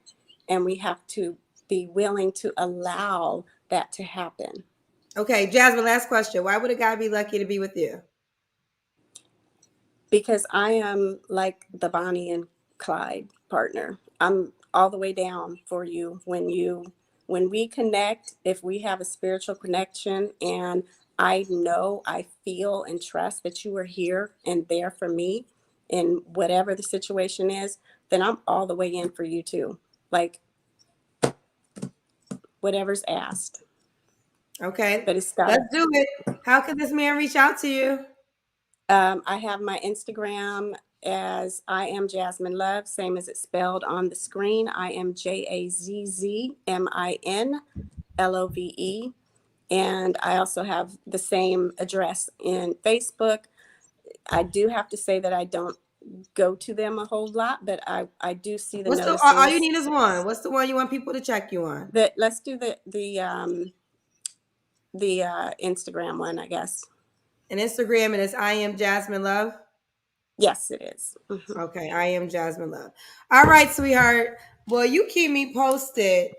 And we have to be willing to allow that to happen. Okay, Jasmine, last question. Why would a guy be lucky to be with you? Because I am like the Bonnie and Clyde partner. all the way down for you when we connect. If we have a spiritual connection, and I know, I feel and trust that you are here and there for me in whatever the situation is, then I'm all the way in for you too. Like whatever's asked. Okay, But it's got let's to. do it. How can this man reach out to you? I have my Instagram as I am Jasmine Love, same as it's spelled on the screen. I am JAZZMINLOVE. And I also have the same address in Facebook. I do have to say that I don't go to them a whole lot, but I do see the What's the all you notices. need is one. What's the one you want people to check you on? Let's do the Instagram one, I guess. And Instagram, and it's I am Jasmine Love. Yes, it is. Mm-hmm. Okay, I am Jasmine Love. All right, sweetheart. Well, you keep me posted.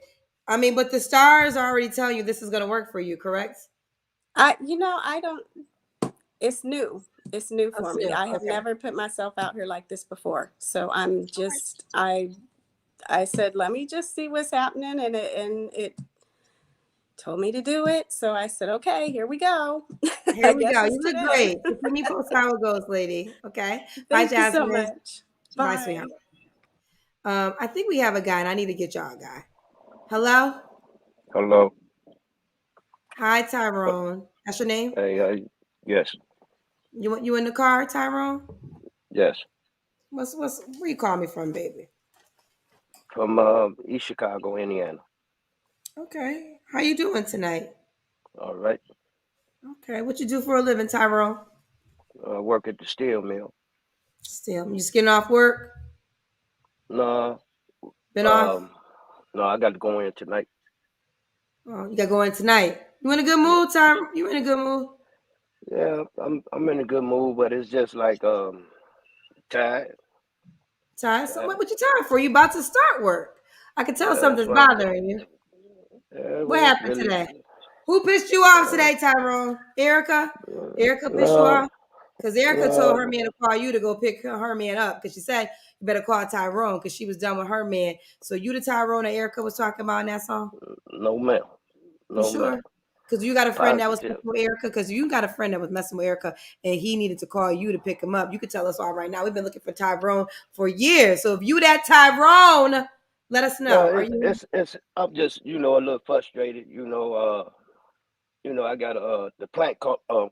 I mean, but the stars are already telling you this is going to work for you, correct? I don't. It's new. It's new That's for me. new. I have Okay. never put myself out here like this before. So I'm just I said, let me just see what's happening, and it told me to do it. So I said, okay, here we go. Here I we guess go. it's You look today. great. So keep me posted how it goes, lady. Okay. Bye, Thank you so Jasmine. much. Bye, Bye. sweetheart. I think we have a guy, and I need to get y'all a guy. Hello. Hello. Hi, Uh, Tyrone. That's your name? Hey, yes, You in the car, Tyrone? yes. What's where you call me from, baby? From East Chicago, Indiana. Okay. How you doing tonight? All right. Okay. What you do for a living, Tyrone? Work at the steel mill. Still, you just getting off work? No, Been off? um, no, I got to go in tonight. Oh, you got going tonight. You in a good Yeah, mood, Tyrone? You in a good mood? yeah. I'm in a good mood, but it's just like tired, Tired? So tired. what you tired for? You about to start work. I can tell Yeah, that's something's why. bothering you. What Well, it's happened really. today? Who pissed you off Uh, today, Tyrone? Erica? Erica pissed you no, off? Because Erica told her no, man to call you to go pick her man up. Because she said you better call Tyrone because she was done with her man. So you the Tyrone that Erica was talking about in that song? no, ma'am, You no, ma'am. sure? Because you got a friend that was Positive. messing with Erica. Because you got a friend that was messing with Erica, and he needed to call you to pick him up. You could tell us all right now. We've been looking for Tyrone for years. So if you that Tyrone, let us No, know. Are you? it's. I'm just a little frustrated. I got the plant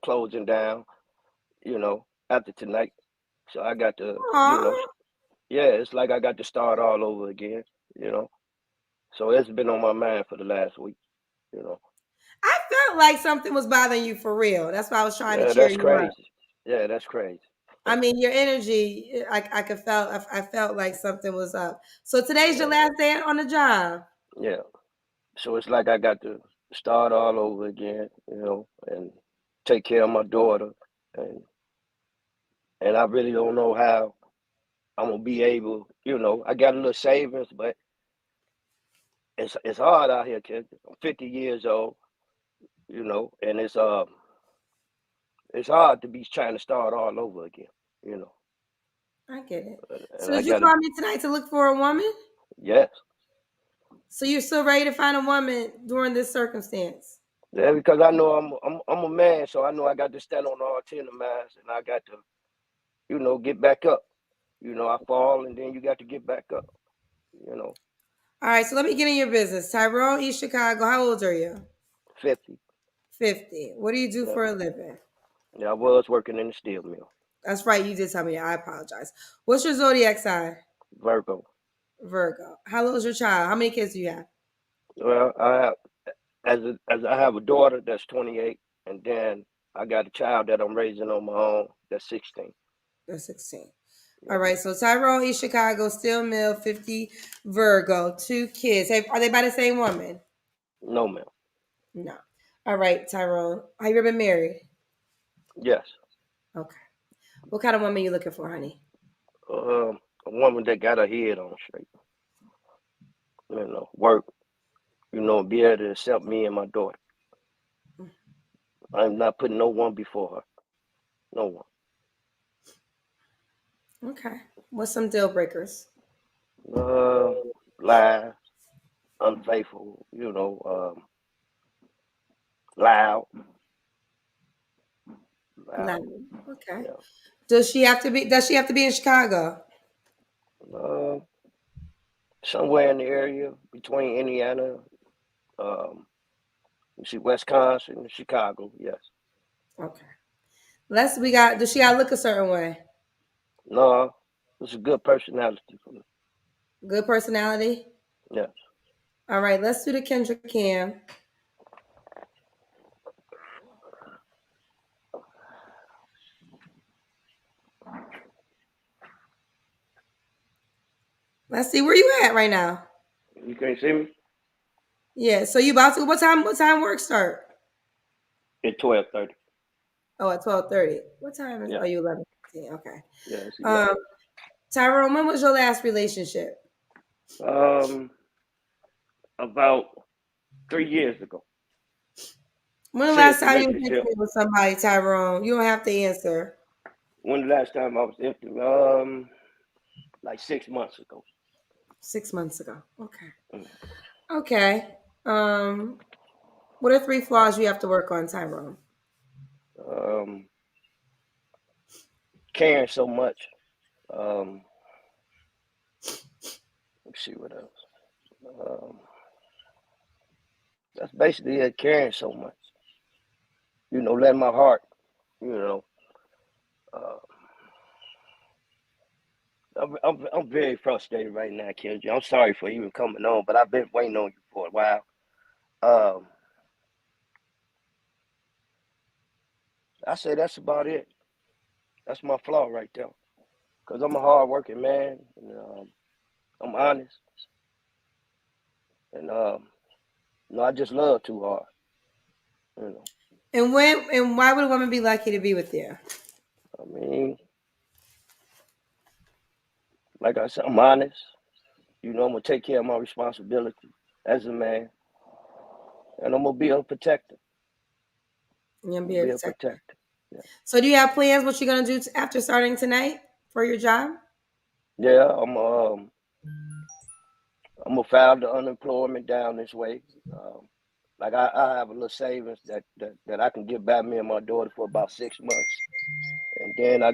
closing down, after tonight. So I got to, Aw. yeah, it's like I got to start all over again, you know. So it's been on my mind for the last week, you know. I felt like something was bothering you for real. That's why I was trying to Yeah, cheer that's you up. crazy. Yeah, that's crazy. I mean, your energy, I could felt. I felt like something was up. So today's your Yeah, last day on the job. yeah. So it's like I got to start all over again, and take care of my daughter, and and I really don't know how I'm gonna be able. I got a little savings, but it's hard out here, kid. I'm 50 years old, and it's hard to be trying to start all over again, you know. I get it. So And I did you gotta, call me tonight to look for a woman? yes, So you're still ready to find a woman during this circumstance? yeah, because I know I'm a man, so I know I got to stand on all 10 of mine, and I got to, get back up. I fall, and then you got to get back up. You know, All right. So let me get in your business. Tyrone, East Chicago. How old are you? 50. 50. What do you do Yeah, for a living? yeah. I was working in the steel mill, That's right. You did tell me. I apologize. What's your zodiac sign? Virgo. Virgo. How old is your child? How many kids do you have? Well, as I have a daughter that's 28, and then I got a child that I'm raising on my own that's 16. They're 16. Yeah. All right. So Tyrone, East Chicago, Steel Mill, 50, Virgo, 2 kids. Hey, are they by the same woman? No, ma'am. No. All right, Tyrone. Have you ever been married? Yes. Okay. What kind of woman you looking for, honey? A woman that got her head on straight. Work. Be able to accept me and my daughter. I'm not putting no one before her. No one. Okay. What's some deal breakers? Uh, lies, unfaithful, loud, loud. Okay. Yeah. Does she have to be? Does she have to be in Chicago? Uh, Somewhere in the area between Indiana, um, Wisconsin, and Chicago. Yes. Okay. We got. Does she got to look a certain way? No, it's a good personality for me. Good personality. Yes. All right. Let's do the Kendra Cam. Let's see where you at right now. You can't see me? Yeah. So you about to? What time? What time work start? At 12:30. Oh, at 12:30. What time is? Yeah. Oh, you 11:15. Okay. Yeah, it's 11. Um, Tyrone, when was your last relationship? Um, about 3 years ago. When the last Serious time you was relationship. intimate with somebody, Tyrone? You don't have to answer. When the last time I was empty? Like 6 months ago. 6 months ago. Okay. Mm. Okay. Um, what are 3 flaws you have to work on, Tyrone? Um, Caring so much. Um, let's see what else. That's basically it. Caring so much. Letting my heart. You know. Uh, I'm very frustrated right now, Kendra. I'm sorry for even coming on, but I've been waiting on you for a while. Um, I say that's about it. That's my flaw right there. Cause I'm a hard working man, and I'm honest, and I just love too hard. You know, And why would a woman be lucky to be with you? I mean, like I said, I'm honest. I'm gonna take care of my responsibility as a man, and I'm gonna be a protector. You're gonna I'm be gonna a be a protector. protector. Yeah, So do you have plans what you're gonna do after starting tonight for your job? yeah. I'm gonna file the unemployment down this way. Like I have a little savings that I can give back me and my daughter for about 6 months, and then I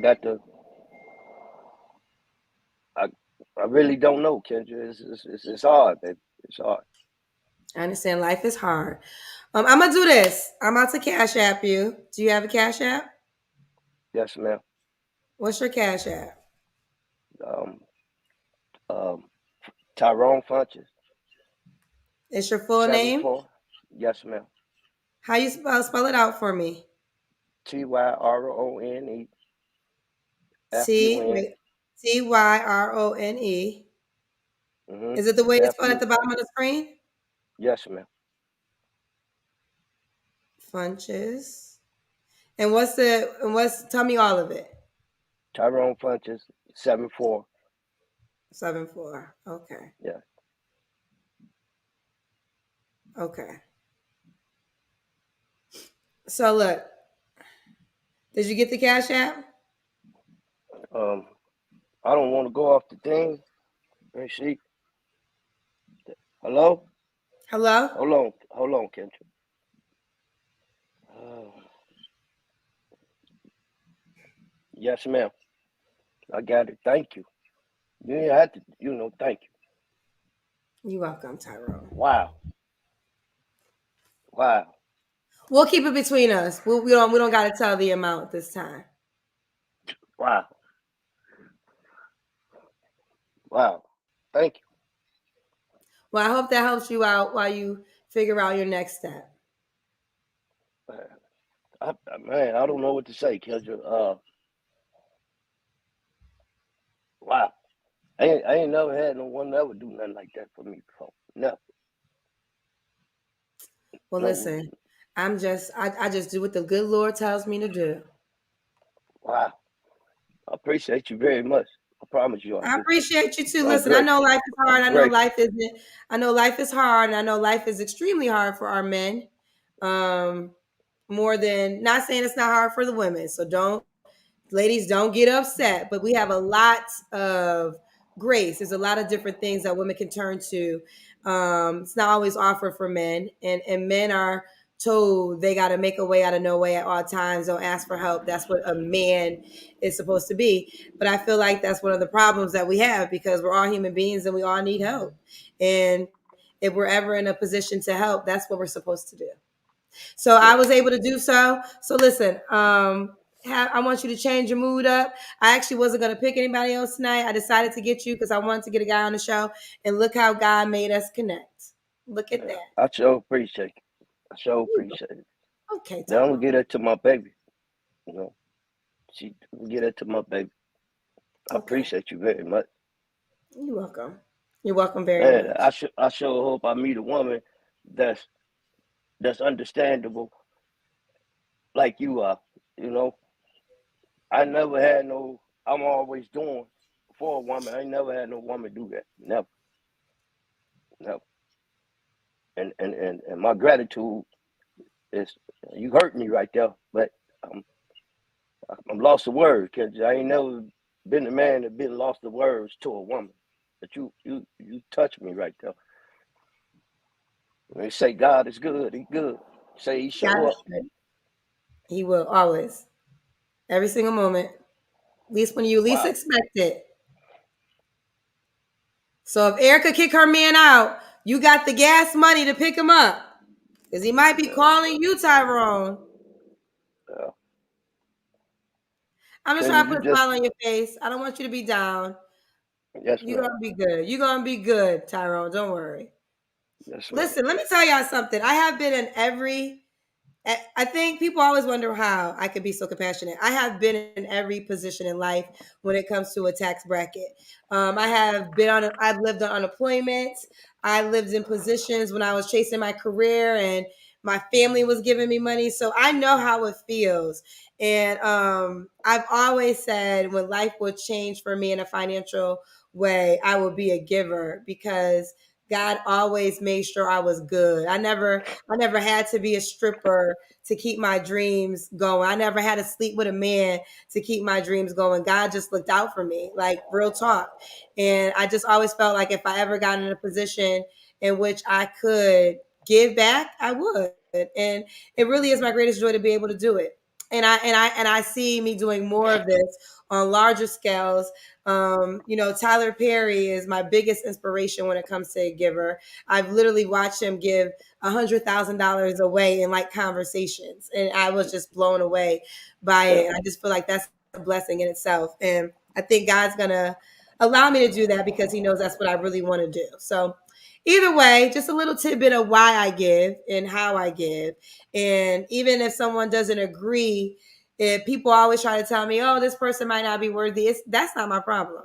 I really don't know, Kendra. It's hard, baby. It's hard. I understand life is hard. I'm gonna do this. I'm about to cash app you. Do you have a cash app? Yes, ma'am. What's your cash app? Um, um, Tyrone Funches, It's your full name? 74. Yes, ma'am. How you spell it out for me? Tyrone T Fun. wait, Tyrone. Mm-hmm. Is it the way it's spelled at Fu. the bottom of the screen? Yes, ma'am. Funches. And what's tell me all of it. Tyrone Funches, 74. 74. Okay. Yeah. Okay. So look, did you get the cash app? Um, I don't want to go off the thing. Let's see. Hello? Hello? Hold on, Kendra. Uh, yes, ma'am. I got it. Thank you. You didn't have to, thank you. You're welcome, Tyrone. Wow. Wow. We'll keep it between us. We don't gotta tell the amount this time. Wow. Wow. Thank you. Well, I hope that helps you out while you figure out your next step. Man, I don't know what to say, Kendra. Wow. I ain't never had no one ever do nothing like that for me before. No. Well, No. listen, I just do what the good Lord tells me to do. Wow. I appreciate you very much. I promise you I I do. appreciate you too. I'm Listen, I know grateful. life is hard. I'm I know grateful. life isn't. I know life is hard, and I know life is extremely hard for our men. Um, More than not saying it's not hard for the women. So ladies, don't get upset. But we have a lot of grace. There's a lot of different things that women can turn to. It's not always offered for men, and men are told they got to make a way out of no way at all times. Don't ask for help. That's what a man is supposed to be. But I feel like that's one of the problems that we have, because we're all human beings and we all need help. And if we're ever in a position to help, that's what we're supposed to do. So I was able to do so. So listen, I want you to change your mood up. I actually wasn't going to pick anybody else tonight. I decided to get you because I wanted to get a guy on the show. And look how God made us connect. Look at that. I sure appreciate it. I sure appreciate it. Okay, Now I'm Tyrone. gonna get it to my baby. You know, she get it to my baby. I Okay. appreciate you very much. You're welcome. You're welcome very Man, much. I sure hope I meet a woman that's understandable like you are. You know, I never had no. I'm always doing for a woman. I ain't never had no woman do that. Never, never. And my gratitude is, you hurt me right there, but I'm I'm lost of words, cause I ain't never been a man that been lost of words to a woman. But you touch me right there. When they say God is good, He good. Say He God show is up. good. He will always, every single moment, at least when you least Wow. expect it. So if Erica kick her man out, you got the gas money to pick him up. Because he might be Yeah, calling you, Tyrone. yeah. I'm just Kendra, trying to you put a just smile on your face. I don't want you to be down. yes, You're ma'am. going to be good. You're going to be good, Tyrone. Don't worry. Yes, ma'am. Listen, let me tell y'all something. I have been in every I think people always wonder how I could be so compassionate. I have been in every position in life when it comes to a tax bracket. I have been on. I've lived on unemployment. I lived in positions when I was chasing my career, and my family was giving me money. So I know how it feels. And I've always said when life would change for me in a financial way, I will be a giver, because God always made sure I was good. I never had to be a stripper to keep my dreams going. I never had to sleep with a man to keep my dreams going. God just looked out for me, like real talk. And I just always felt like if I ever got in a position in which I could give back, I would. And it really is my greatest joy to be able to do it. And I see me doing more of this on larger scales. Tyler Perry is my biggest inspiration when it comes to a giver. I've literally watched him give $100,000 away in like conversations, and I was just blown away by Yeah, it. I just feel like that's a blessing in itself, and I think God's gonna allow me to do that because He knows that's what I really want to do. So, either way, just a little tidbit of why I give and how I give, and even if someone doesn't agree, if people always try to tell me, "Oh, this person might not be worthy," that's not my problem.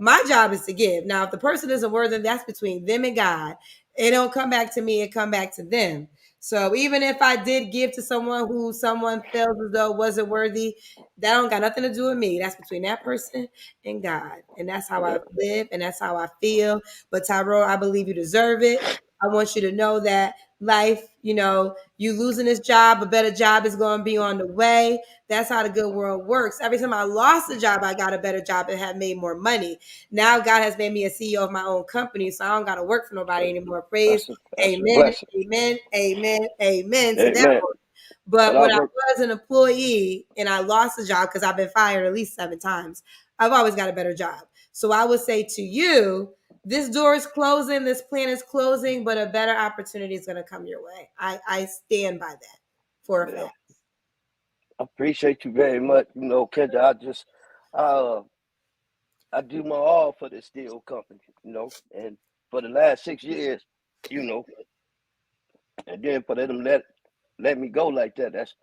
My job is to give. Now, if the person isn't worthy, that's between them and God. It don't come back to me, it come back to them. So even if I did give to someone who someone felt as though wasn't worthy, that don't got nothing to do with me. That's between that person and God. And that's how yeah. I live and that's how I feel. But Tyrone, I believe you deserve it. I want you to know that life, you losing this job, a better job is going to be on the way. That's how the good world works. Every time I lost a job, I got a better job and have made more money. Now God has made me a CEO of my own company, so I don't got to work for nobody anymore. Praise, That's a amen, blessing. amen, amen, amen to that Amen. one. But But I when I work. was an employee and I lost a job because I've been fired at least 7 times, I've always got a better job. So I would say to you, this door is closing, this plan is closing, but a better opportunity is going to come your way. I stand by that for a Yeah, fact. I appreciate you very much. Kendra, uh, I do my all for the steel company. And for the last 6 years, you know, and then for them let me go like that. That's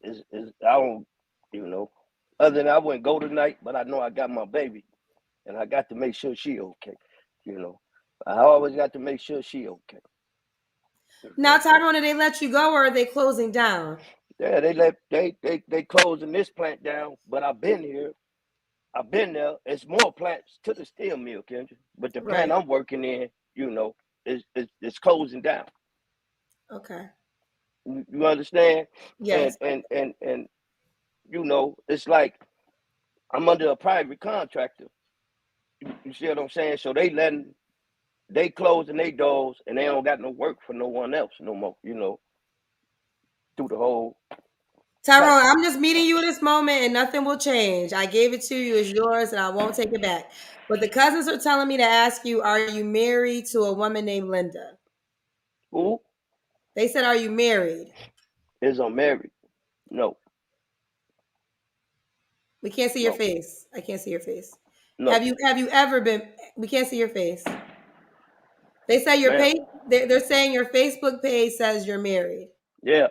is I don't, you know. Other than I wouldn't go tonight, but I know I got my baby, and I got to make sure she okay. You know, I always got to make sure she okay. You Now, know. Tyrone, did they let you go or are they closing down? Yeah, they closing this plant down, but I've been here. I've been there. It's more plants to the steel mill, Kendra. But the plant Right. I'm working in, is closing down. Okay. You understand? And Yes. and and and it's like I'm under a private contractor, You see what I'm saying? So they closing their doors and they don't got no work for no one else no more. Through the whole Tyrone, type. I'm just meeting you in this moment and nothing will change. I gave it to you, it's yours, and I won't take it back. But the cousins are telling me to ask you, are you married to a woman named Linda? Who They said, are you married? is unmarried? No, We can't see your no, face. I can't see your face. no, Have you ever been? We can't see your face. They say your man. page. They're saying your Facebook page says you're married. Yeah,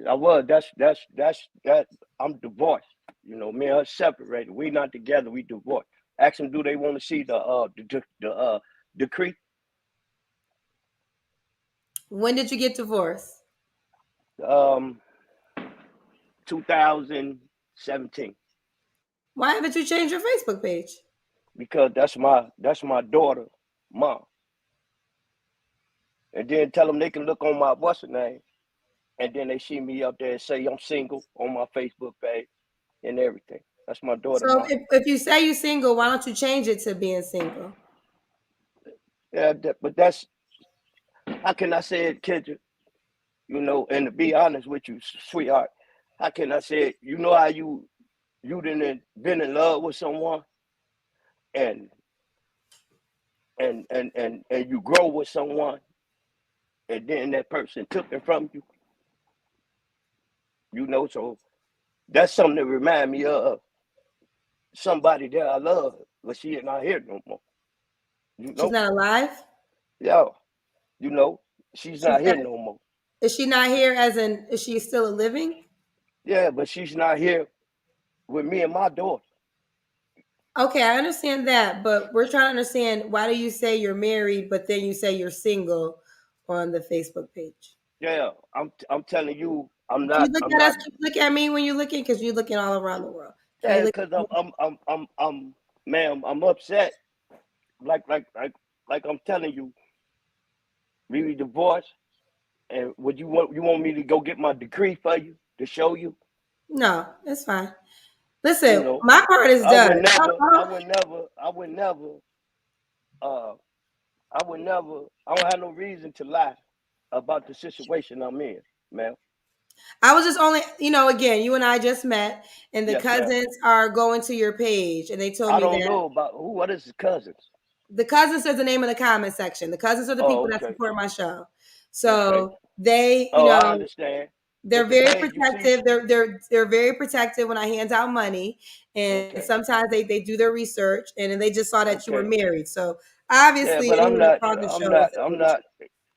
I was. That. I'm divorced. Me and her separated. We not together. We divorced. Ask them, do they want to see the decree? When did you get divorced? Um, 2017. Why haven't you changed your Facebook page? Because that's my daughter, mom. And then tell them they can look on my what's her name, and then they see me up there and say I'm single on my Facebook page and everything. That's my daughter, So mom. if you say you're single, why don't you change it to being single? Yeah, but that's how can I say it, Kendra? And to be honest with you, sweetheart, how can I say it? You know how you didn't been in love with someone and and you grow with someone and then that person took it from you, so that's something that remind me of somebody that I love, but she is not here no more. You She's know? not alive. Yeah, you know, she's She's not here no more. is she not here? As in, is she still a living? Yeah, but she's not here with me and my daughter. Okay, I understand that, but we're trying to understand why do you say you're married, but then you say you're single on the Facebook page? Yeah, I'm telling you, I'm Can you not look I'm at us? not. Can you look at me when you're looking? Because you're looking all around the world. Can you Yeah, look because at me? I'm ma'am, I'm upset. Like I'm telling you, we divorced, and would you want me to go get my decree for you to show you? No, it's fine. You Listen, know, my part is I done. would never, I would never, I would never, uh, I would never. I don't have no reason to lie about the situation I'm in, ma'am. I was just only, again, you and I just met, and the Yes, ma'am. cousins are going to your page, and they told I me don't that know about who. What is the cousins? the cousins is the name of the comment section. The cousins are the Oh, people that okay, support my show. okay. So they, Oh, I understand. they're But the very page, you see, protective. They're very protective when I hand out money, and okay, sometimes they do their research, and then they just saw that you were okay. married. So Yeah, obviously, but I'm anyone that not. calls the I'm show is not. a I'm patron. not.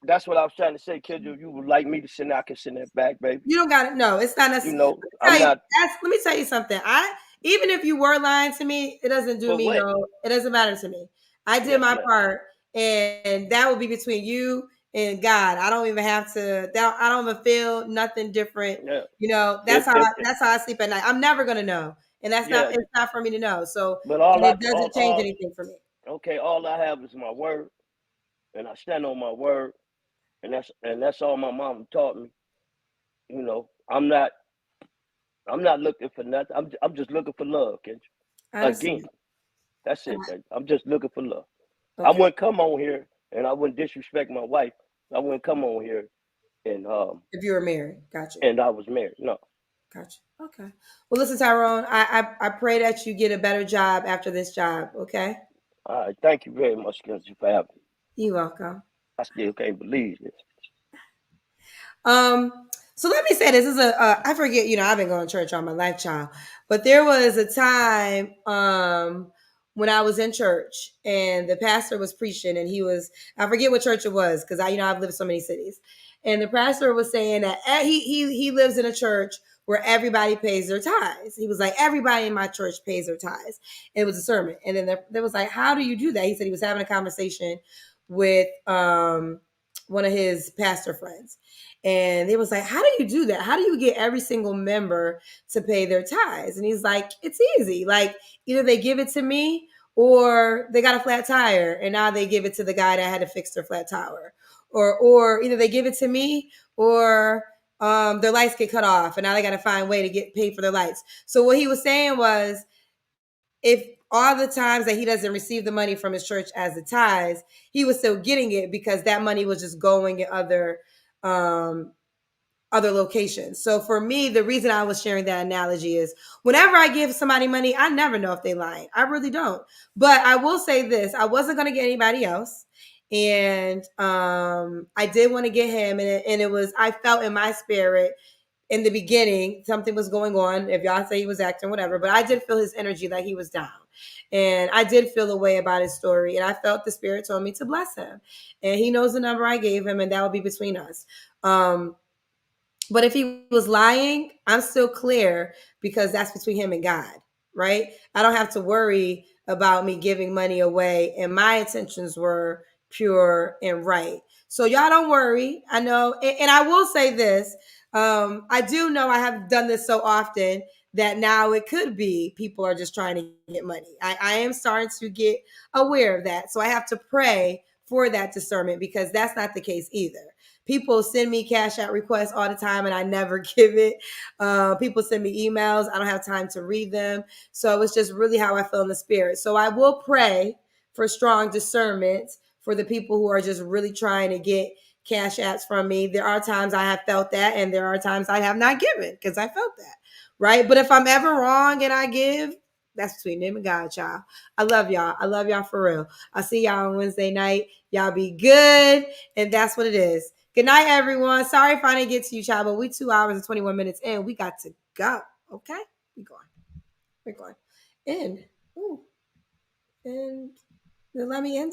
That's what I was trying to say, kid. If you would like me to send, I can send that back, baby. You don't got it. No, it's not necessary. I'm not. Let me tell you something. Even if you were lying to me, it doesn't do For me what? no. It doesn't matter to me. I did Yes, my ma'am. part, and that will be between you and God. I don't even have to. I don't even feel nothing different. Yeah. That's If that's how I sleep at night. I'm never gonna know, and that's not. yeah, It's not for me to know. So, but and it doesn't change anything for me. okay, all I have is my word, and I stand on my word, and that's all my mom taught me. I'm not looking for nothing. I'm just looking for love, Kendra. I Again, understand. that's it, baby. I'm just looking for love. I Okay. wouldn't come on here and I wouldn't disrespect my wife. I wouldn't come on here and If you were married, gotcha. and I was married. No. Gotcha. Okay. Well, listen, Tyrone. I pray that you get a better job after this job. Okay. All right. Thank you very much, Kendra, for having me. You're welcome. I still can't believe this. Um, so let me say this is I forget, I've been going to church all my life, child, but there was a time when I was in church and the pastor was preaching and I forget what church it was because I've lived in so many cities, and the pastor was saying that he lives in a church where everybody pays their tithes. He was like, everybody in my church pays their tithes. And it was a sermon, and then there was like, how do you do that? He said he was having a conversation with one of his pastor friends. And they was like, how do you do that? How do you get every single member to pay their tithes? And he's like, it's easy. Like, either they give it to me or they got a flat tire and now they give it to the guy that had to fix their flat tire. Or either they give it to me or their lights get cut off and now they got to find a way to get paid for their lights. So what he was saying was, if all the times that he doesn't receive the money from his church as the tithes, he was still getting it because that money was just going in other locations. So for me, the reason I was sharing that analogy is whenever I give somebody money, I never know if they lying. I really don't. But I will say this: I wasn't going to get anybody else, and I did want to get him, and it was, I felt in my spirit in the beginning something was going on. If y'all say he was acting, whatever, but I did feel his energy, like he was down, and I did feel a way about his story, and I felt the spirit told me to bless him, and he knows the number I gave him, and that will be between us. But if he was lying, I'm still clear because that's between him and God, right? I don't have to worry about me giving money away, and my intentions were pure and right. So y'all don't worry. I know, and I will say this. I do know I have done this so often that now it could be people are just trying to get money. I am starting to get aware of that. So I have to pray for that discernment because that's not the case either. People send me cash out requests all the time and I never give it. People send me emails. I don't have time to read them. So it's just really how I feel in the spirit. So I will pray for strong discernment for the people who are just really trying to get cash apps from me. There are times I have felt that, and there are times I have not given because I felt that, right? But if I'm ever wrong and I give, that's between them and God, y'all. I love y'all. I love y'all for real. I'll see y'all on Wednesday night. Y'all be good. And that's what it is. Good night, everyone. Sorry if I didn't get to you, child, but we 2 hours and 21 minutes in. We got to go. Okay? We're going in. Ooh. And let me end.